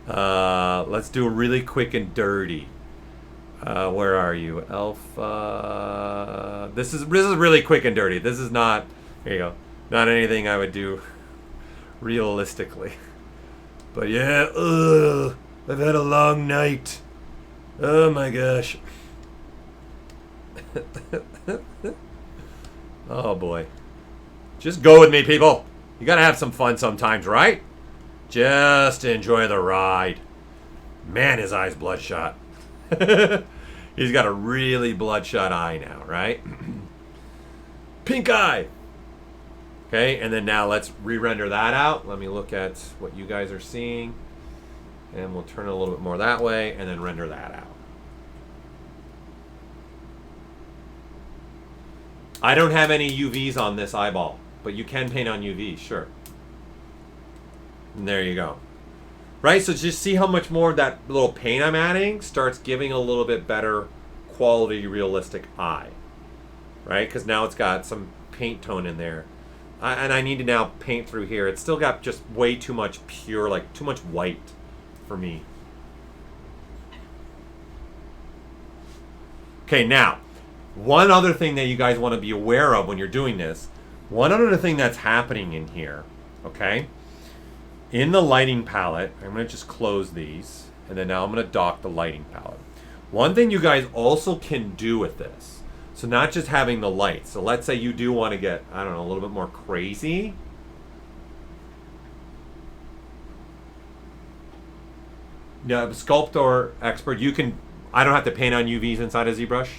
Let's do a really quick and dirty. Where are you, Alpha? This is really quick and dirty. This is not, here you go, not anything I would do realistically. But yeah, I've had a long night. Oh my gosh. Oh boy. Just go with me, people. You gotta have some fun sometimes, right? Just enjoy the ride. Man, his eye's bloodshot. He's got a really bloodshot eye now, right? Pink eye. Okay, and then now let's re-render that out. Let me look at what you guys are seeing. And we'll turn it a little bit more that way and then render that out. I don't have any UVs on this eyeball, but you can paint on UVs, sure. And there you go. Right, so just see how much more that little paint I'm adding starts giving a little bit better quality, realistic eye. Right, because now it's got some paint tone in there. And I need to now paint through here. It's still got just way too much pure, like too much white for me. Okay, now, one other thing that you guys want to be aware of when you're doing this, one other thing that's happening in here, okay? In the lighting palette, I'm going to just close these, and then now I'm going to dock the lighting palette. One thing you guys also can do with this, so not just having the light, so let's say you do want to get, I don't know, a little bit more crazy. Yeah, Sculptor Expert, you can, I don't have to paint on UVs inside of ZBrush,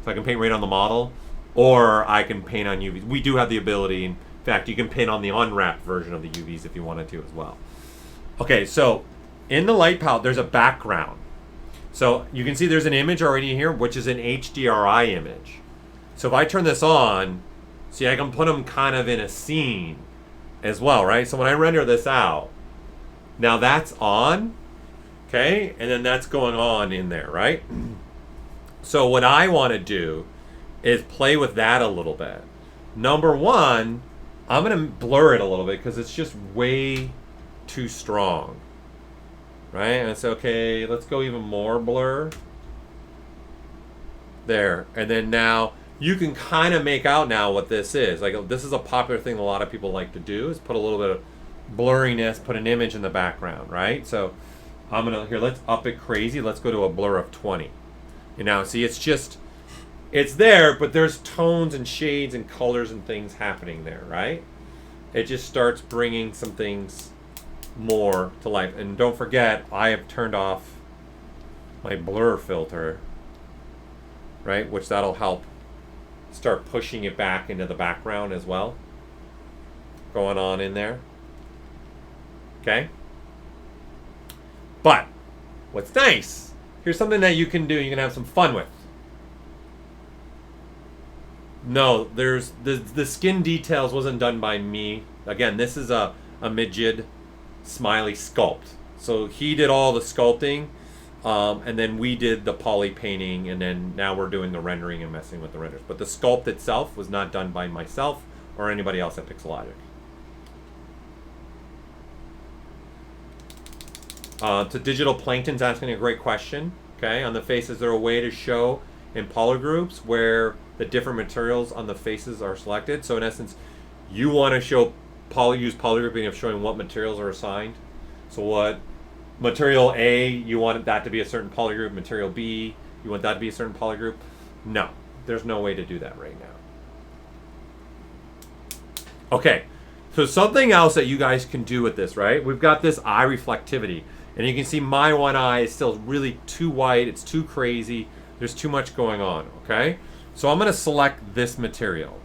so I can paint right on the model, or I can paint on UVs. We do have the ability, in fact, you can paint on the unwrapped version of the UVs if you wanted to as well. Okay, so in the light palette, there's a background. So you can see there's an image already here, which is an HDRI image. So if I turn this on, see, I can put them kind of in a scene as well, right? So when I render this out, now that's on, okay? And then that's going on in there, right? So what I want to do is play with that a little bit. Number one, I'm going to blur it a little bit because it's just way too strong. Right? And it's okay, let's go even more blur. There. And then now you can kind of make out now what this is. Like, this is a popular thing a lot of people like to do, is put a little bit of blurriness, put an image in the background, right? So I'm going to, here, let's up it crazy. Let's go to a blur of 20. And now, see, it's just, it's there, but there's tones and shades and colors and things happening there, right? It just starts bringing some things more to life. And don't forget, I have turned off my blur filter, right? Which that'll help start pushing it back into the background as well. Going on in there. Okay? But what's nice, here's something that you can do, you can have some fun with. No, there's the skin details wasn't done by me. Again, this is a Majid Smiley sculpt. So he did all the sculpting, and then we did the Polypainting, and then now we're doing the rendering and messing with the renders. But the sculpt itself was not done by myself or anybody else at Pixologic. To Digital Plankton's asking a great question. Okay, on the face, is there a way to show in polygroups where the different materials on the faces are selected? So in essence, you want to show use polygrouping of showing what materials are assigned. So what material A, you want that to be a certain polygroup. Material B, you want that to be a certain polygroup. No, there's no way to do that right now. Okay, so something else that you guys can do with this, right? We've got this eye reflectivity, and you can see my one eye is still really too white. It's too crazy. There's too much going on, okay? So I'm going to select this material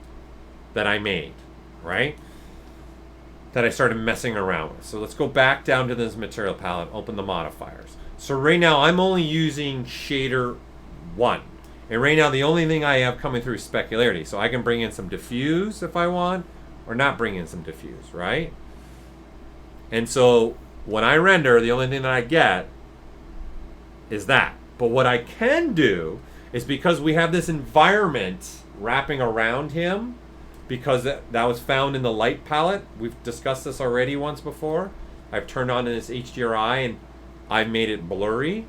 that I made, right? That I started messing around with. So let's go back down to this material palette, open the modifiers. So right now I'm only using shader 1. And right now the only thing I have coming through is specularity. So I can bring in some diffuse if I want, or not bring in some diffuse, right? And so when I render, the only thing that I get is that. But what I can do is, because we have this environment wrapping around him, because that was found in the light palette. We've discussed this already once before. I've turned on this HDRI and I've made it blurry.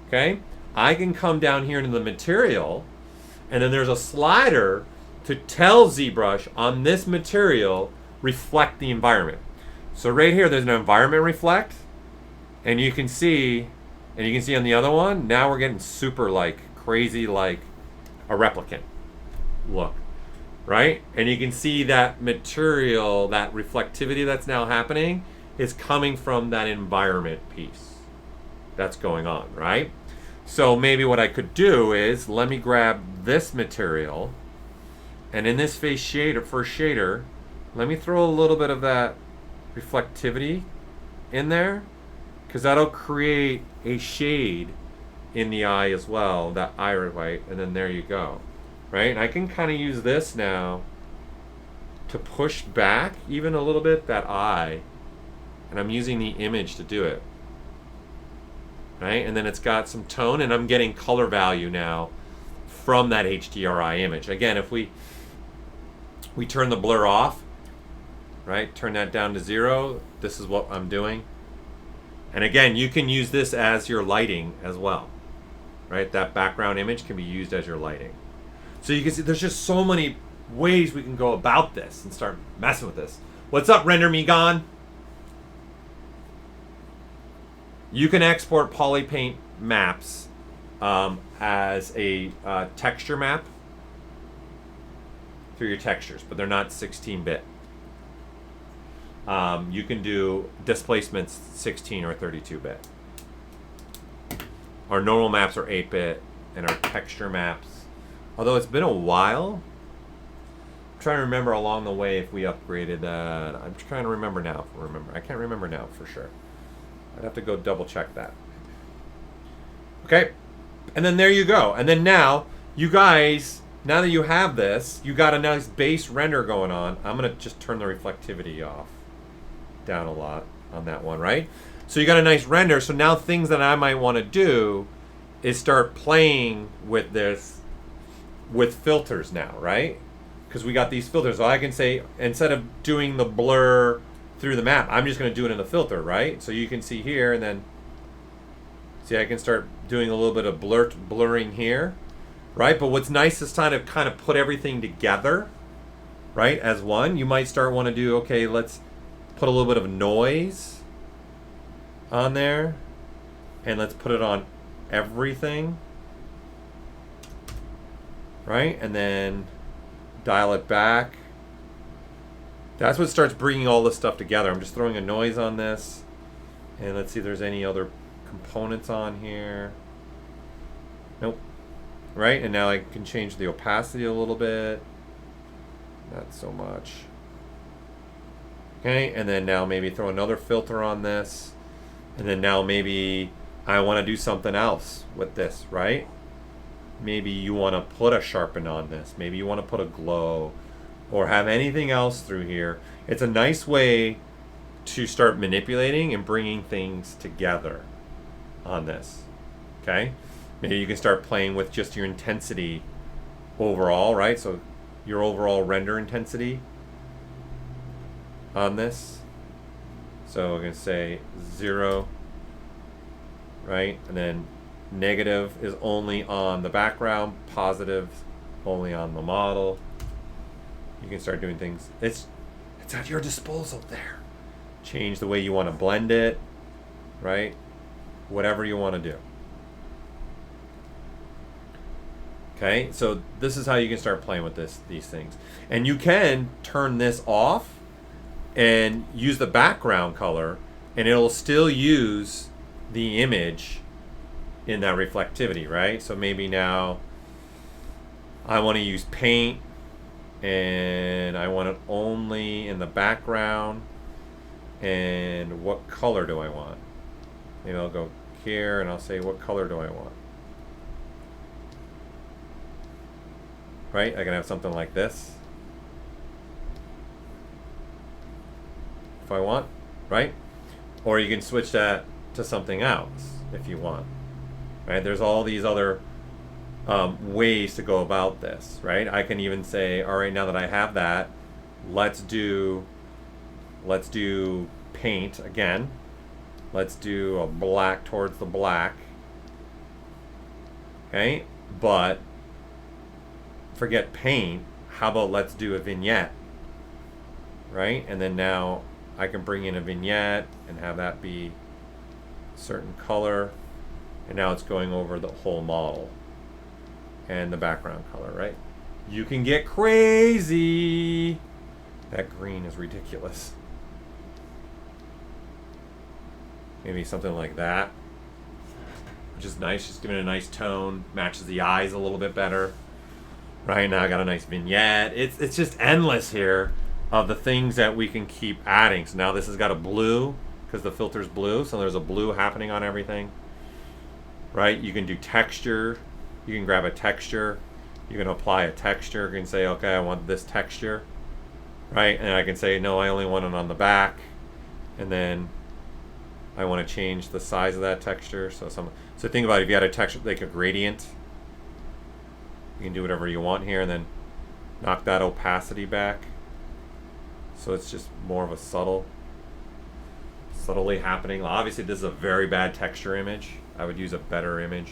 Okay, I can come down here into the material, and then there's a slider to tell ZBrush on this material reflect the environment. So right here there's an environment reflect, and you can see on the other one, now we're getting super like crazy like a replicant look, right? And you can see that material, that reflectivity that's now happening is coming from that environment piece that's going on, right? So maybe what I could do is, let me grab this material, and in this face shader, first shader, let me throw a little bit of that reflectivity in there, because that'll create a shade in the eye as well, that iris white, and then there you go, right? And I can kind of use this now to push back even a little bit that eye, and I'm using the image to do it, right? And then it's got some tone, and I'm getting color value now from that HDRI image. Again, if we turn the blur off, right, turn that down to 0, this is what I'm doing. And again, you can use this as your lighting as well, right? That background image can be used as your lighting. So you can see there's just so many ways we can go about this and start messing with this. What's up, Render Me Gone? You can export Polypaint maps as a texture map through your textures, but they're not 16-bit. You can do displacements 16 or 32-bit. Our normal maps are 8-bit, and our texture maps, although it's been a while, I'm trying to remember along the way if we upgraded that. I'm trying to remember now. I can't remember now for sure. I'd have to go double check that. Okay, and then there you go. And then now, you guys, now that you have this, you got a nice base render going on. I'm gonna just turn the reflectivity off, down a lot on that one, right? So you got a nice render. So now things that I might want to do is start playing with this, with filters now, right? Because we got these filters. So I can say, instead of doing the blur through the map, I'm just going to do it in the filter, right? So you can see here, and then see I can start doing a little bit of blurring here, right? But what's nice is kind of put everything together, right, as one. You might start want to do, okay, let's put a little bit of noise on there, and let's put it on everything, right? And then dial it back. That's what starts bringing all this stuff together. I'm just throwing a noise on this, and let's see if there's any other components on here. Nope. Right, and now I can change the opacity a little bit. Not so much. Okay, and then now maybe throw another filter on this, and then now maybe I want to do something else with this, right? Maybe you want to put a sharpen on this. Maybe you want to put a glow, or have anything else through here. It's a nice way to start manipulating and bringing things together on this, okay? Maybe you can start playing with just your intensity overall, right? So your overall render intensity on this. So we're gonna say 0, right? And then negative is only on the background, positive only on the model. You can start doing things. It's at your disposal there. Change the way you want to blend it, right? Whatever you want to do. Okay, so this is how you can start playing with these things. And you can turn this off and use the background color, and it'll still use the image in that reflectivity, right? So maybe now I want to use paint, and I want it only in the background. And what color do I want? Maybe I'll go here and I'll say, what color do I want? Right? I can have something like this if I want, right? Or you can switch that to something else if you want, right? There's all these other ways to go about this, right? I can even say, all right, now that I have that, let's do paint again. Let's do a black towards the black. Okay, but forget paint. How about let's do a vignette, right? And then now I can bring in a vignette and have that be a certain color. And now it's going over the whole model and the background color, right? You can get crazy. That green is ridiculous. Maybe something like that, which is nice, just giving it a nice tone, matches the eyes a little bit better. Right now I got a nice vignette. It's just endless here of the things that we can keep adding. So now this has got a blue, because the filter's blue, so there's a blue happening on everything. Right? You can do texture. You can grab a texture. You can apply a texture. You can say, okay, I want this texture. Right? And I can say, no, I only want it on the back. And then I want to change the size of that texture. So think about it, if you had a texture like a gradient, you can do whatever you want here and then knock that opacity back. So it's just more of a subtly happening. Obviously this is a very bad texture image. I would use a better image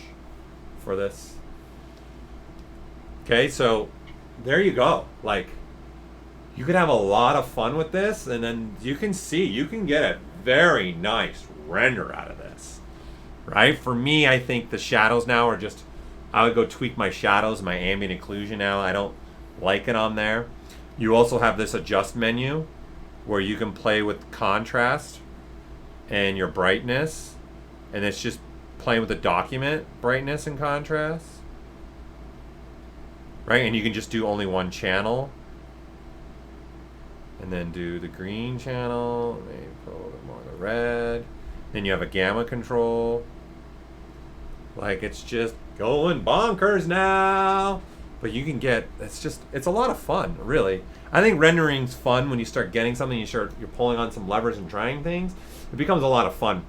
for this. Okay, so there you go. Like, you could have a lot of fun with this, and then you can get a very nice render out of this, right? For me, I think the shadows now are just, I would go tweak my shadows, my ambient occlusion now. I don't like it on there. You also have this adjust menu where you can play with contrast and your brightness, and it's just playing with the document brightness and contrast, right? And you can just do only one channel. And then do the green channel, maybe put a little bit more of the red. Then you have a gamma control. Like, it's just going bonkers now. But you can get, it's a lot of fun, really. I think rendering's fun when you start getting something, you're pulling on some levers and trying things. It becomes a lot of fun,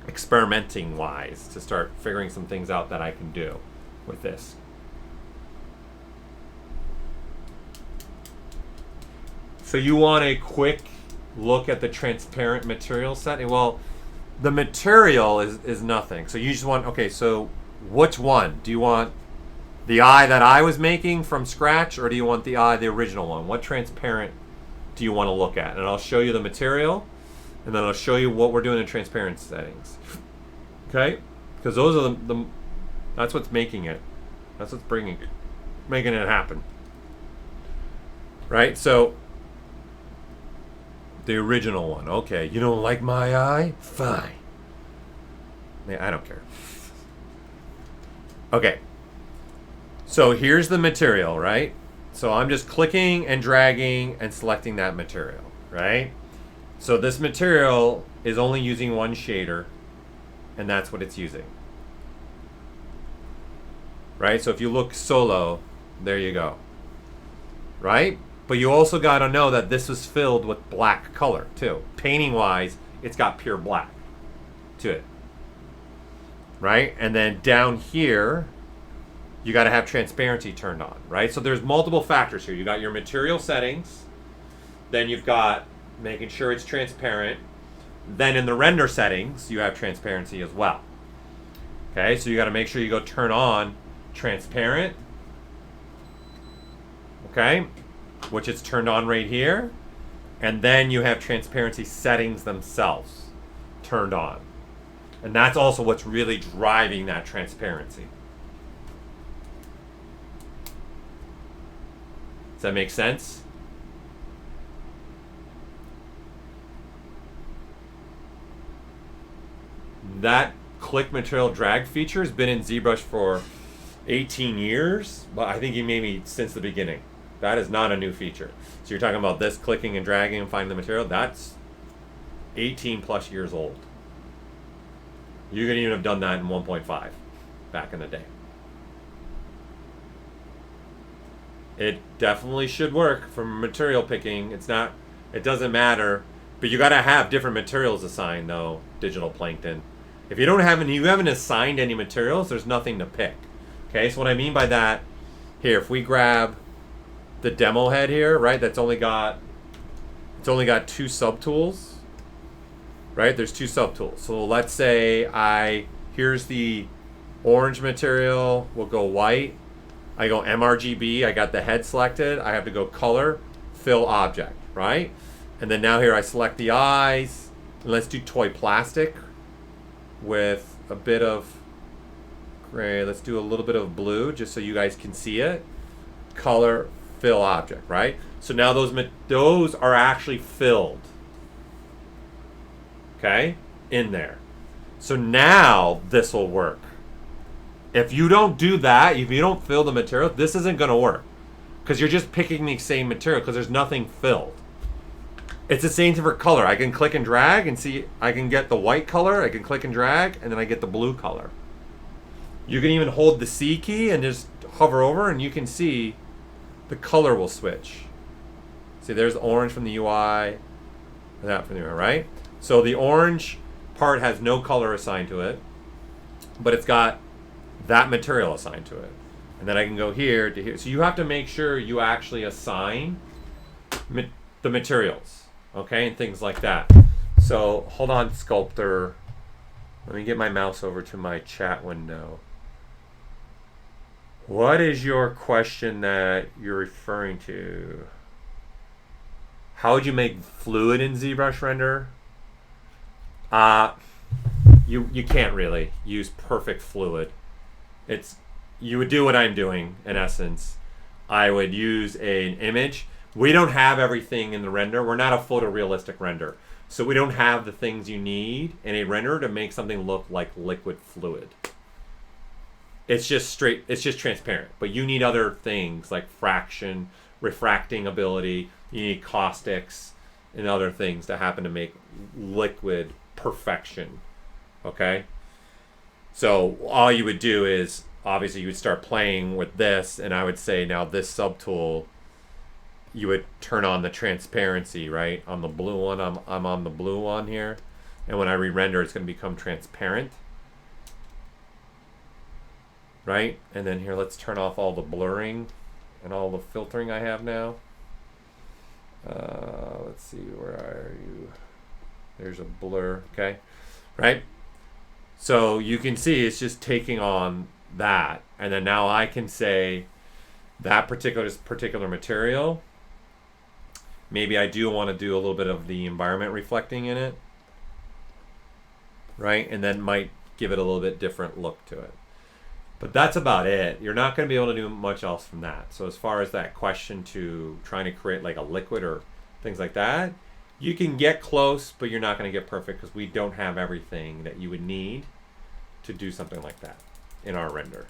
experimenting wise, to start figuring some things out that I can do with this. So you want a quick look at the transparent material setting? Well, the material is nothing. So you just want, okay, so which one? Do you want the eye that I was making from scratch, or do you want the original one? What transparent do you want to look at? And I'll show you the material, and then I'll show you what we're doing in transparent settings. Okay? Because those are that's what's making it. That's what's making it happen. Right? So the original one. Okay, you don't like my eye? Fine. I don't care. Okay. So here's the material, right? So I'm just clicking and dragging and selecting that material, right? So this material is only using one shader, and that's what it's using. Right? So if you look solo, there you go. Right? But you also got to know that this was filled with black color too. Painting wise, it's got pure black to it. Right? And then down here, you got to have transparency turned on, right? So there's multiple factors here. You got your material settings, then you've got making sure it's transparent. Then in the render settings, you have transparency as well. Okay, so you got to make sure you go turn on transparent. Okay, which is turned on right here. And then you have transparency settings themselves turned on. And that's also what's really driving that transparency. Does that make sense? That click material drag feature has been in ZBrush for 18 years, but I think maybe since the beginning. That is not a new feature. So you're talking about this clicking and dragging and finding the material, that's 18 plus years old. You could even have done that in 1.5 back in the day. It definitely should work for material picking. It doesn't matter, but you gotta have different materials assigned though, Digital Plankton. If you haven't assigned any materials, there's nothing to pick. Okay, so what I mean by that, here, if we grab the demo head here, right? It's only got 2 subtools, right? There's 2 subtools. So let's say here's the orange material. We'll go white. I go MRGB. I got the head selected. I have to go color, fill object, right? And then now here I select the eyes. And let's do toy plastic with a bit of gray. Let's do a little bit of blue just so you guys can see it. Color, fill object, right? So now those are actually filled, okay, in there. So now this will work. If you don't do that, if you don't fill the material, this isn't going to work because you're just picking the same material because there's nothing filled. It's the same thing for color. I can click and drag and see, I can get the white color, I can click and drag, and then I get the blue color. You can even hold the C key and just hover over and you can see the color will switch. See, there's the orange from the UI, that from the UI, right? So the orange part has no color assigned to it, but it's got that material assigned to it. And then I can go here to here. So you have to make sure you actually assign the materials, okay, and things like that. So hold on, Sculptor. Let me get my mouse over to my chat window. What is your question that you're referring to? How would you make fluid in ZBrush render? You can't really use perfect fluid. You would do what I'm doing in essence. I would use an image. We don't have everything in the render. We're not a photorealistic render. So we don't have the things you need in a render to make something look like liquid fluid. It's just transparent. But you need other things like fraction, refracting ability, you need caustics and other things to happen to make liquid perfection. Okay? So all you would do is, obviously you would start playing with this, and I would say now this subtool, you would turn on the transparency, right? On the blue one, I'm on the blue one here. And when I re-render, it's going to become transparent. Right? And then here, let's turn off all the blurring and all the filtering I have now. Let's see, where are you? There's a blur, okay? Right? So you can see it's just taking on that. And then now I can say that particular material, maybe I do want to do a little bit of the environment reflecting in it, right? And then might give it a little bit different look to it. But that's about it. You're not going to be able to do much else from that. So as far as that question to trying to create like a liquid or things like that, you can get close, but you're not going to get perfect because we don't have everything that you would need to do something like that in our render.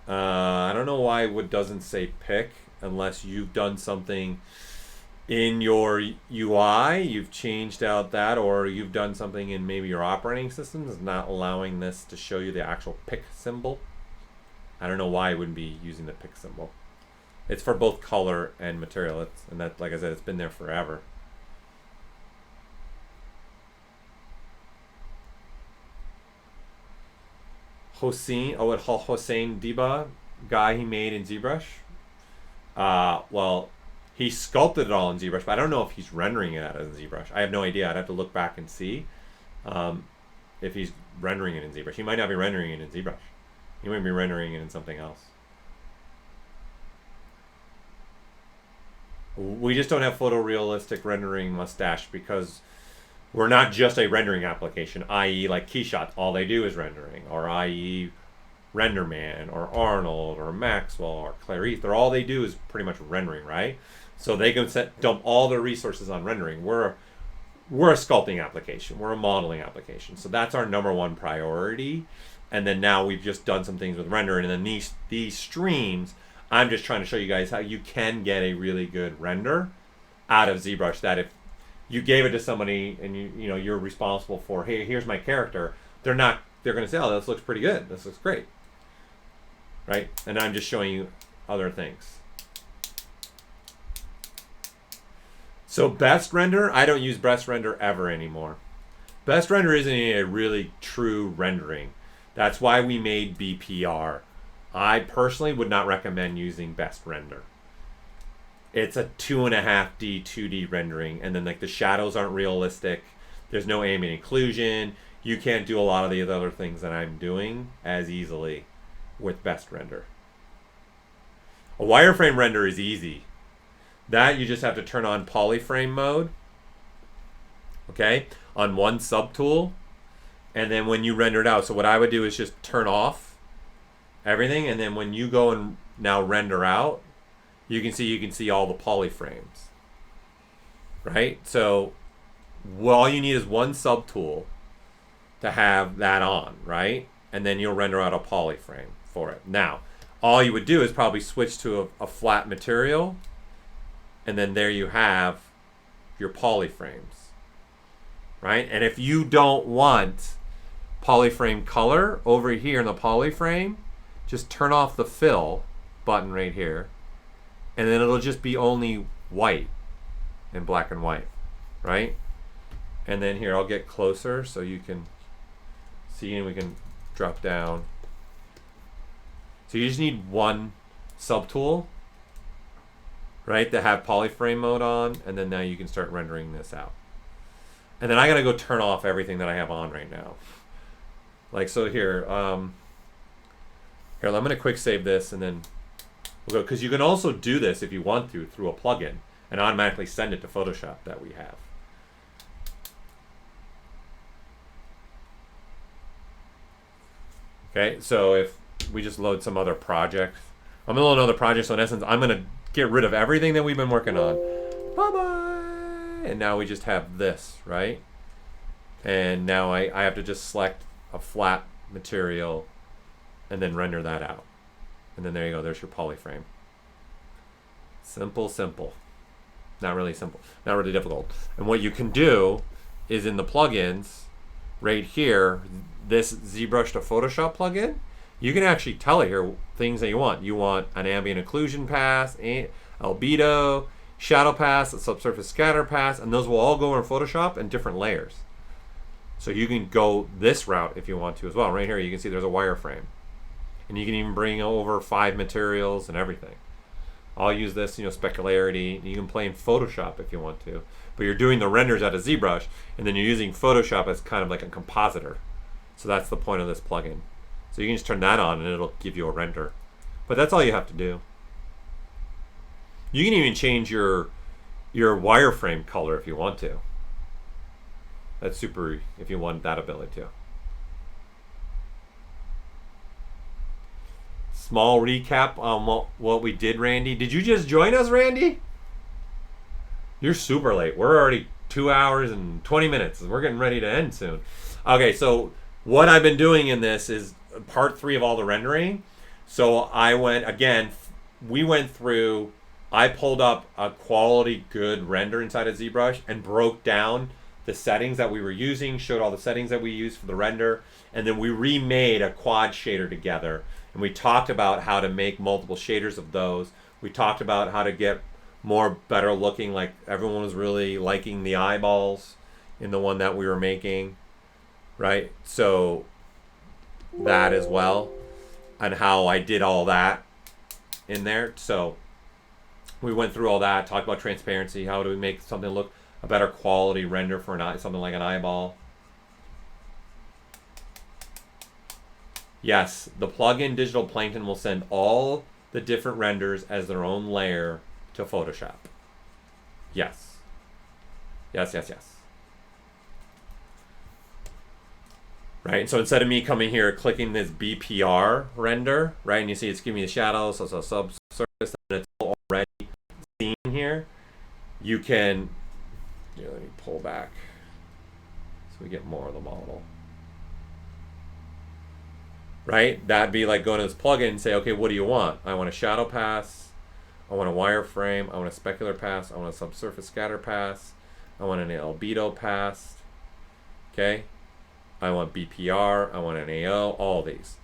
I don't know why it doesn't say pick unless you've done something in your UI, you've changed out that, or you've done something in maybe your operating system is not allowing this to show you the actual pick symbol. I don't know why it wouldn't be using the pick symbol. It's for both color and material, and that, like I said, it's been there forever. Hossein Diba guy he made in ZBrush. Well, he sculpted it all in ZBrush, but I don't know if he's rendering it out in ZBrush. I have no idea. I'd have to look back and see if he's rendering it in ZBrush. He might not be rendering it in ZBrush. He might be rendering it in something else. We just don't have photorealistic rendering mustache because we're not just a rendering application, i.e. like Keyshot. All they do is rendering, or i.e. RenderMan, or Arnold, or Maxwell, or Clarice. All they do is pretty much rendering, right? So they can dump all their resources on rendering. We're a sculpting application. We're a modeling application. So that's our #1 priority. And then now we've just done some things with rendering. And then these streams, I'm just trying to show you guys how you can get a really good render out of ZBrush. That if you gave it to somebody and you're responsible for, hey, here's my character, they're going to say, oh, this looks pretty good. This looks great. Right? And I'm just showing you other things. So best render, I don't use best render ever anymore. Best render isn't a really true rendering. That's why we made BPR. I personally would not recommend using best render. It's a 2.5D 2D rendering, and then like the shadows aren't realistic. There's no ambient occlusion. You can't do a lot of the other things that I'm doing as easily with best render. A wireframe render is easy. That you just have to turn on polyframe mode, okay, on one subtool, and then when you render it out, so what I would do is just turn off everything, and then when you go and now render out, you can see all the polyframes, right? So all you need is one subtool to have that on, right? And then you'll render out a polyframe for it. Now, all you would do is probably switch to a flat material, and then there you have your polyframes, right? And if you don't want polyframe color over here in the polyframe, just turn off the fill button right here, and then it'll just be only white and black and white, right? And then here, I'll get closer so you can see, and we can drop down. So you just need one subtool, right, to have polyframe mode on, and then now you can start rendering this out. And then I gotta go turn off everything that I have on right now. Like so here, I'm gonna quick save this, and then we'll go, because you can also do this if you want to through a plugin and automatically send it to Photoshop that we have. Okay, so if we just load some other project, I'm gonna load another project, so in essence, I'm gonna get rid of everything that we've been working on. Bye-bye! And now we just have this, right? And now I have to just select a flat material and then render that out. And then there you go, there's your polyframe. Simple, simple. Not really simple, not really difficult. And what you can do is in the plugins, right here, this ZBrush to Photoshop plugin, you can actually tell it here things that you want. You want an ambient occlusion pass, albedo, shadow pass, a subsurface scatter pass, and those will all go in Photoshop in different layers. So you can go this route if you want to as well. Right here you can see there's a wireframe. And you can even bring over 5 materials and everything. I'll use this, specularity. You can play in Photoshop if you want to. But you're doing the renders out of ZBrush, and then you're using Photoshop as kind of like a compositor. So that's the point of this plugin. So you can just turn that on and it'll give you a render. But that's all you have to do. You can even change your wireframe color if you want to. That's super if you want that ability to. Small recap on what we did, Randy. Did you just join us, Randy? You're super late. We're already 2 hours and 20 minutes. We're getting ready to end soon. Okay, so what I've been doing in this is part 3 of all the rendering. So I went, again, we went through, I pulled up a quality good render inside of ZBrush and broke down the settings that we were using, showed all the settings that we used for the render, and then we remade a quad shader together. And we talked about how to make multiple shaders of those. We talked about how to get more better looking, like everyone was really liking the eyeballs in the one that we were making, right? So that as well, and how I did all that in there. So we went through all that, talked about transparency, how do we make something look a better quality render for something like an eyeball. Yes, the plugin Digital Plankton will send all the different renders as their own layer to Photoshop. Yes. Yes, yes, yes. Right, so instead of me coming here, clicking this BPR render, right, and you see it's giving me the shadows, so it's a subsurface, and it's already seen here, you can, let me pull back so we get more of the model. Right? That'd be like going to this plugin and say, okay, what do you want? I want a shadow pass. I want a wireframe. I want a specular pass. I want a subsurface scatter pass. I want an albedo pass. Okay? I want BPR. I want an AO. All these.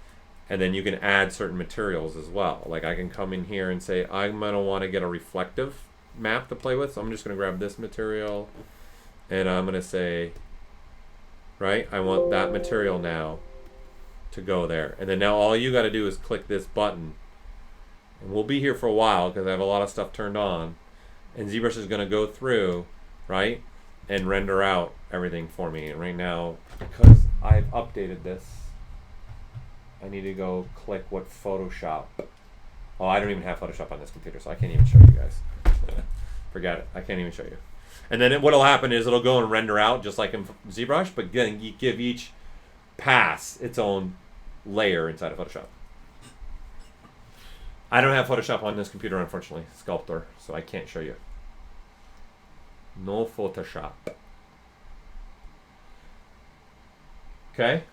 And then you can add certain materials as well. Like I can come in here and say, I'm going to want to get a reflective map to play with. So I'm just going to grab this material, and I'm going to say, right, I want that material now to go there. And then now all you got to do is click this button. And we'll be here for a while because I have a lot of stuff turned on. And ZBrush is going to go through, right, and render out everything for me. And right now, because I've updated this, I need to go click what Photoshop. Oh, I don't even have Photoshop on this computer, so I can't even show you guys. Forget it. I can't even show you. And then what'll happen is it'll go and render out just like in ZBrush, but then you give each pass its own layer inside of Photoshop. I don't have Photoshop on this computer, unfortunately, Sculptor, so I can't show you. No Photoshop. Okay.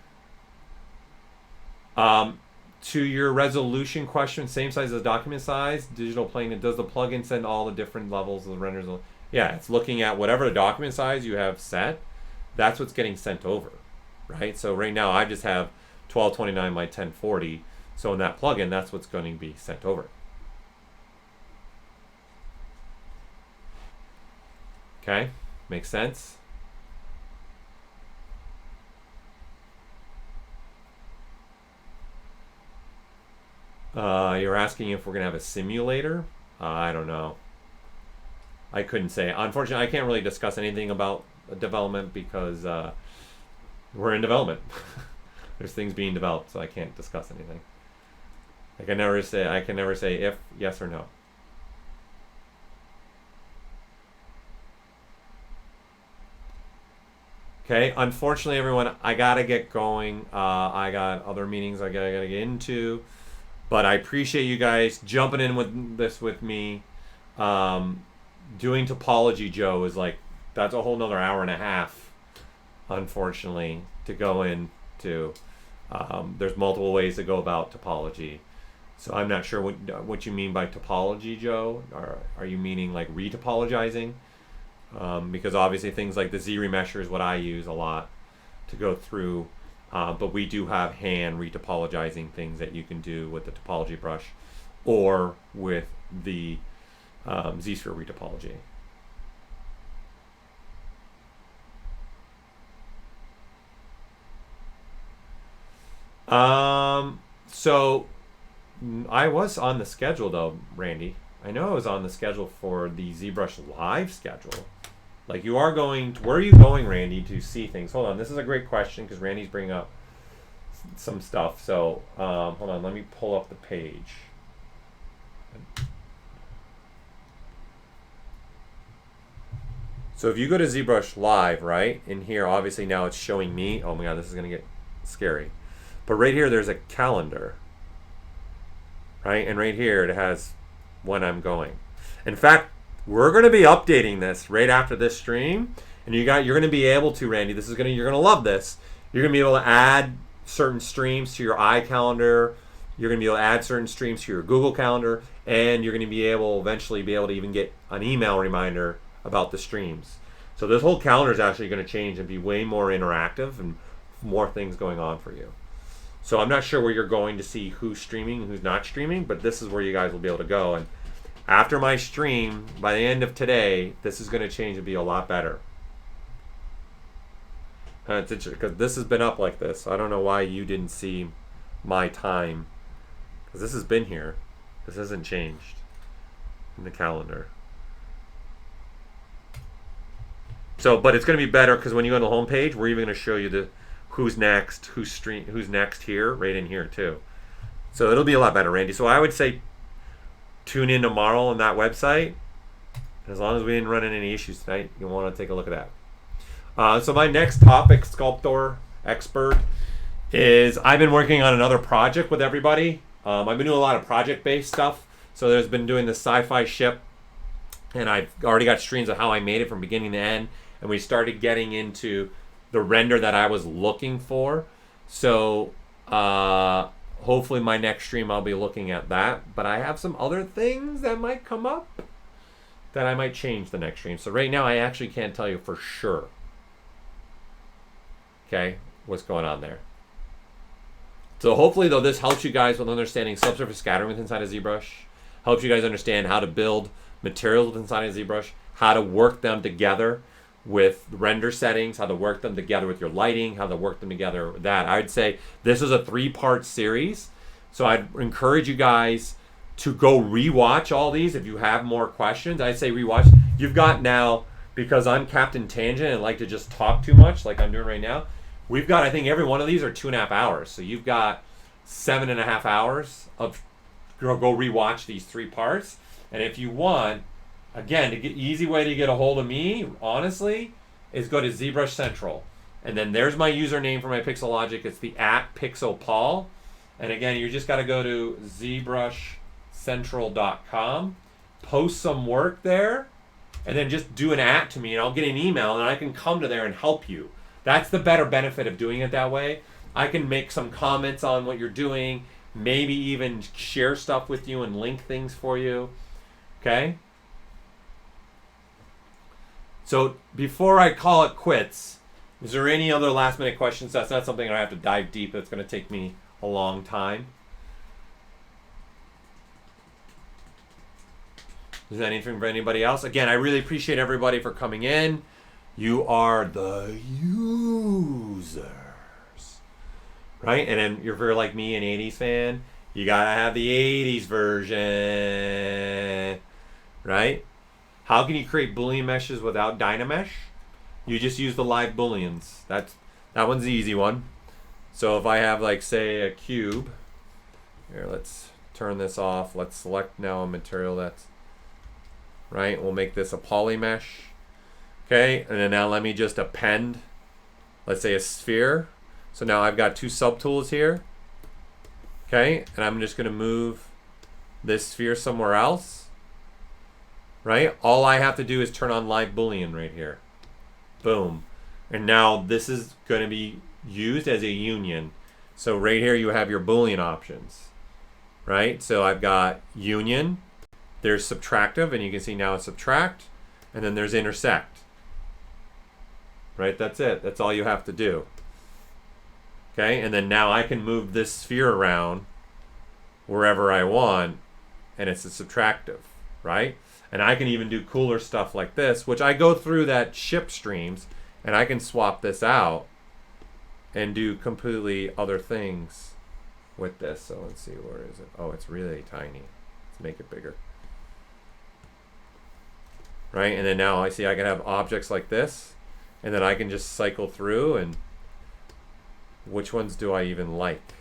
To your resolution question, same size as document size, digital plane. Does the plugin send all the different levels of the renders? Yeah, it's looking at whatever the document size you have set. That's what's getting sent over, right? So right now I just have 1229 by 1040. So in that plugin, that's what's going to be sent over. Okay, makes sense? You're asking if we're going to have a simulator? I don't know. I couldn't say. Unfortunately, I can't really discuss anything about development because we're in development. There's things being developed, so I can't discuss anything. I can never say if yes or no. Okay, unfortunately, everyone, I gotta get going. I got other meetings I gotta get into, but I appreciate you guys jumping in with this with me. Doing topology, Joe, is like, that's a whole nother hour and a half, unfortunately, to go into. There's multiple ways to go about topology. So I'm not sure what you mean by topology, Joe. Are you meaning like retopologizing? Because obviously things like the Z-remesher is what I use a lot to go through. But we do have hand retopologizing things that you can do with the topology brush or with the Z-sphere retopology. So I was on the schedule though, Randy. I know I was on the schedule for the ZBrush live schedule. Like you are going, where are you going, Randy, to see things? Hold on, this is a great question because Randy's bringing up some stuff. So hold on, let me pull up the page. So if you go to ZBrush Live, right, in here, obviously now it's showing me, oh my god, this is going to get scary. But right here, there's a calendar, right? And right here, it has when I'm going. In fact, we're going to be updating this right after this stream. And you're going to be able to, Randy, you're going to love this. You're going to be able to add certain streams to your iCalendar. You're going to be able to add certain streams to your Google Calendar. And you're going to be able, eventually be able to even get an email reminder about the streams. So this whole calendar is actually going to change and be way more interactive and more things going on for you. So I'm not sure where you're going to see who's streaming and who's not streaming, but this is where you guys will be able to go. And after my stream, by the end of today, this is going to change and be a lot better. It's interesting because this has been up like this. I don't know why you didn't see my time, because this has been here. This hasn't changed in the calendar. So, but it's going to be better because when you go on the home page, we're even going to show you the who's next, who's next here, right in here too. So it'll be a lot better, Randy. So I would say tune in tomorrow on that website. As long as we didn't run into any issues tonight, you'll want to take a look at that. So my next topic, Sculptor Expert, is I've been working on another project with everybody. I've been doing a lot of project-based stuff. So there's been doing the sci-fi ship, and I've already got streams of how I made it from beginning to end. And we started getting into the render that I was looking for. So hopefully my next stream I'll be looking at that. But I have some other things that might come up that I might change the next stream. So right now I actually can't tell you for sure, okay, what's going on there. So hopefully though this helps you guys with understanding subsurface scattering with inside of ZBrush. Helps you guys understand how to build materials inside of ZBrush, how to work them together with render settings, how to work them together with your lighting, how to work them together with that. I'd say this is a 3-part series. So I'd encourage you guys to go rewatch all these if you have more questions. I'd say rewatch. You've got now, because I'm Captain Tangent and like to just talk too much like I'm doing right now, we've got, I think every one of these are 2.5 hours. So you've got 7.5 hours of go rewatch these 3 parts. And if you want, again, to get easy way to get a hold of me, honestly, is go to ZBrush Central. And then there's my username for my Pixologic. It's the @PixelPaul. And again, you just got to go to ZBrushCentral.com, post some work there, and then just do an @ to me, and I'll get an email, and I can come to there and help you. That's the better benefit of doing it that way. I can make some comments on what you're doing, maybe even share stuff with you and link things for you. Okay? So before I call it quits, is there any other last minute questions? That's not something I have to dive deep. That's going to take me a long time. Is there anything for anybody else? Again, I really appreciate everybody for coming in. You are the users, right? And then if you're like me, an 80s fan, you gotta have the 80s version, right? How can you create Boolean meshes without Dynamesh? You just use the live Booleans. That one's the easy one. So if I have, like, say, a cube, here, let's turn this off. Let's select now a material that's, right? We'll make this a poly mesh. Okay, and then now let me just append, let's say, a sphere. So now I've got 2 subtools here. Okay, and I'm just going to move this sphere somewhere else. Right? All I have to do is turn on live Boolean right here. Boom. And now this is going to be used as a union. So right here you have your Boolean options. Right? So I've got union. There's subtractive, and you can see now it's subtract. And then there's intersect. Right? That's it. That's all you have to do. Okay? And then now I can move this sphere around wherever I want, and it's a subtractive. Right? And I can even do cooler stuff like this, which I go through that ship streams, and I can swap this out and do completely other things with this. So let's see, where is it? Oh, it's really tiny. Let's make it bigger. Right? And then now I see I can have objects like this, and then I can just cycle through, and which ones do I even like?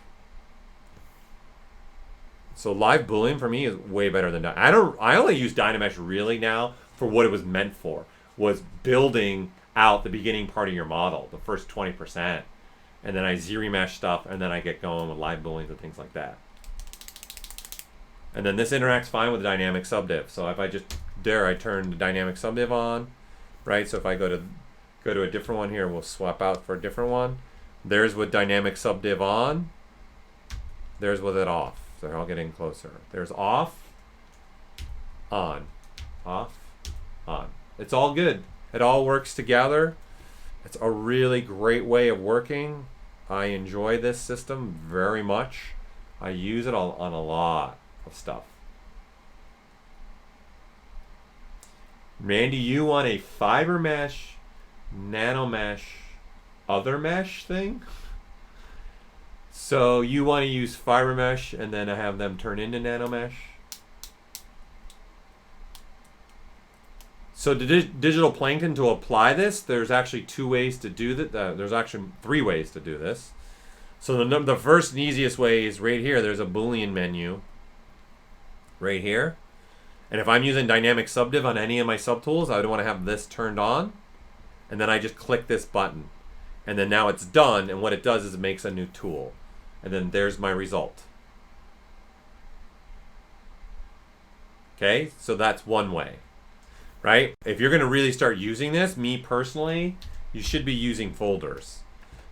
So live Boolean for me is way better than that. I only use Dynamesh really now for what it was meant for, was building out the beginning part of your model, the first 20%. And then I ZRemesh stuff, and then I get going with live Booleans and things like that. And then this interacts fine with the dynamic subdiv. So if I just I turn the dynamic subdiv on, right? So if I go to a different one here, we'll swap out for a different one. There's with dynamic subdiv on. There's with it off. So they're all getting closer. There's off, on, off, on. It's all good. It all works together. It's a really great way of working. I enjoy this system very much. I use it on a lot of stuff. Randy, you want a fiber mesh, nano mesh, other mesh thing? So you want to use fiber mesh and then have them turn into nano mesh? So digital plankton, to apply this, there's actually 2 ways to do that. There's actually 3 ways to do this. So the first and easiest way is right here. There's a Boolean menu right here. And if I'm using dynamic subdiv on any of my subtools, I would want to have this turned on. And then I just click this button. And then now it's done. And what it does is it makes a new tool. And then there's my result. Okay, so that's one way. Right? If you're going to really start using this, me personally, you should be using folders.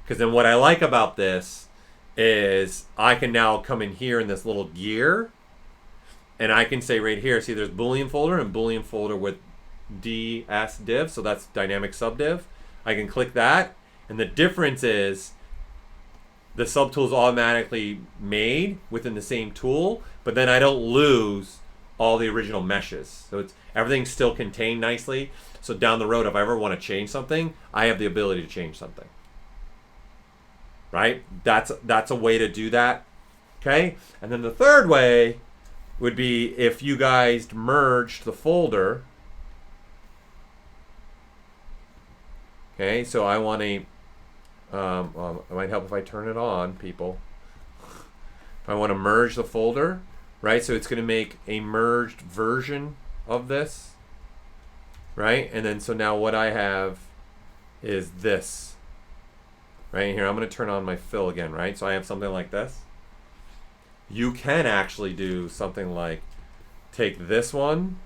Because then what I like about this is I can now come in here in this little gear, and I can say right here, see there's Boolean folder and Boolean folder with DS div, so that's dynamic subdiv. I can click that, and the difference is the subtool is automatically made within the same tool, but then I don't lose all the original meshes. So it's everything's still contained nicely. So down the road, if I ever want to change something, I have the ability to change something. Right? That's a way to do that. Okay? And then the third way would be if you guys merged the folder. Okay, so I want to, well, it might help if I turn it on, people. If I want to merge the folder, right? So it's going to make a merged version of this, right? And then so now what I have is this, right here. I'm going to turn on my fill again, right? So I have something like this. You can actually do something like take this one,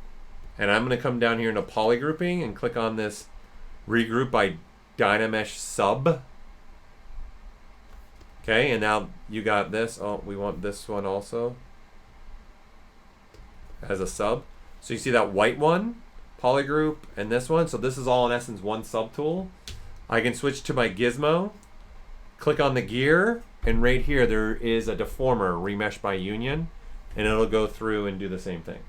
and I'm going to come down here into poly grouping and click on this regroup by Dynamesh sub. Okay, and now you got this. Oh, we want this one also as a sub. So you see that white one, polygroup, and this one. So this is all in essence one subtool. I can switch to my gizmo, click on the gear, and right here there is a deformer, remesh by union, and it'll go through and do the same thing.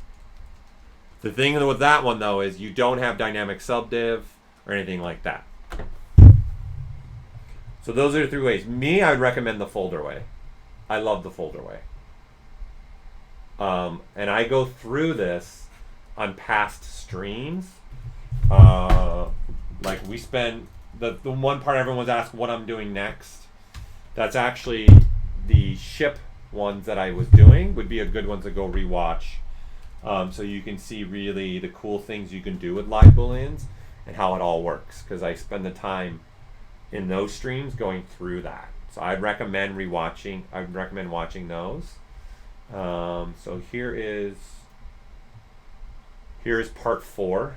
The thing with that one though is you don't have dynamic subdiv or anything like that. So those are the 3 ways. Me, I would recommend the folder way. I love the folder way. And I go through this on past streams. Like we spend, the one part everyone's asked what I'm doing next. That's actually the ship ones that I was doing would be a good one to go rewatch. So you can see really the cool things you can do with live booleans and how it all works, because I spend the time in those streams going through that. So I'd recommend rewatching. I would recommend watching those. So here's part 4.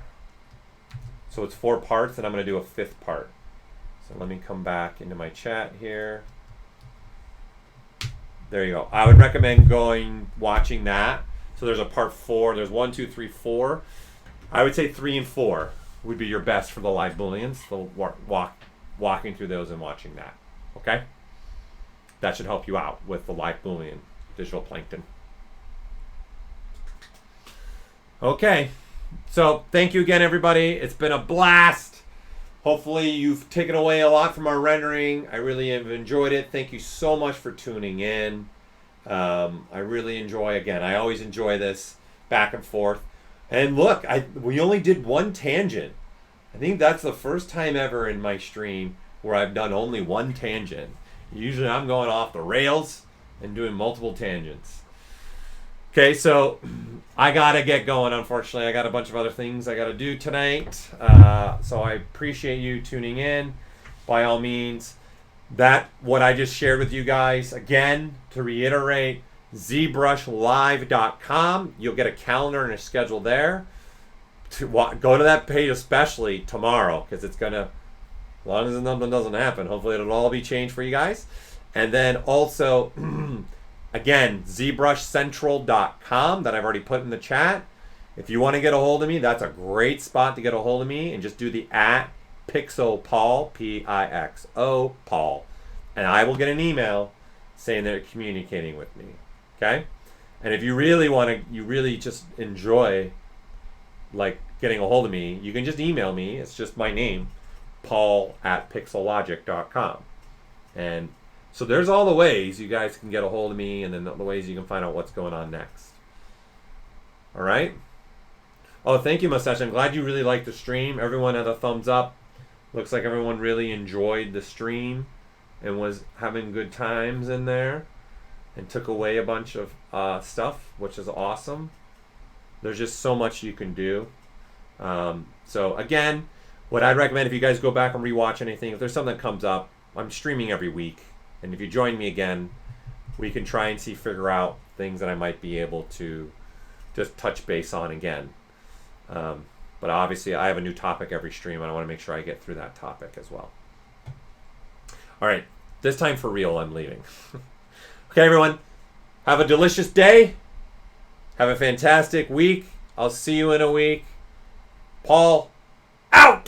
So it's 4 parts, and I'm going to do a 5th part. So let me come back into my chat here. There you go. I would recommend watching that. So there's a part 4. There's 1, 2, 3, 4. I would say 3 and 4 would be your best for the live booleans. So walking through those and watching that. Okay? That should help you out with the live boolean digital plankton. Okay. So thank you again, everybody. It's been a blast. Hopefully you've taken away a lot from our rendering. I really have enjoyed it. Thank you so much for tuning in. I really enjoy, again, I always enjoy this back and forth. And look, we only did 1 tangent. I think that's the first time ever in my stream where I've done only 1 tangent. Usually I'm going off the rails and doing multiple tangents. Okay, so I gotta get going, unfortunately. I got a bunch of other things I gotta do tonight. So I appreciate you tuning in. By all means, what I just shared with you guys, again, to reiterate, ZBrushLive.com. You'll get a calendar and a schedule there. Go to that page especially tomorrow, because it's gonna, as long as nothing doesn't happen, hopefully it'll all be changed for you guys. And then also, again, ZBrushCentral.com that I've already put in the chat. If you want to get a hold of me, that's a great spot to get a hold of me, and just do the @PixoPaul, P-I-X-O, Paul, and I will get an email saying they're communicating with me. Okay? And if you really want to, you really just enjoy like getting a hold of me, you can just email me. It's just my name, Paul@Pixologic.com. And so there's all the ways you guys can get a hold of me, and then the ways you can find out what's going on next. All right? Oh, thank you, Mustache. I'm glad you really liked the stream. Everyone had a thumbs up. Looks like everyone really enjoyed the stream and was having good times in there and took away a bunch of stuff, which is awesome. There's just so much you can do. So again, what I'd recommend, if you guys go back and rewatch anything, if there's something that comes up, I'm streaming every week. And if you join me again, we can try and figure out things that I might be able to just touch base on again. But obviously, I have a new topic every stream, and I want to make sure I get through that topic as well. All right, this time for real, I'm leaving. Okay, everyone, have a delicious day. Have a fantastic week. I'll see you in a week. Paul, out!